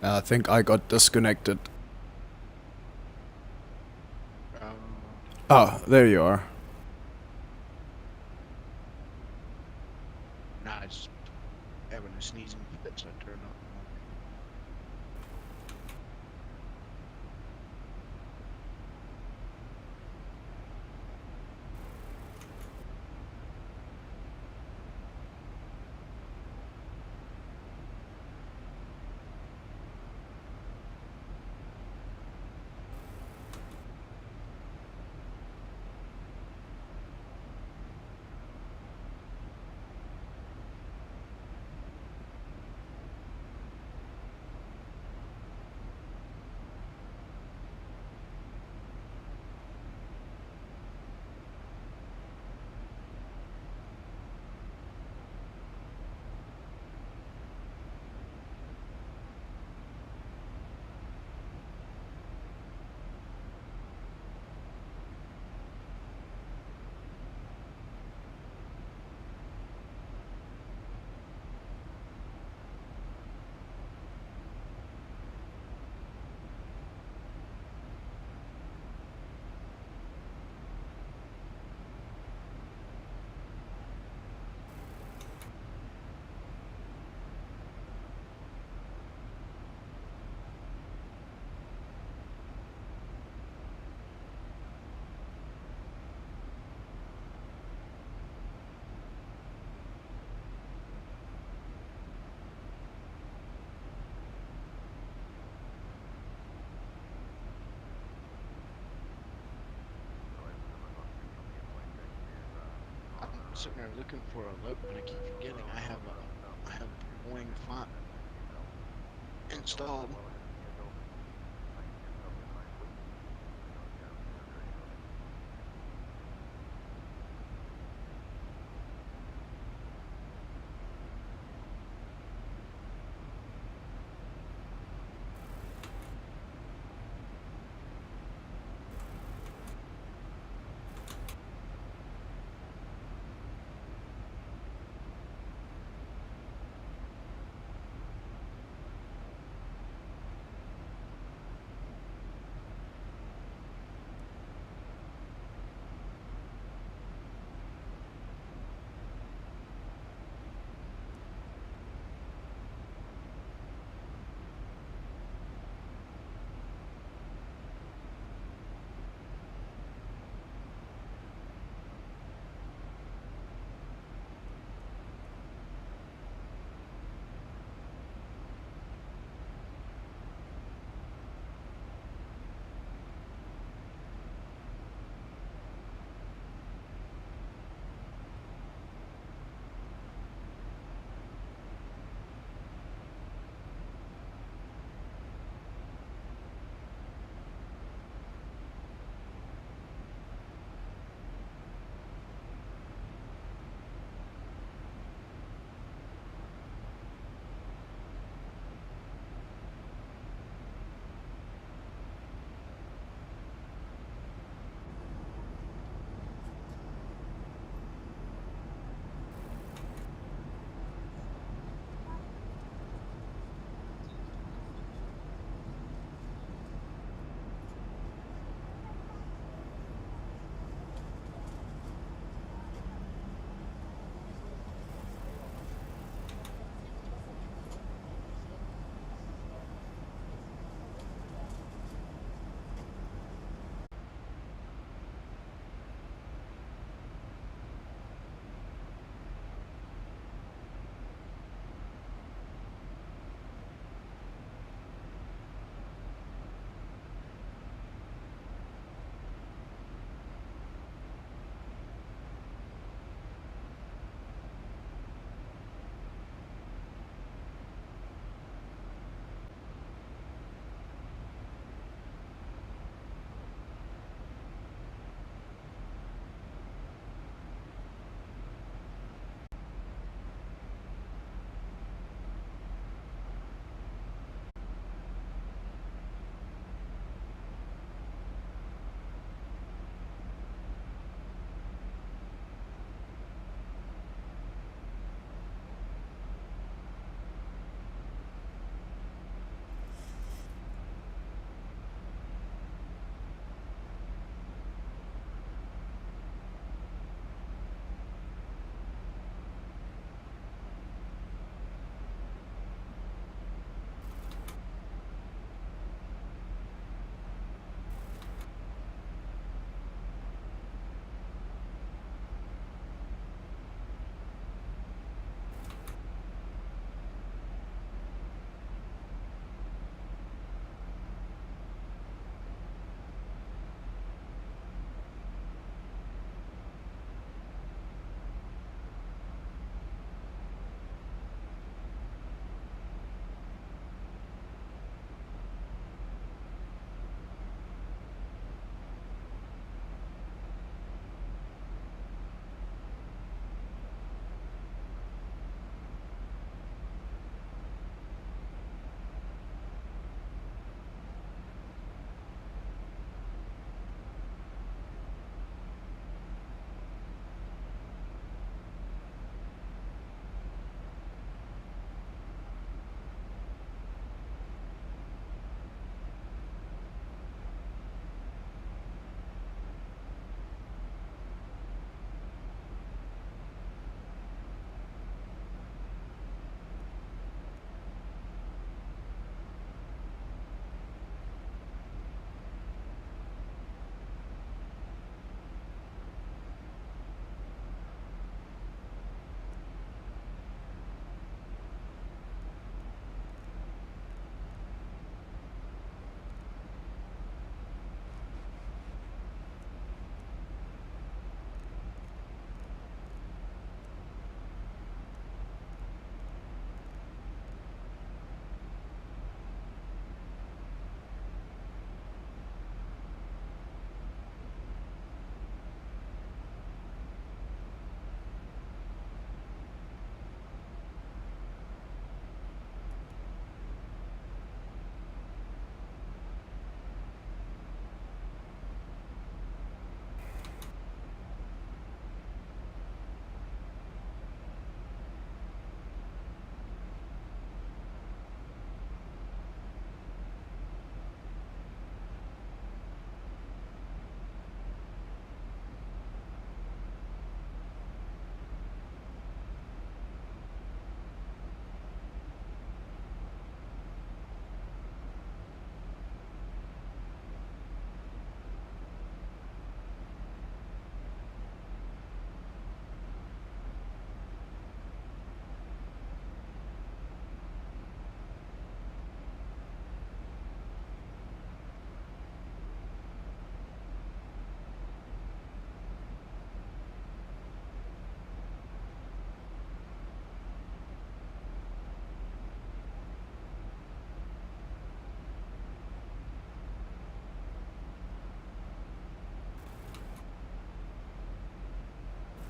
I think I got disconnected. Oh, there you are. Nah, I just having a sneezing fit, so I turned off. I'm sitting there looking for a look, and I keep forgetting I have Boeing font installed.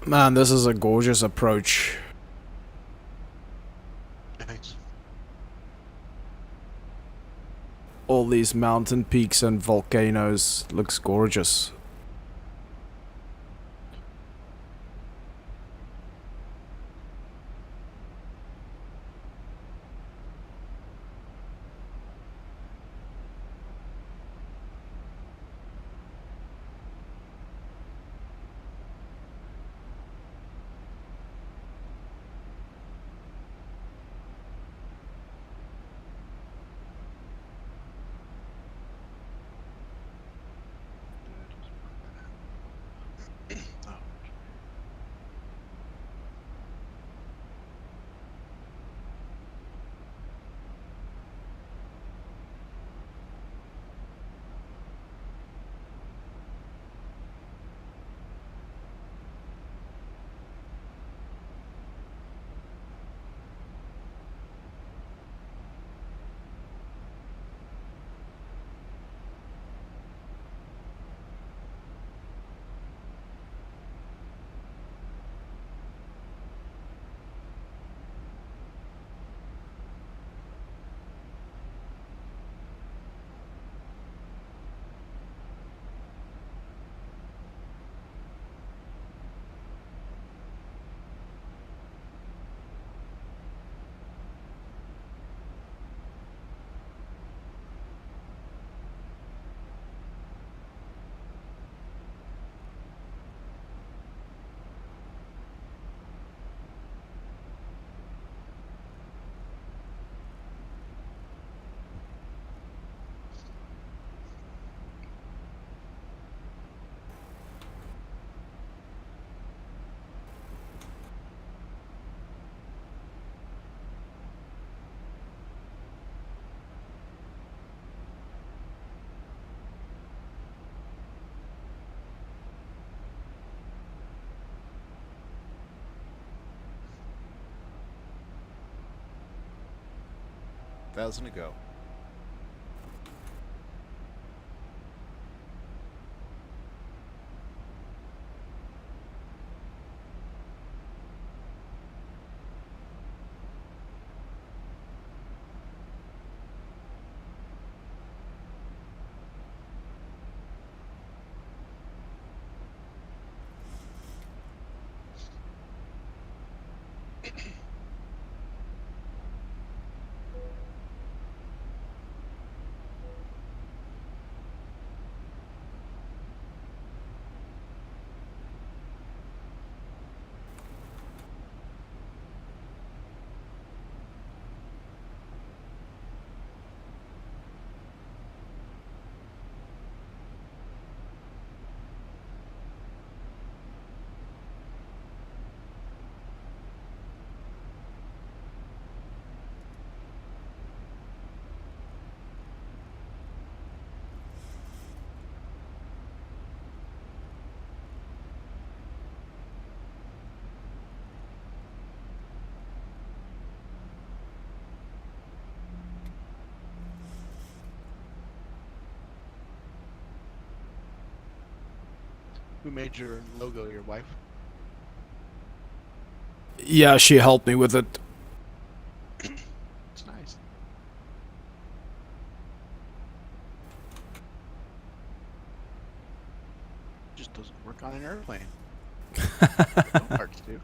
Man, this is a gorgeous approach. Thanks. All these mountain peaks and volcanoes looks gorgeous. Thousand to go. Who made your logo? Your wife? Yeah, she helped me with it. It's nice. Just doesn't work on an airplane. No parts do.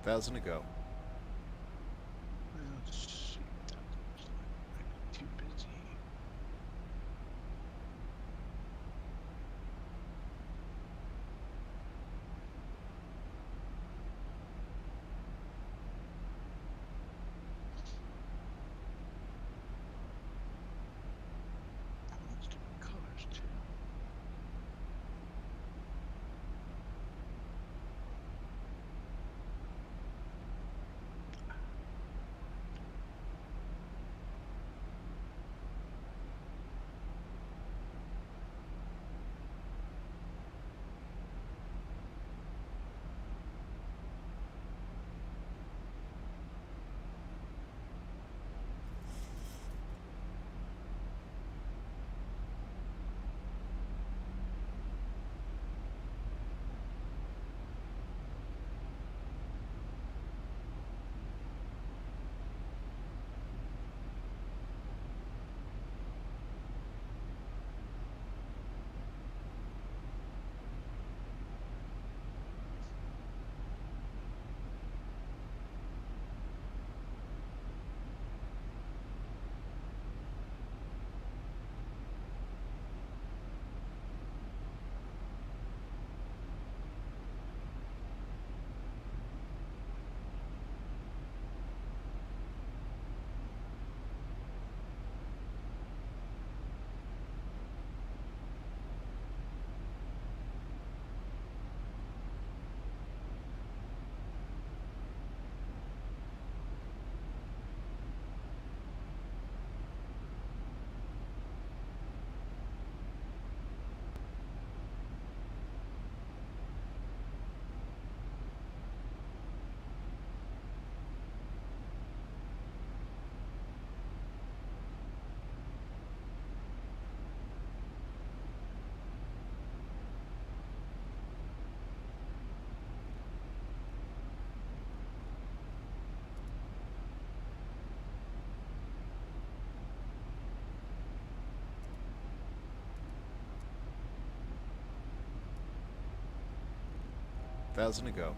1,000 to go. Let's see what that looks like. I'm too busy. Let's do colors too. $1,000 to go.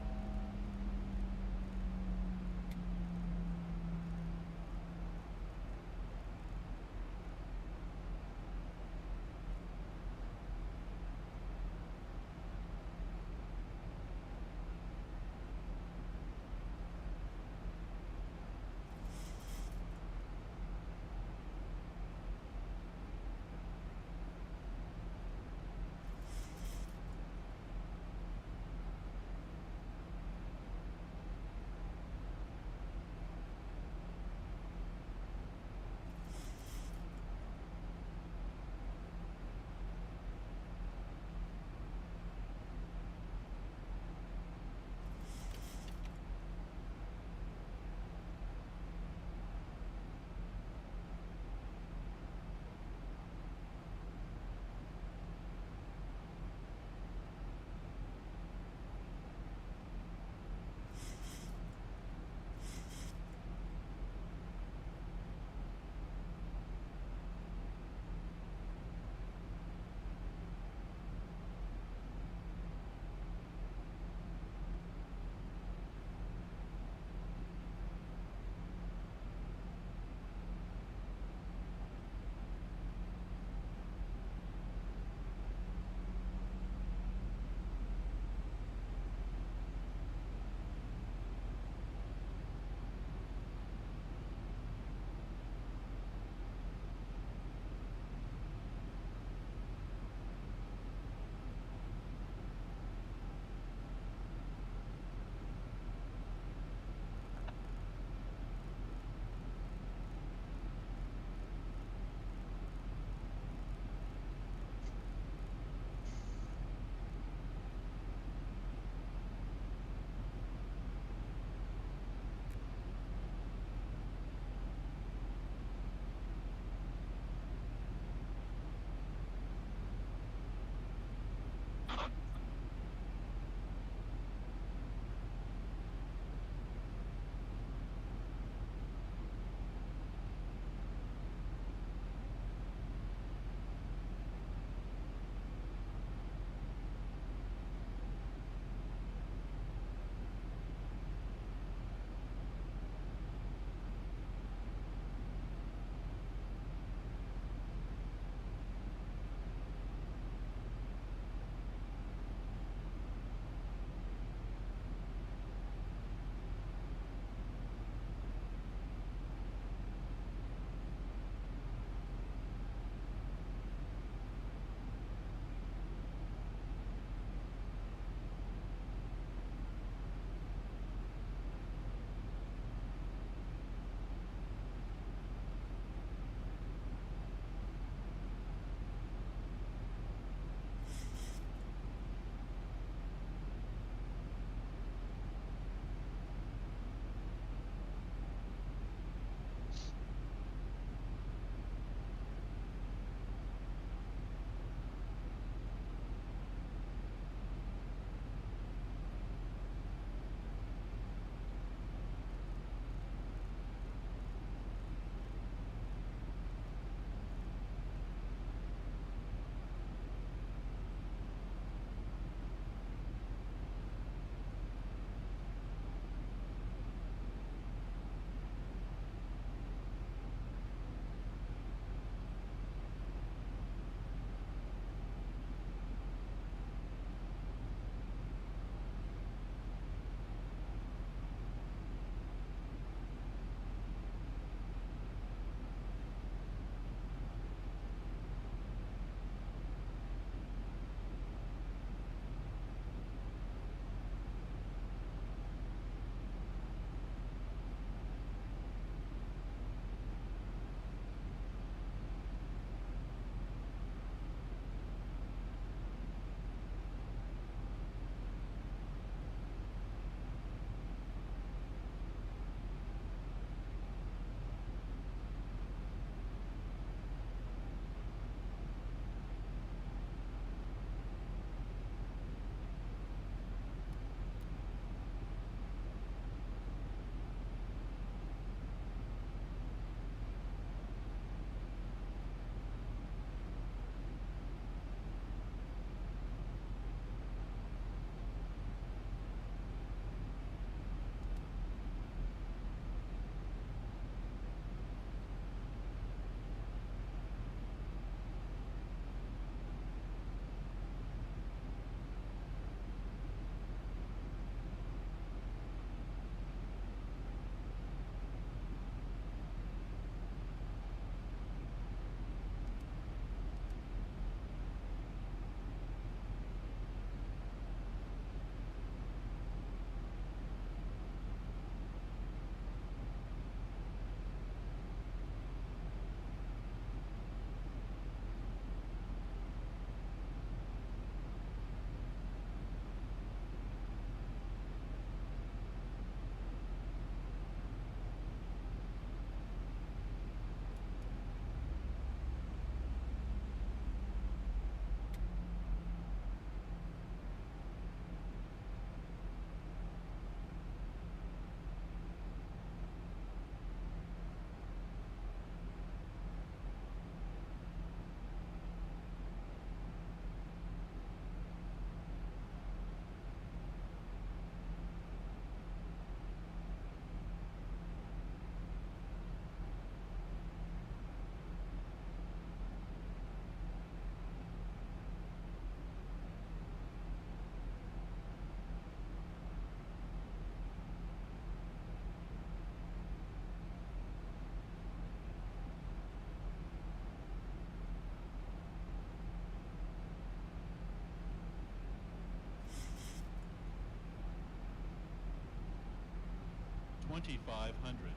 XP11.41.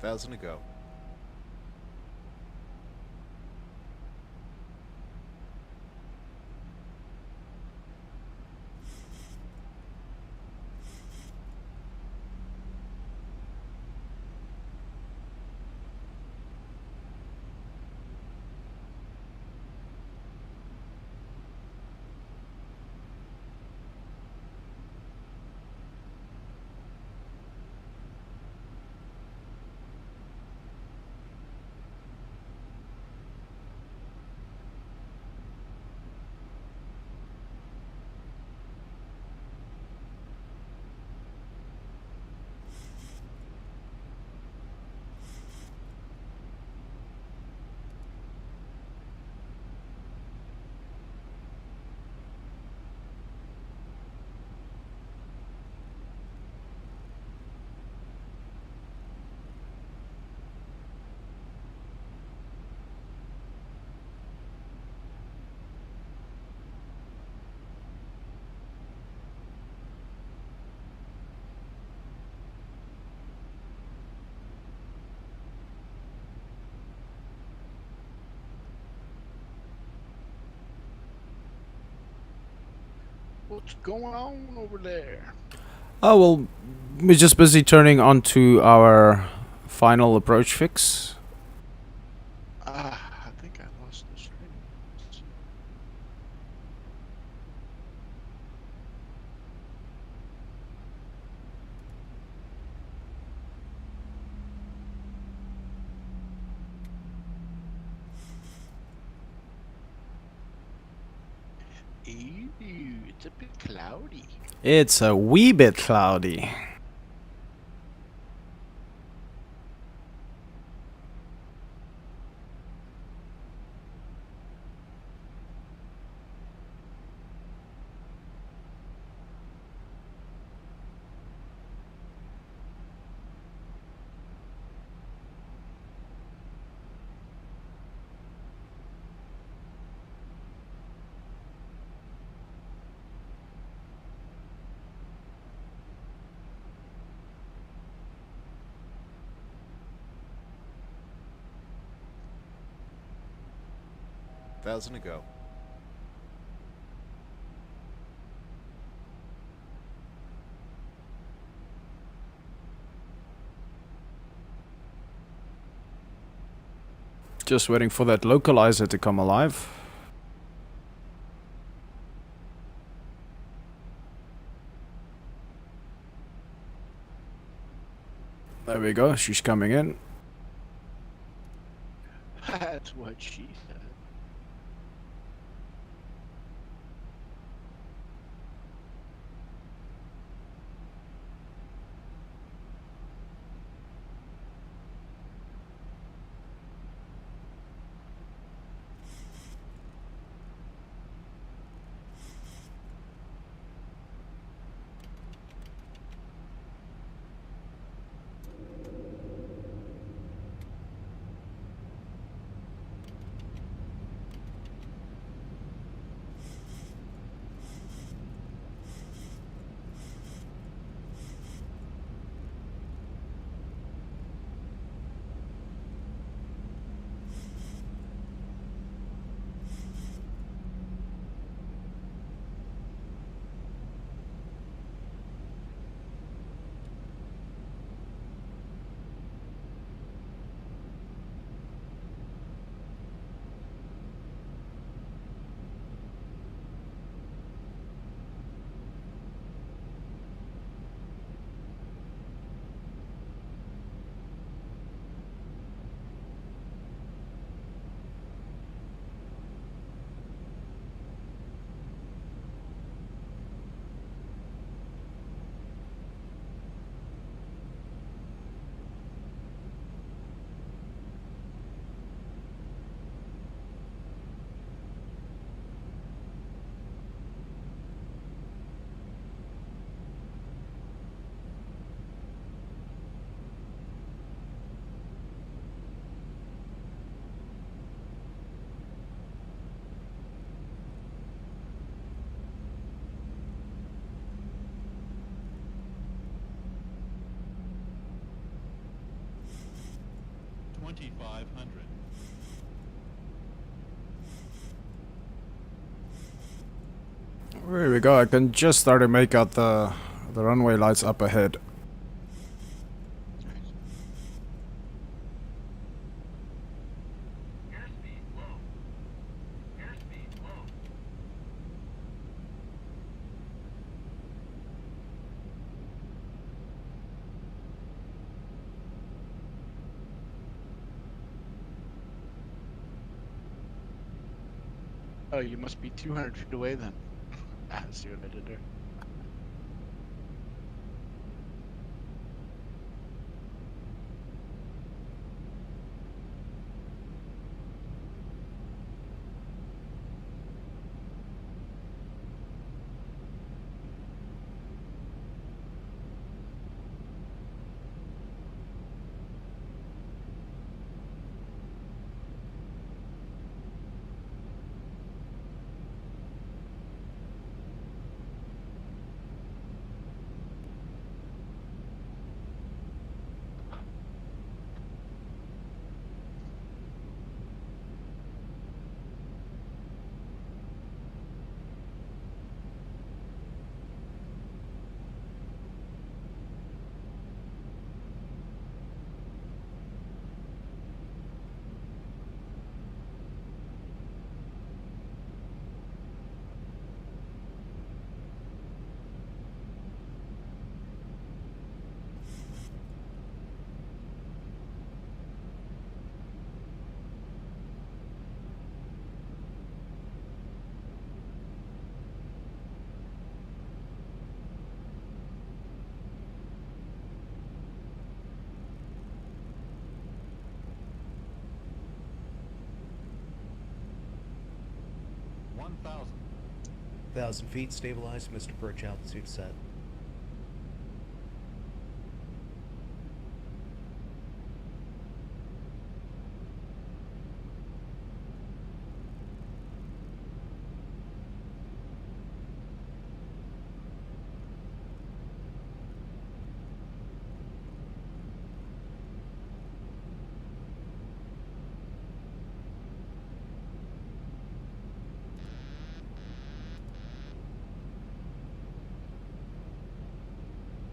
1,000 to go. What's going on over there? Oh, well, we're just busy turning onto our final approach fix. I think I lost the string. Let's see. Ew, it's a bit cloudy. It's a wee bit cloudy. $1,000 to go. Just waiting for that localizer to come alive. There we go, she's coming in. That's what she said. 2,500. There we go. I can just start to make out the runway lights up ahead. Oh, you must be 200 feet away then. Ah, see what I did there. $1,000. 1,000 feet, stabilized, Mr. Perch, altitude set.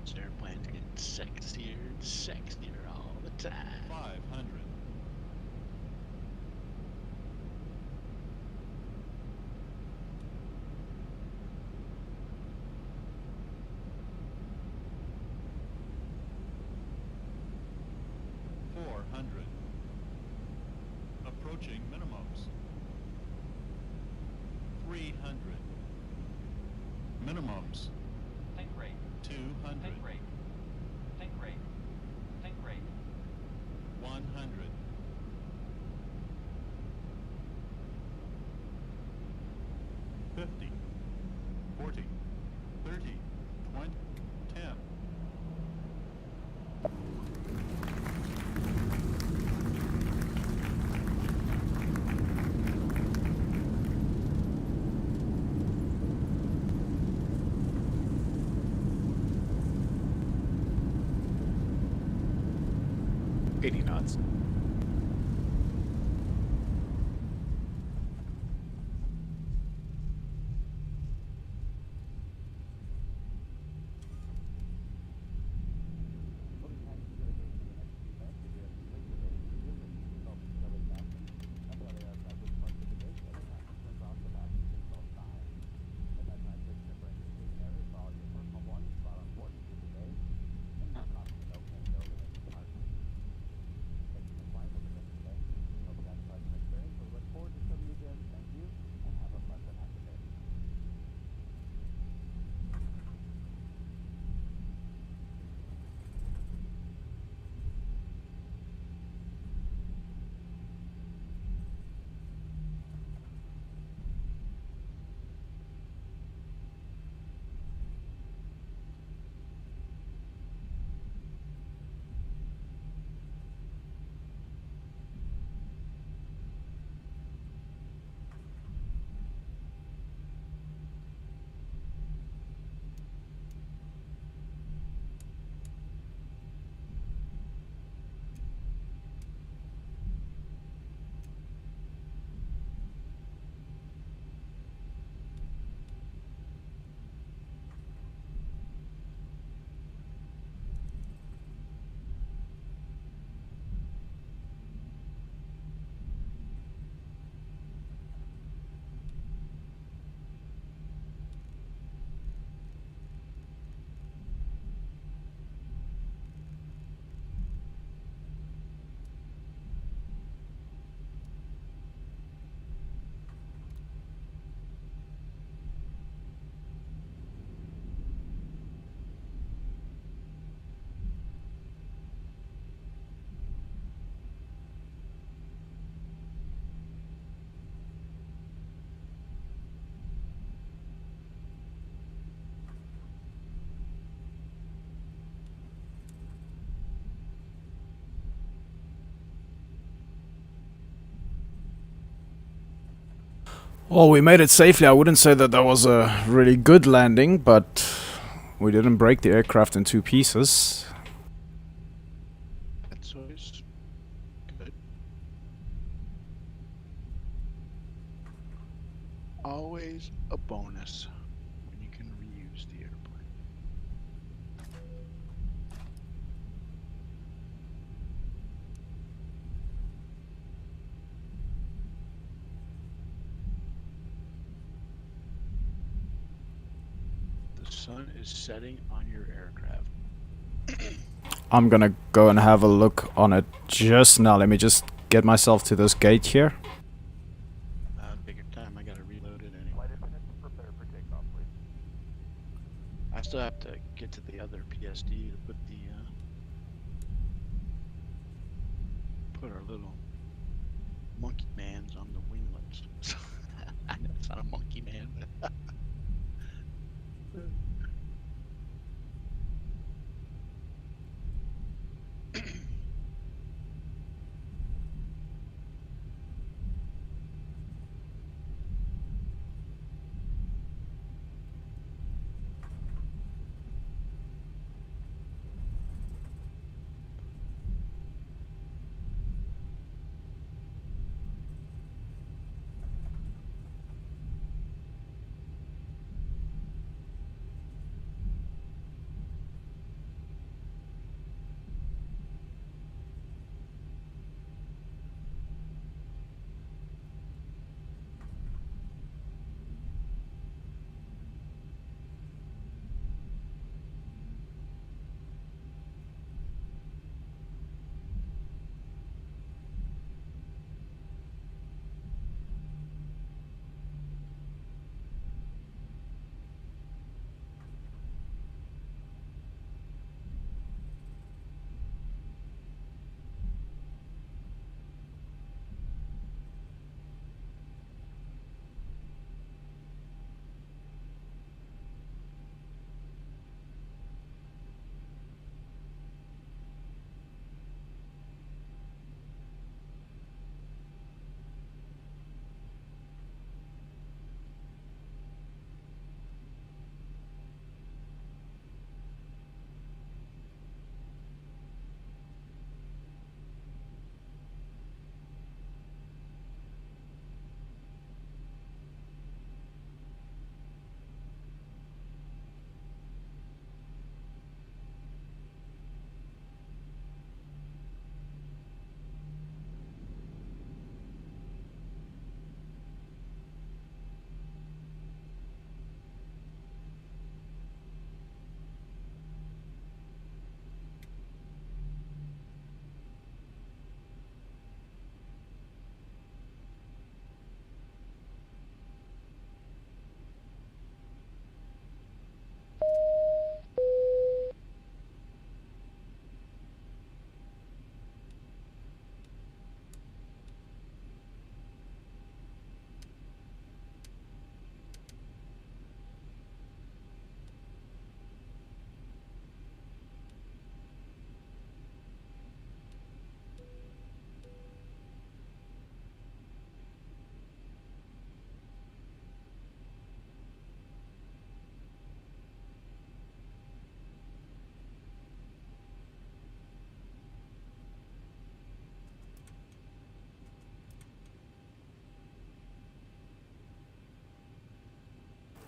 This airplane's getting sexier and sexier all the time. 500. Approaching minimums. 300. Minimums. Think rate. 200. Think rate. Think rate. Think rate. 100. 50. 40. 30. 20. 10. Knots. Well, we made it safely. I wouldn't say that that was a really good landing, but we didn't break the aircraft in two pieces. That's always good. Always a bonus when you can reuse the airplane. The sun is setting on your aircraft. I'm gonna go and have a look on it just now. Let me just get myself to this gate here. Take your time. I gotta reload it anyway. Flight attendants, prepare for takeoff, please. I still have to get to the other PSD to put the put our little monkey mans on the winglets. I know it's not a monkey man, but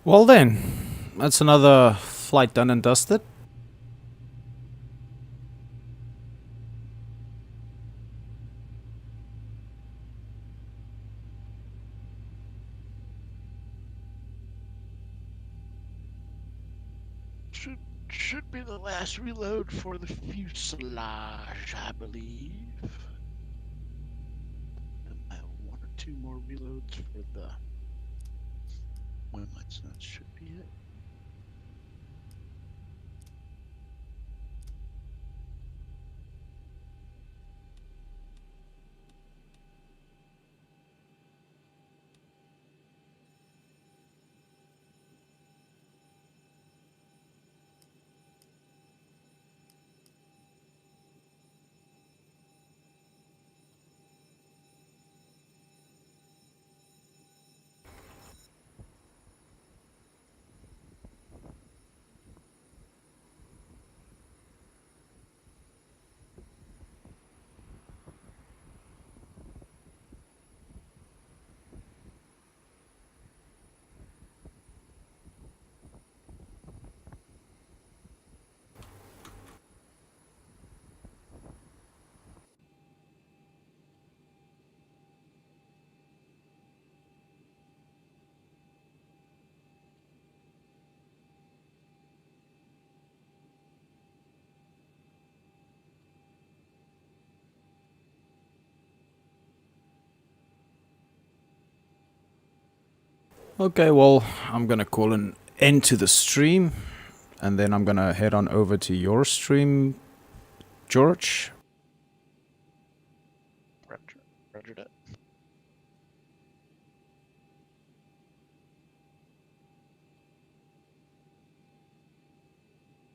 Well then, that's another flight done and dusted. should be the last reload for the fuselage, I believe. I have one or two more reloads for the winglets. That should be it. Okay, well, I'm gonna call an end to the stream, and then I'm gonna head on over to your stream, George.